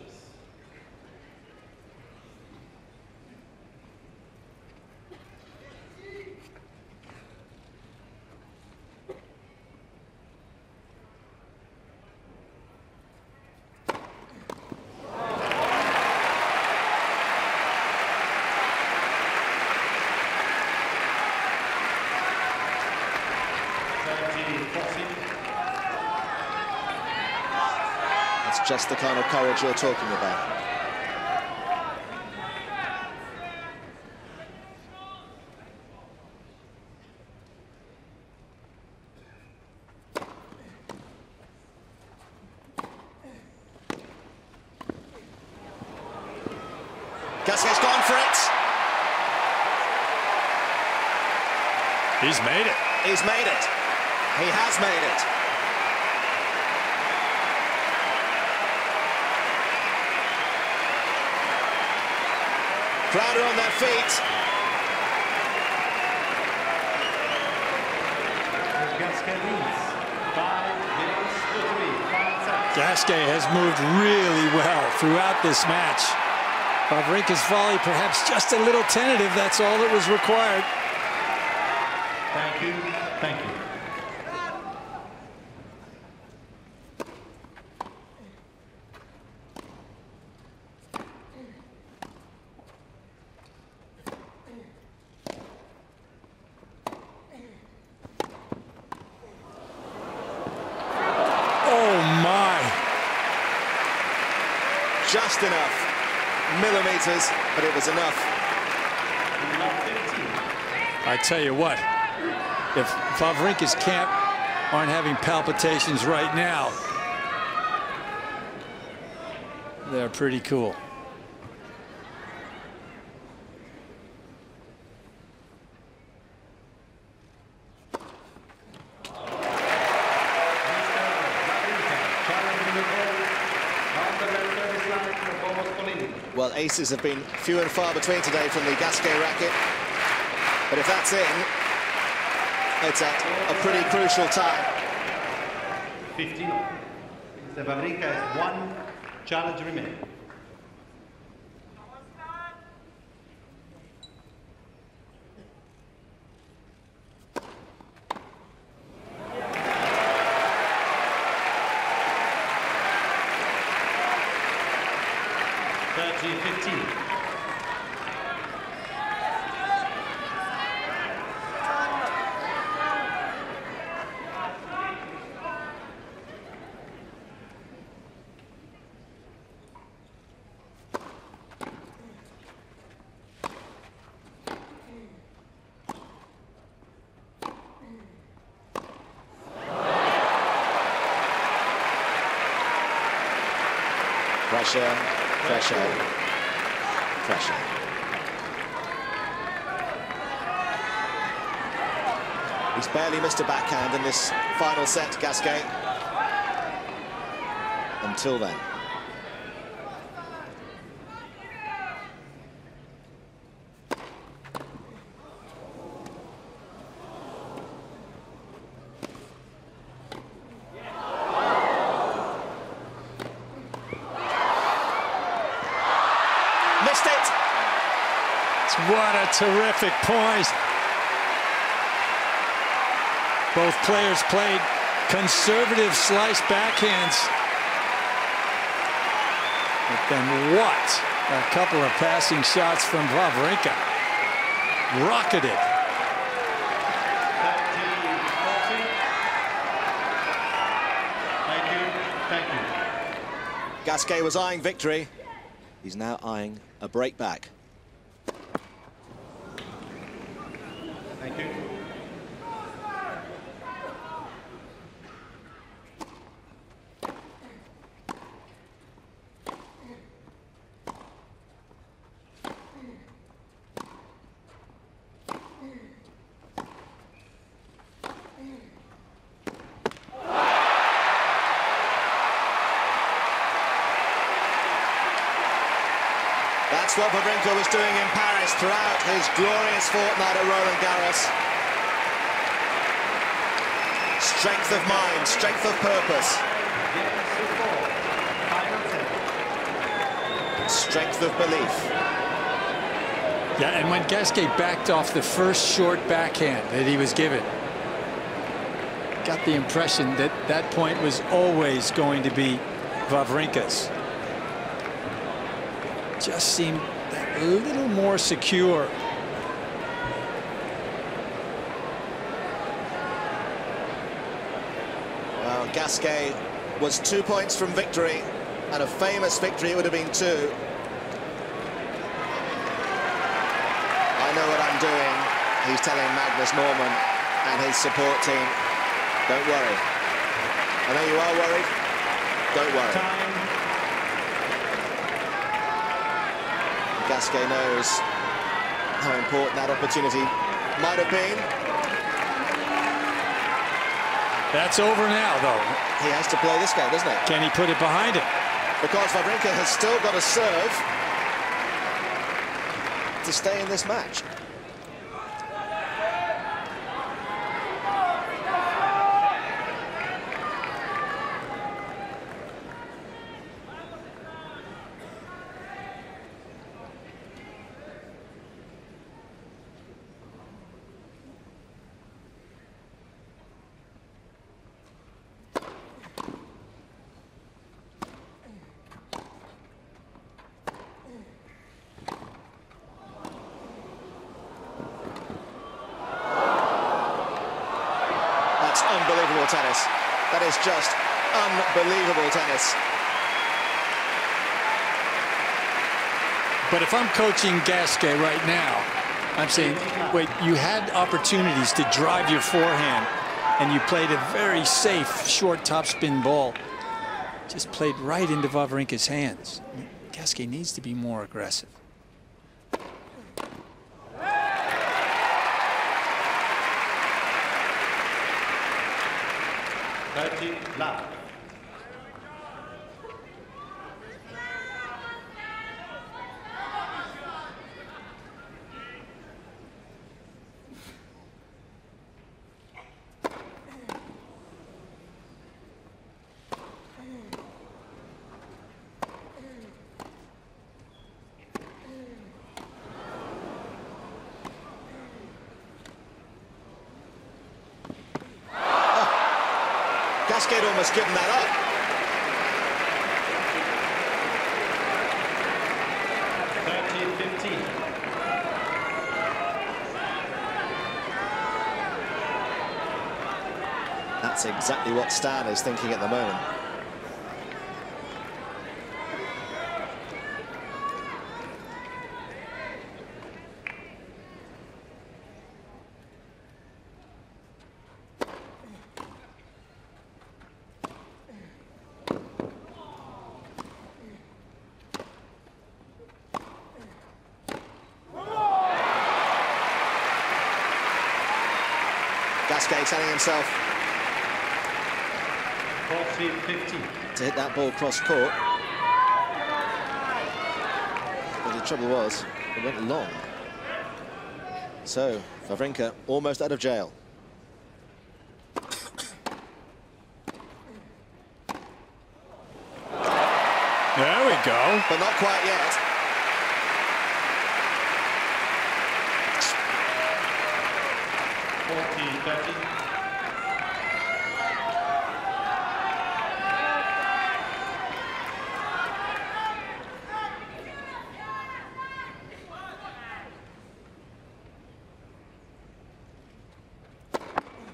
That's just the kind of courage you're talking about. Gasquet's gone for it. He's made it. He's made it. He has made it. Crowd are on their feet. Gasquet leads 5-3. Final set. Gasquet has moved really well throughout this match. Wawrinka's volley perhaps just a little tentative. That's all that was required. Thank you. Thank you. Oh my. Just enough. Millimeters, but it was enough. I tell you what, if Wawrinka's camp aren't having palpitations right now, they're pretty cool. Well, aces have been few and far between today from the Gasquet racket. But if that's in, it's at a pretty crucial time. 15. Wawrinka has 1 challenge remaining. Pressure, pressure, pressure. He's barely missed a backhand in this final set, Gasquet. Until then. Missed it. What a terrific point. Both players played conservative slice backhands. But then what? A couple of passing shots from Wawrinka. Rocketed. Thank you. Thank you. Gasquet was eyeing victory. He's now eyeing a break back. Thank you. That's what Wawrinka was doing in Paris throughout his glorious fortnight at Roland Garros. Strength of mind, strength of purpose. Strength of belief. Yeah, and when Gasquet backed off the first short backhand that he was given, got the impression that that point was always going to be Wawrinka's. Just seemed that little more secure. Well, Gasquet was 2 points from victory, and a famous victory it would have been too. I know what I'm doing, he's telling Magnus Norman and his support team. Don't worry. I know you are worried. Don't worry. Time. Gasquet knows how important that opportunity might have been. That's over now, though. He has to play this game, doesn't he? Can he put it behind him? Because Wawrinka has still got to serve to stay in this match. Unbelievable tennis. That is just unbelievable tennis. But if I'm coaching Gasquet right now, I'm saying, wait, you had opportunities to drive your forehand, and you played a very safe, short topspin ball. Just played right into Wawrinka's hands. I mean, Gasquet needs to be more aggressive. 30 love. Gasquet had almost given that up. That's exactly what Stan is thinking at the moment. Gasquet telling himself 40-50. to hit that ball cross court. But the trouble was, it went long. So, Wawrinka almost out of jail. There we go. But not quite yet.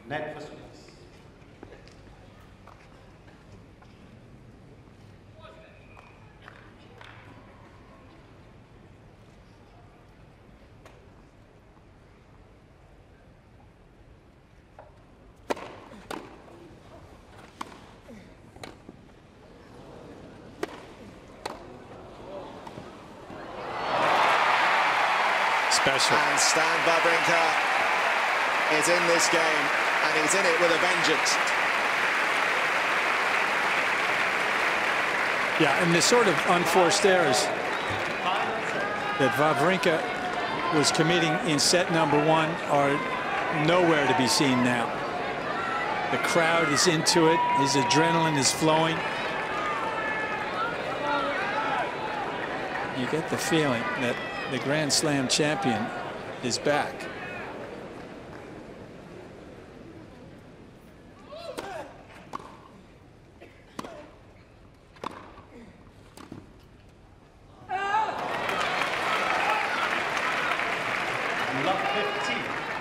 Net for Swiss. special. And Stan Wawrinka is in this game, and he's in it with a vengeance. Yeah, and the sort of unforced errors that Wawrinka was committing in set number 1 are nowhere to be seen now. The crowd is into it. His adrenaline is flowing. You get the feeling that the Grand Slam champion is back.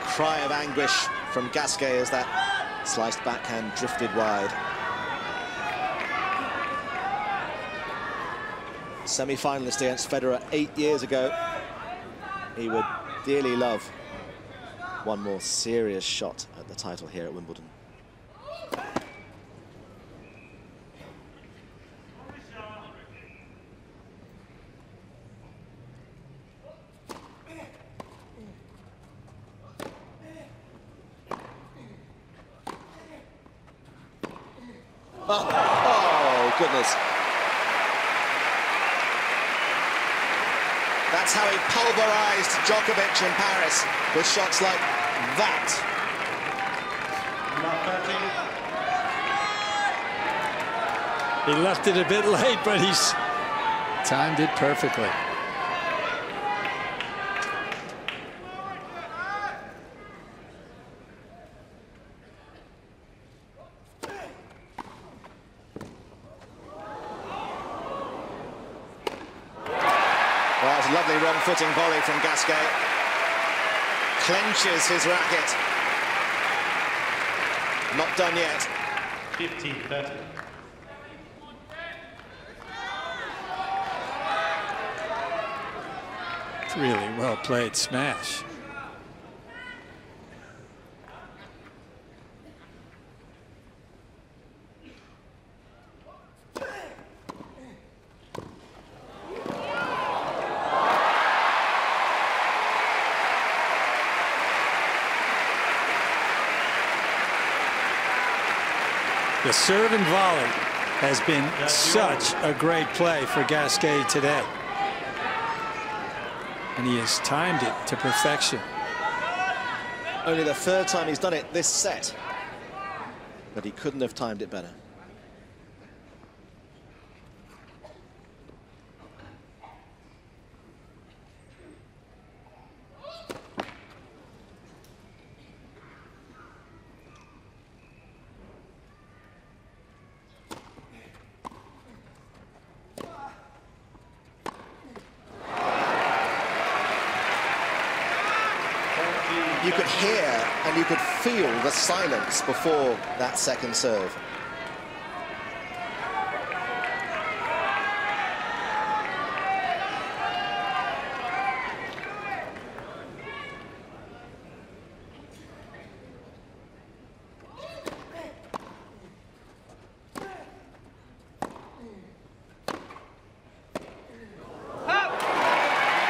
Cry of anguish from Gasquet as that sliced backhand drifted wide. Semi-finalist against Federer 8 years ago. He would dearly love one more serious shot at the title here at Wimbledon. Oh, goodness. That's how he pulverized Djokovic in Paris with shots like that. He left it a bit late, but he's timed it perfectly. Well, it's a lovely wrong-footing volley from Gasquet. Clenches his racket. Not done yet. 15-30. It's really well played smash. The serve and volley has been such a great play for Gasquet today. And he has timed it to perfection. Only the third time he's done it this set. But he couldn't have timed it better. You could hear and you could feel the silence before that second serve.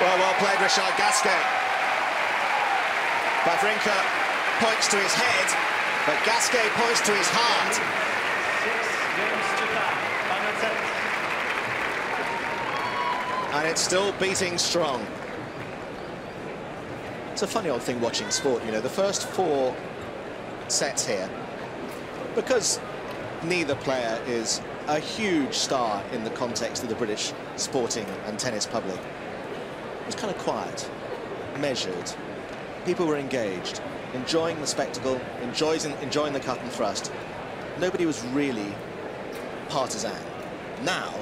Well played, Richard Gasquet. Wawrinka points to his head, but Gasquet points to his heart. 6 games to 5. Final set. And it's still beating strong. It's a funny old thing watching sport, you know, the first 4 sets here, because neither player is a huge star in the context of the British sporting and tennis public. It was kind of quiet, measured. People were engaged, enjoying the spectacle, enjoying the cut and thrust. Nobody was really partisan. Now,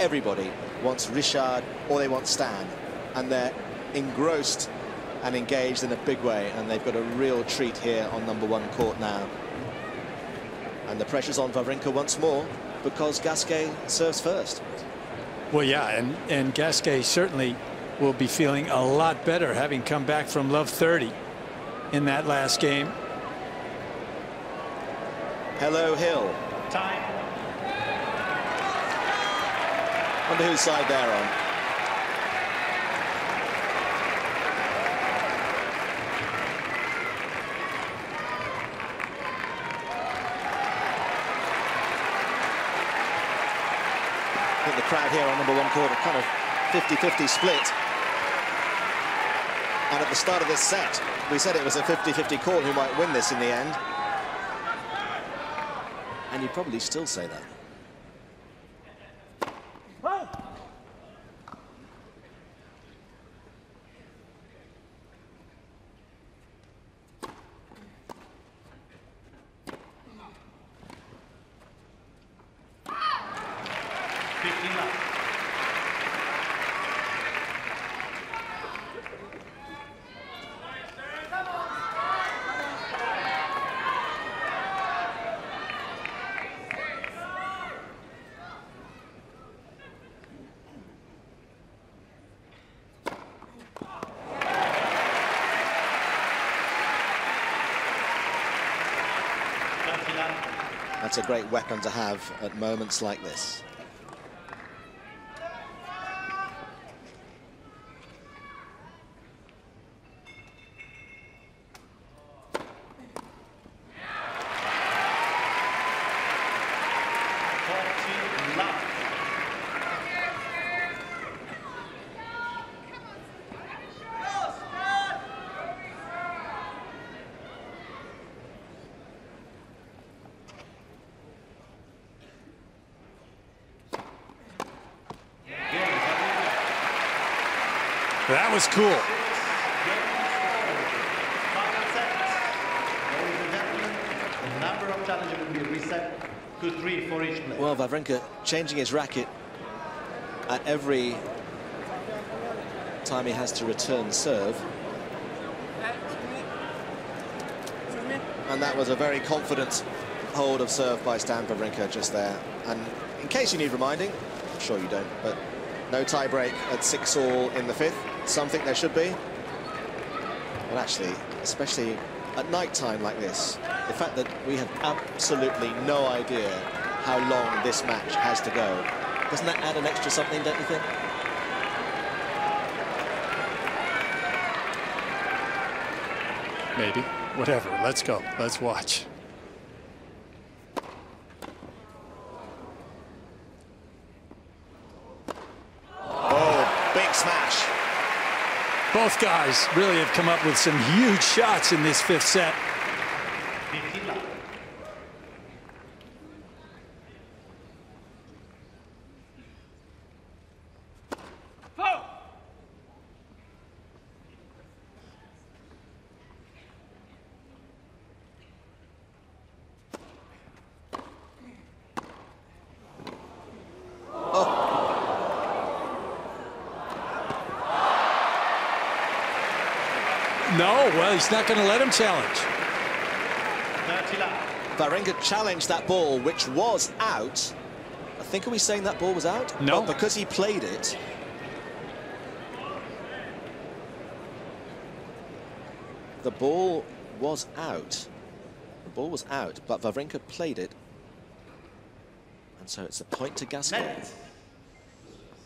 everybody wants Richard or they want Stan, and they're engrossed and engaged in a big way, and they've got a real treat here on #1 court now. And the pressure's on Wawrinka once more because Gasquet serves first. Well, yeah, and Gasquet certainly will be feeling a lot better having come back from love 30 in that last game. Hello, Hill. Time. Wonder whose side they're on. crowd here on number 1 court, a kind of 50-50 split. And at the start of this set, we said it was a 50-50 call who might win this in the end. And you'd probably still say that. That's a great weapon to have at moments like this. That was cool. The number of challenges will be reset to 3 for each player. Well, Wawrinka changing his racket at every time he has to return serve. And that was a very confident hold of serve by Stan Wawrinka just there. And in case you need reminding, I'm sure you don't, but no tie break at 6-all in the 5th. Something there should be. But actually, especially at night time like this, the fact that we have absolutely no idea how long this match has to go, doesn't that add an extra something, don't you think? Maybe. Whatever. Let's go. Let's watch. Oh, big smash. Both guys really have come up with some huge shots in this 5th set. No, well, he's not going to let him challenge. Wawrinka challenged that ball, which was out. I think, are we saying that ball was out? No. But because he played it. The ball was out. The ball was out, but Wawrinka played it. And so it's a point to Gasquet.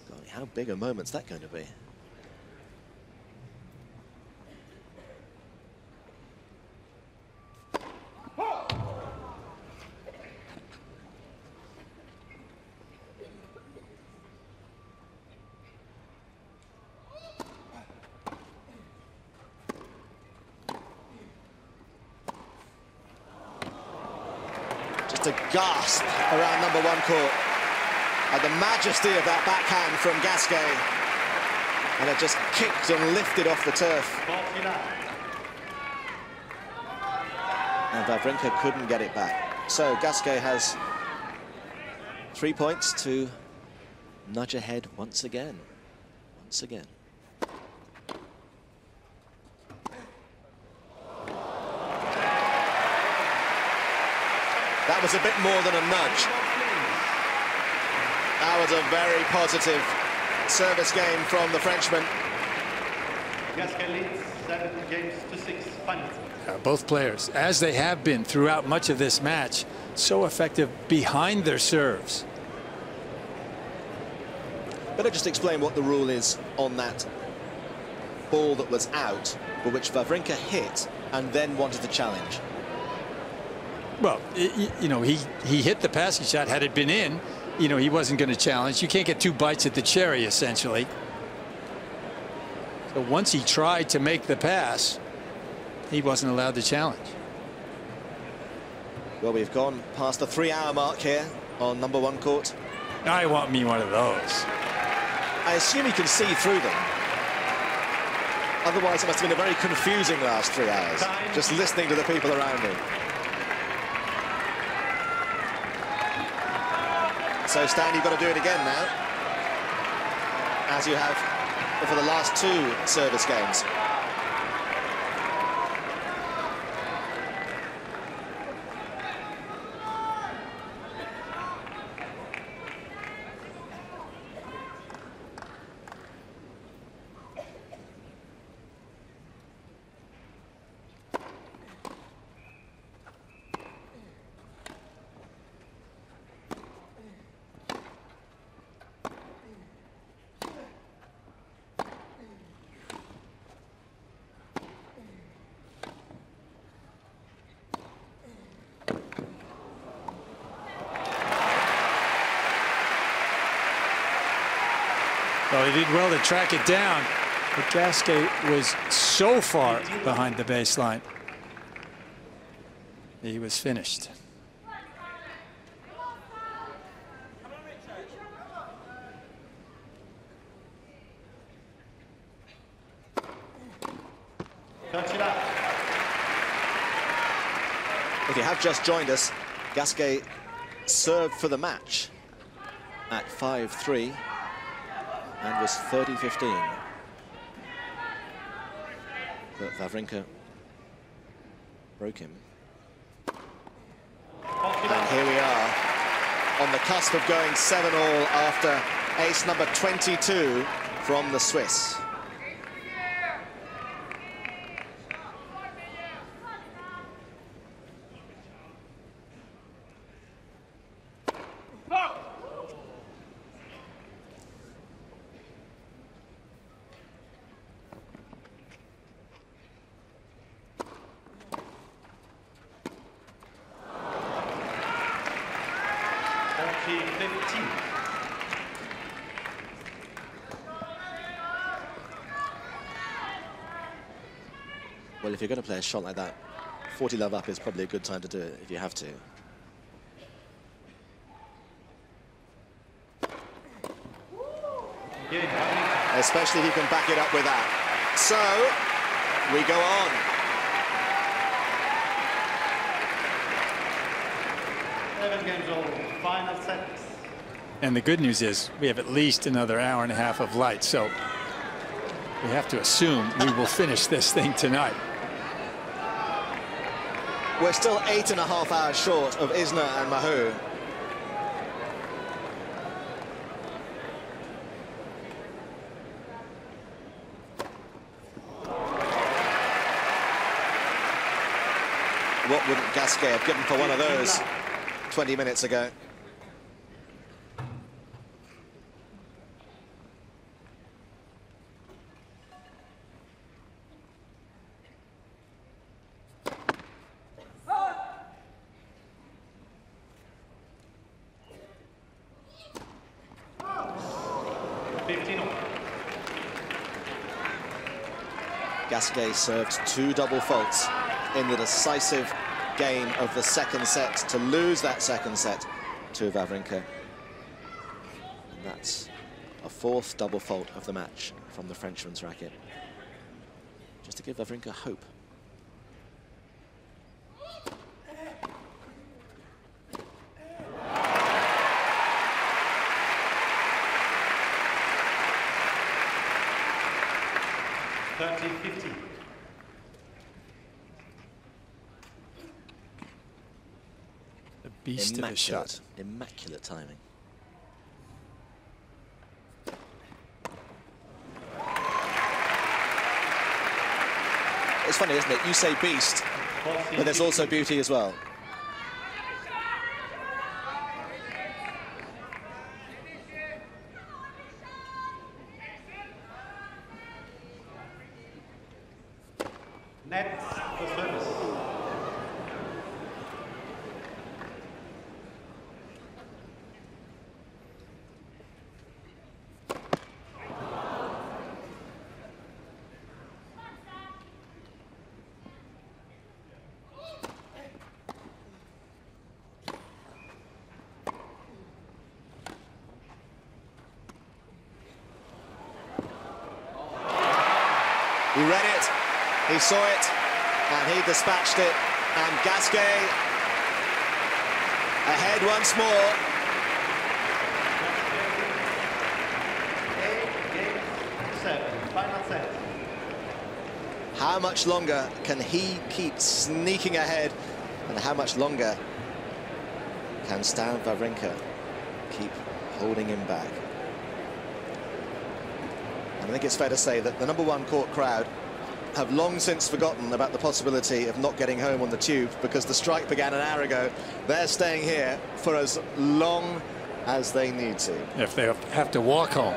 God, how big a moment's that going to be? To gasp around number 1 court at the majesty of that backhand from Gasquet, and it just kicked and lifted off the turf. And Wawrinka couldn't get it back. So Gasquet has 3 points to nudge ahead once again. Once again. That was a bit more than a nudge. That was a very positive service game from the Frenchman. Gasquet leads 7 games to 6 finals. Both players, as they have been throughout much of this match, so effective behind their serves. Better just explain what the rule is on that ball that was out, but which Wawrinka hit and then wanted to challenge. Well, you know, he hit the passing shot. Had it been in, you know, he wasn't going to challenge. You can't get 2 bites at the cherry, essentially. So once he tried to make the pass, he wasn't allowed to challenge. Well, we've gone past the 3-hour mark here on #1 court. I want me one of those. I assume he can see through them. Otherwise, it must have been a very confusing last 3 hours, just listening to the people around him. So, Stan, you've got to do it again now, as you have for the last 2 service games. Well, he did well to track it down, but Gasquet was so far behind the baseline. He was finished. If you have just joined us, Gasquet served for the match at 5-3 and was 30-15. But Wawrinka broke him. And here we are on the cusp of going 7-all after ace number 22 from the Swiss. Well, if you're going to play a shot like that, 40 love up is probably a good time to do it if you have to. Especially if you can back it up with that. So, we go on. Games all, final sets. And the good news is we have at least another hour and a half of light, so we have to assume we will finish this thing tonight. We're still 8.5 hours short of Isner and Mahou. What wouldn't Gasquet have given for one of those 20 minutes ago? Gasquet served 2 double faults in the decisive game of the second set to lose that second set to Wawrinka. And that's a 4th double fault of the match from the Frenchman's racket. Just to give Wawrinka hope. The beast of a shot. Immaculate timing. It's funny, isn't it? You say beast, but there's also beauty as well. Net for service. He read it, he saw it, and he dispatched it. And Gasquet ahead once more. 8-7, final set. How much longer can he keep sneaking ahead, and how much longer can Stan Wawrinka keep holding him back? And I think it's fair to say that the #1 court crowd have long since forgotten about the possibility of not getting home on the tube, because the strike began an hour ago. They're staying here for as long as they need to. If they have to walk home.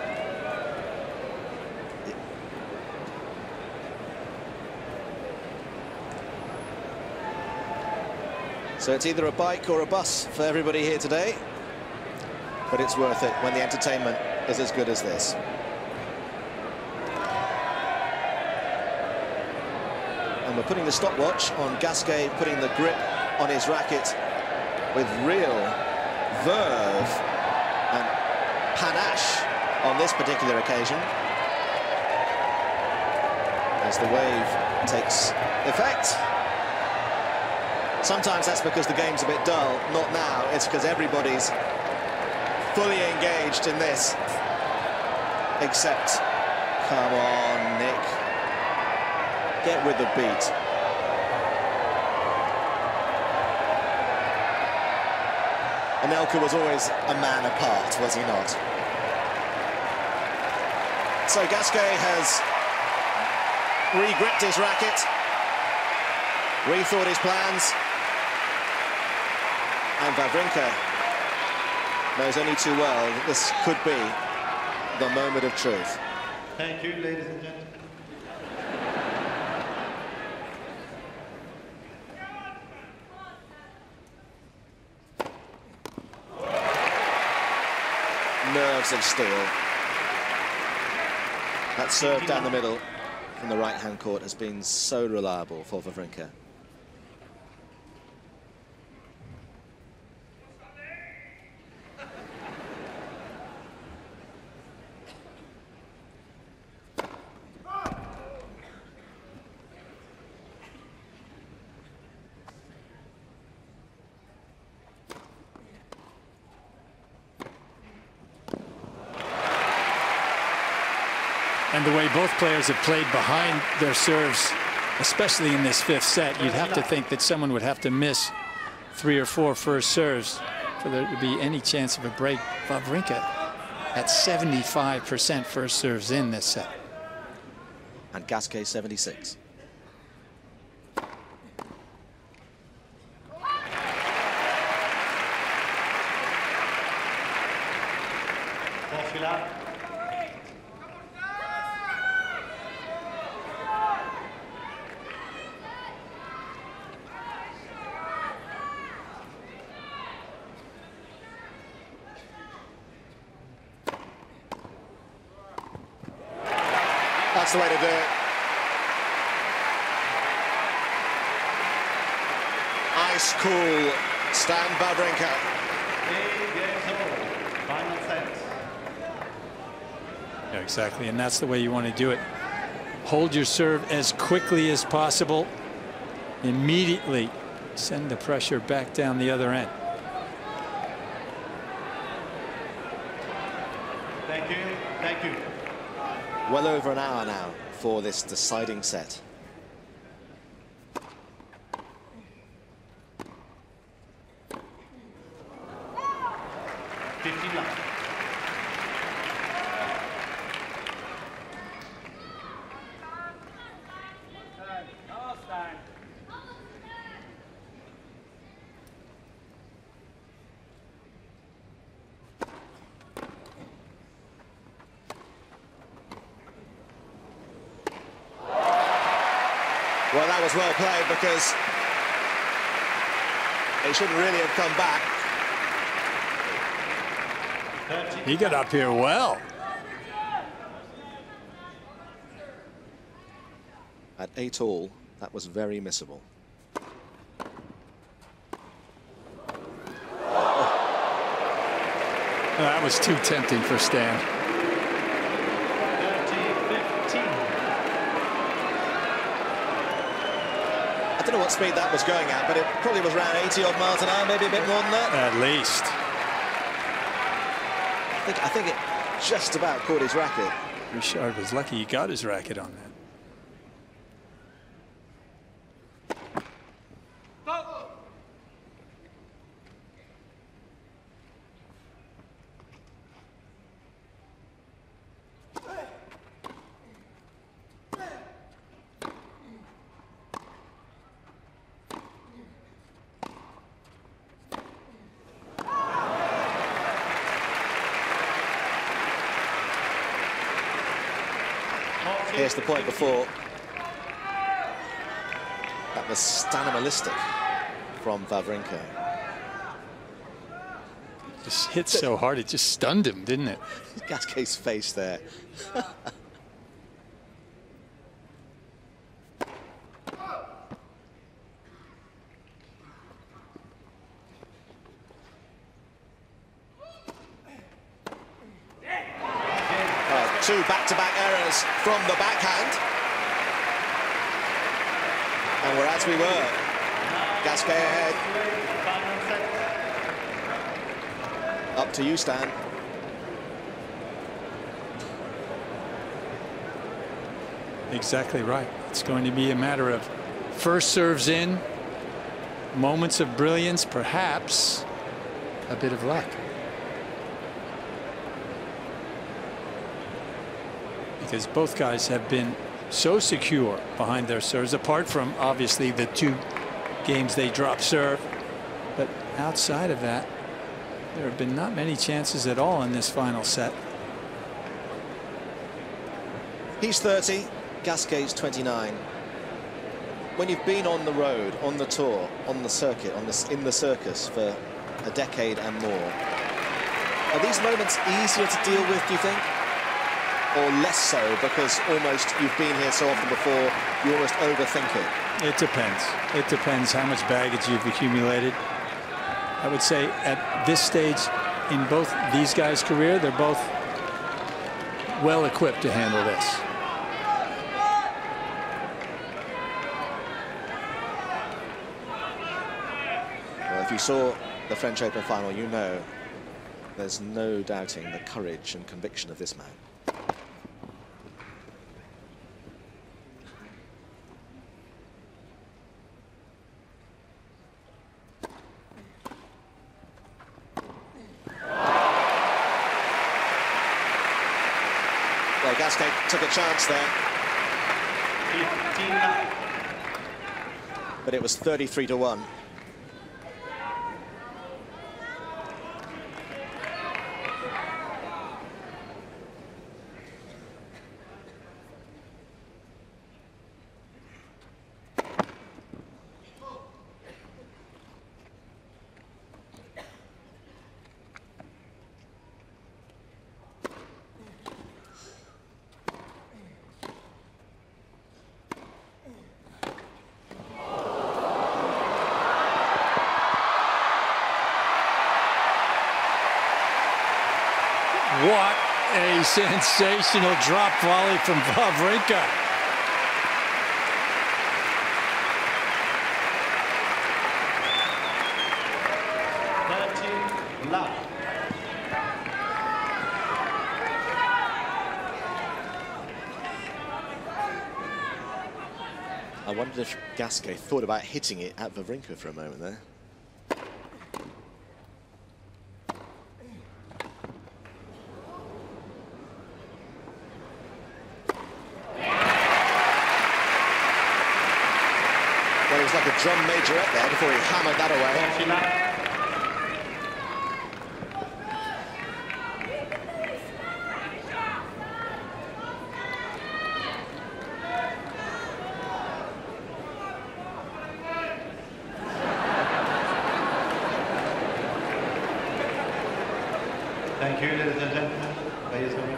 So it's either a bike or a bus for everybody here today, but it's worth it when the entertainment is as good as this. And we're putting the stopwatch on Gasquet, putting the grip on his racket with real verve and panache on this particular occasion, as the wave takes effect. Sometimes that's because the game's a bit dull. Not now. It's because everybody's fully engaged in this. Except, come on, Nick. Get with the beat. Anelka was always a man apart, was he not? So Gasquet has re-gripped his racket, rethought his plans, and Wawrinka knows only too well that this could be the moment of truth. Thank you, ladies and gentlemen. Nerves of steel. That serve down the middle from the right-hand court has been so reliable for Wawrinka. And the way both players have played behind their serves, especially in this fifth set, you'd have to think that someone would have to miss 3 or 4 first serves for there to be any chance of a break. Wawrinka at 75% first serves in this set. And Gasquet 76. That's the way to do it. Ice cool Stan Wawrinka. 8 games all. Final set. Yeah, exactly, and that's the way you want to do it. Hold your serve as quickly as possible. Immediately send the pressure back down the other end. Thank you. Thank you. Well over an hour now for this deciding set. Well, that was well played, because he shouldn't really have come back. He got up here well. At 8-all, that was very missable. That was too tempting for Stan. 30-15. know what speed that was going at, but it probably was around 80-odd miles an hour, maybe a bit more than that. At least. I think it just about caught his racket. Richard was lucky he got his racket on that. Here's the point before. That was animalistic from Wawrinka. Just hit so hard, it just stunned him, didn't it? Gasquet's face there. 2 back-to-back errors from the backhand. And we're as we were. Gasquet ahead. Up to you, Stan. Exactly right. It's going to be a matter of first serves in, moments of brilliance, perhaps a bit of luck. Because both guys have been so secure behind their serves, apart from obviously the 2 games they dropped serve. But outside of that, there have been not many chances at all in this final set. He's 30, Gasquet's 29. When you've been on the road, on the tour, on the circuit, in the circus for a decade and more, are these moments easier to deal with, do you think? Or less so, because almost you've been here so often before, you almost overthink it? It depends. It depends how much baggage you've accumulated. I would say at this stage in both these guys' career, they're both well equipped to handle this. Well, if you saw the French Open final, you know there's no doubting the courage and conviction of this man. Well, Gasquet took a chance there. 15-9. But it was 33-1. What a sensational drop volley from Wawrinka. I wondered if Gasquet thought about hitting it at Wawrinka for a moment there. Well, it was like a drum majorette there before he hammered that away. Thank you, ladies and gentlemen. Ladies and gentlemen.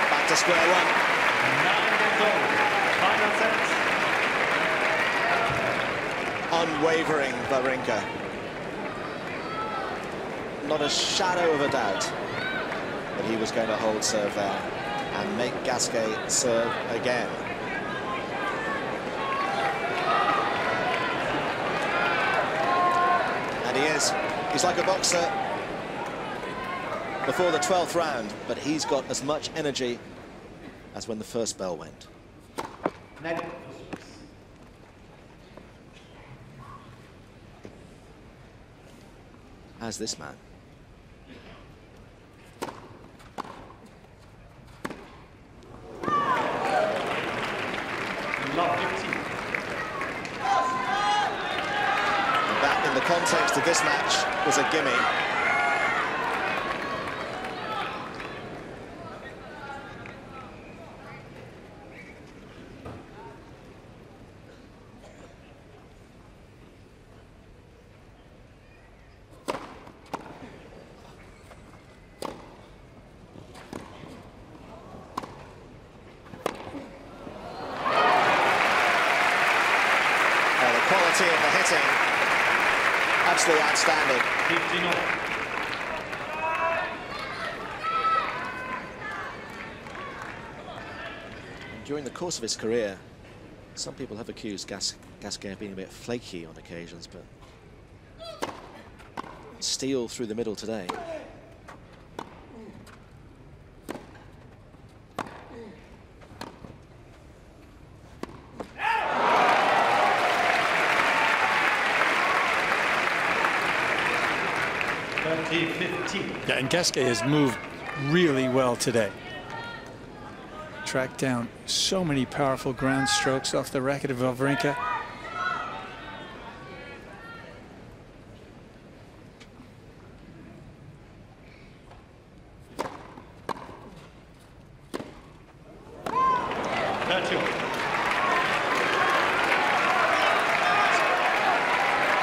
Back to square one. 9 years old. set. Unwavering Wawrinka. Not a shadow of a doubt that he was going to hold serve there and make Gasquet serve again. And he is. He's like a boxer before the 12th round, but he's got as much energy as when the first bell went. As this man. And that, in the context of this match, was a gimme. Of the hitting, absolutely outstanding. 15-0. During the course of his career, some people have accused Gasquet of being a bit flaky on occasions, but steel through the middle today. Yeah, and Gasquet has moved really well today. Tracked down so many powerful ground strokes off the racket of Wawrinka.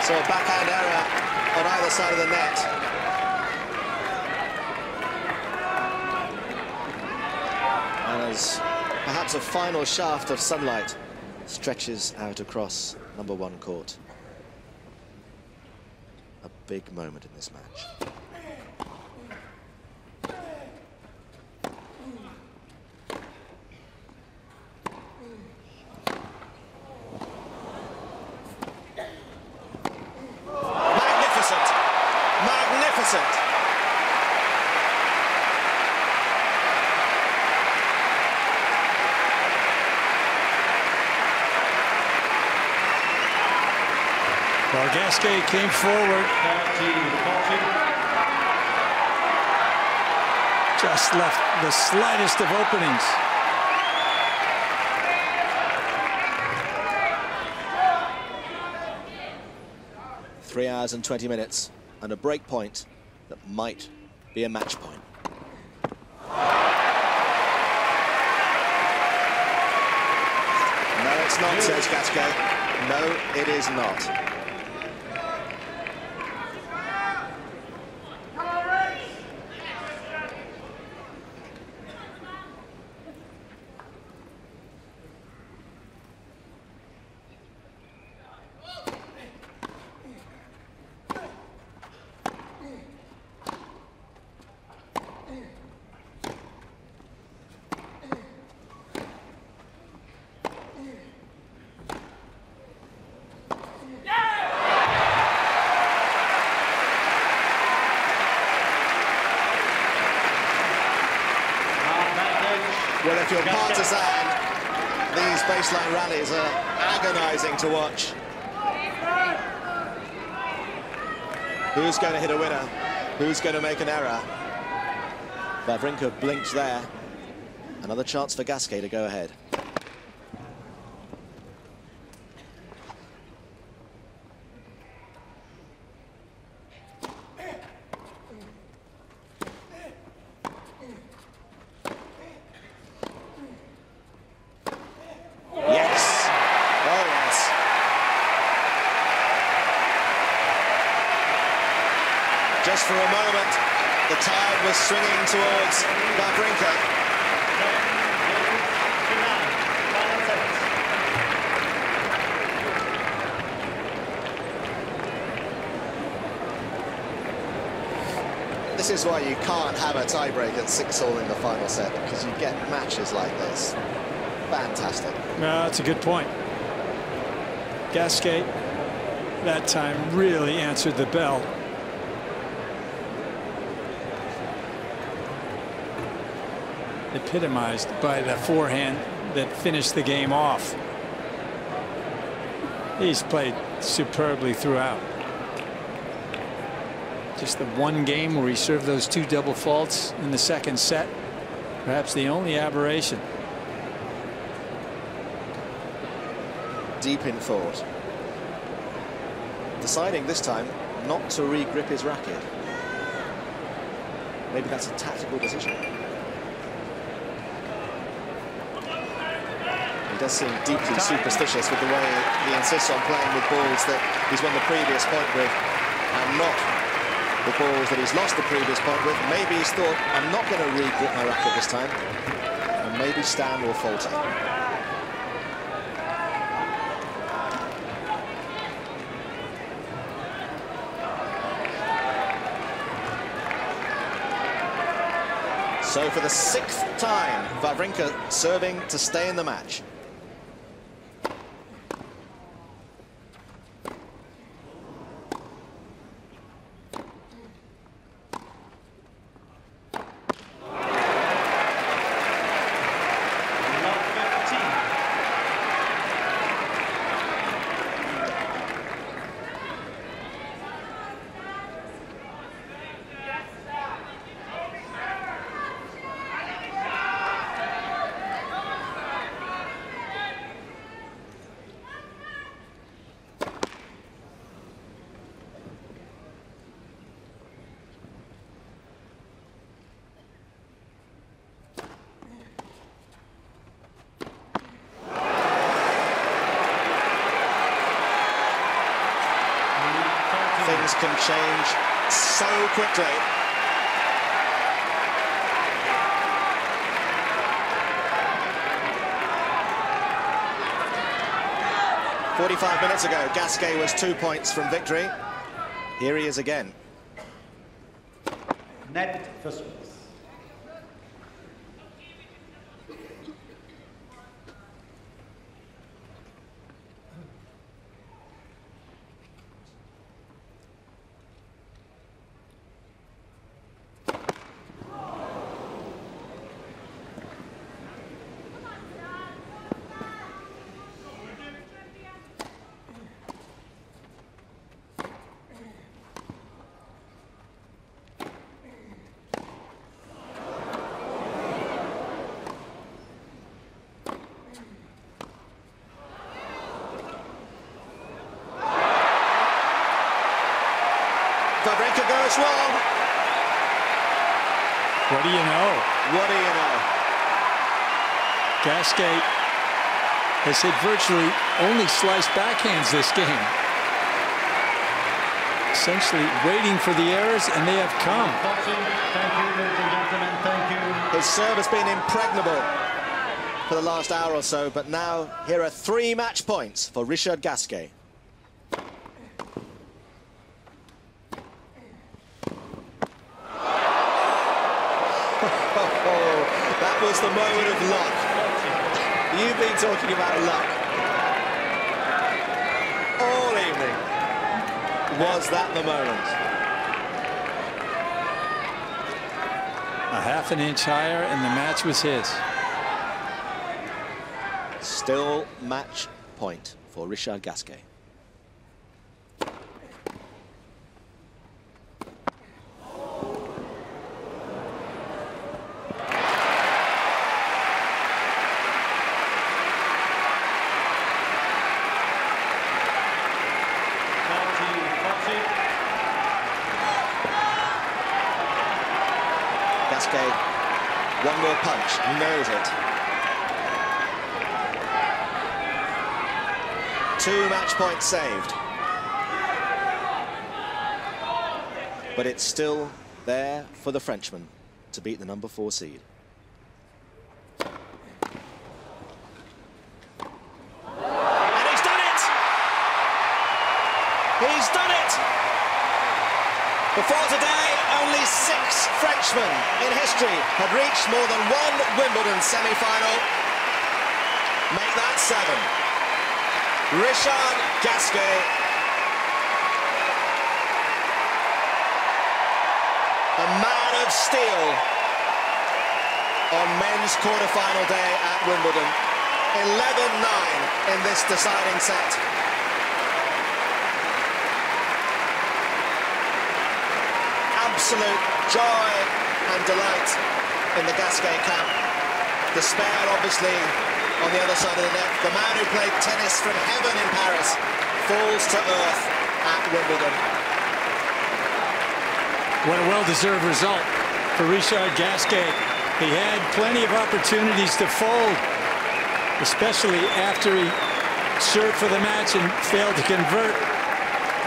So a backhand error on either side of the net. As perhaps a final shaft of sunlight stretches out across #1 court. A big moment in this match. Magnificent! Magnificent! Well, Gasquet came forward. Just left the slightest of openings. Three hours and 20 minutes and a break point that might be a match point. No, it's not, says Gasquet. No, it is not. Well, if you're partisan, these baseline rallies are agonizing to watch. Who's going to hit a winner? Who's going to make an error? Wawrinka blinked there. Another chance for Gasquet to go ahead. Just for a moment, the tide was swinging towards Wawrinka. This is why you can't have a tiebreak at 6-all in the final set, because you get matches like this. Fantastic. No, that's a good point. Gasquet that time really answered the bell. Epitomized by the forehand that finished the game off. He's played superbly throughout. Just the one game where he served those 2 double faults in the second set. Perhaps the only aberration. Deep in thought. Deciding this time not to re-grip his racket. Maybe that's a tactical decision. He does seem deeply superstitious with the way he insists on playing with balls that he's won the previous point with, and not the balls that he's lost the previous point with. Maybe he's thought, I'm not going to re-grip my racket this time, and maybe Stan will falter. So for the 6th time, Wawrinka serving to stay in the match. Things can change so quickly. "45 minutes ago, Gasquet was 2 points from victory. Here he is again. Net first place. Wawrinka goes wrong. What do you know? What do you know? Gasquet has hit virtually only sliced backhands this game. Essentially waiting for the errors, and they have come. Thank you, ladies and gentlemen. Thank you. His serve has been impregnable for the last hour or so, but now here are 3 match points for Richard Gasquet. That was the moment of luck. You've been talking about luck all evening. Was that the moment? A half an inch higher, and the match was his. Still match point for Richard Gasquet. Gasquet, one more punch, he knows it. 2 match points saved. But it's still there for the Frenchman to beat the number 4 seed. And he's done it! He's done it! Before today, only 6 in history had reached more than one Wimbledon semi-final. Make that 7. Richard Gasquet. A man of steel on men's quarter-final day at Wimbledon. 11-9 in this deciding set. Absolute joy and delight in the Gasquet camp. Despair, obviously, on the other side of the net. The man who played tennis from heaven in Paris falls to earth at Wimbledon. What a well-deserved result for Richard Gasquet. He had plenty of opportunities to fold, especially after he served for the match and failed to convert.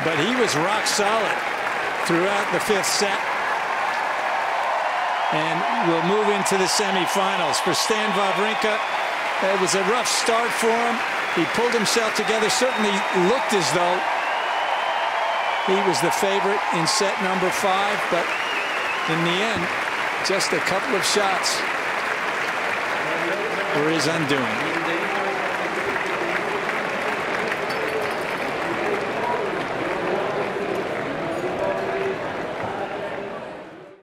But he was rock solid throughout the 5th set. And we'll move into the semifinals. For Stan Wawrinka, it was a rough start for him. He pulled himself together, certainly looked as though he was the favorite in set number 5, but in the end, just a couple of shots were his undoing.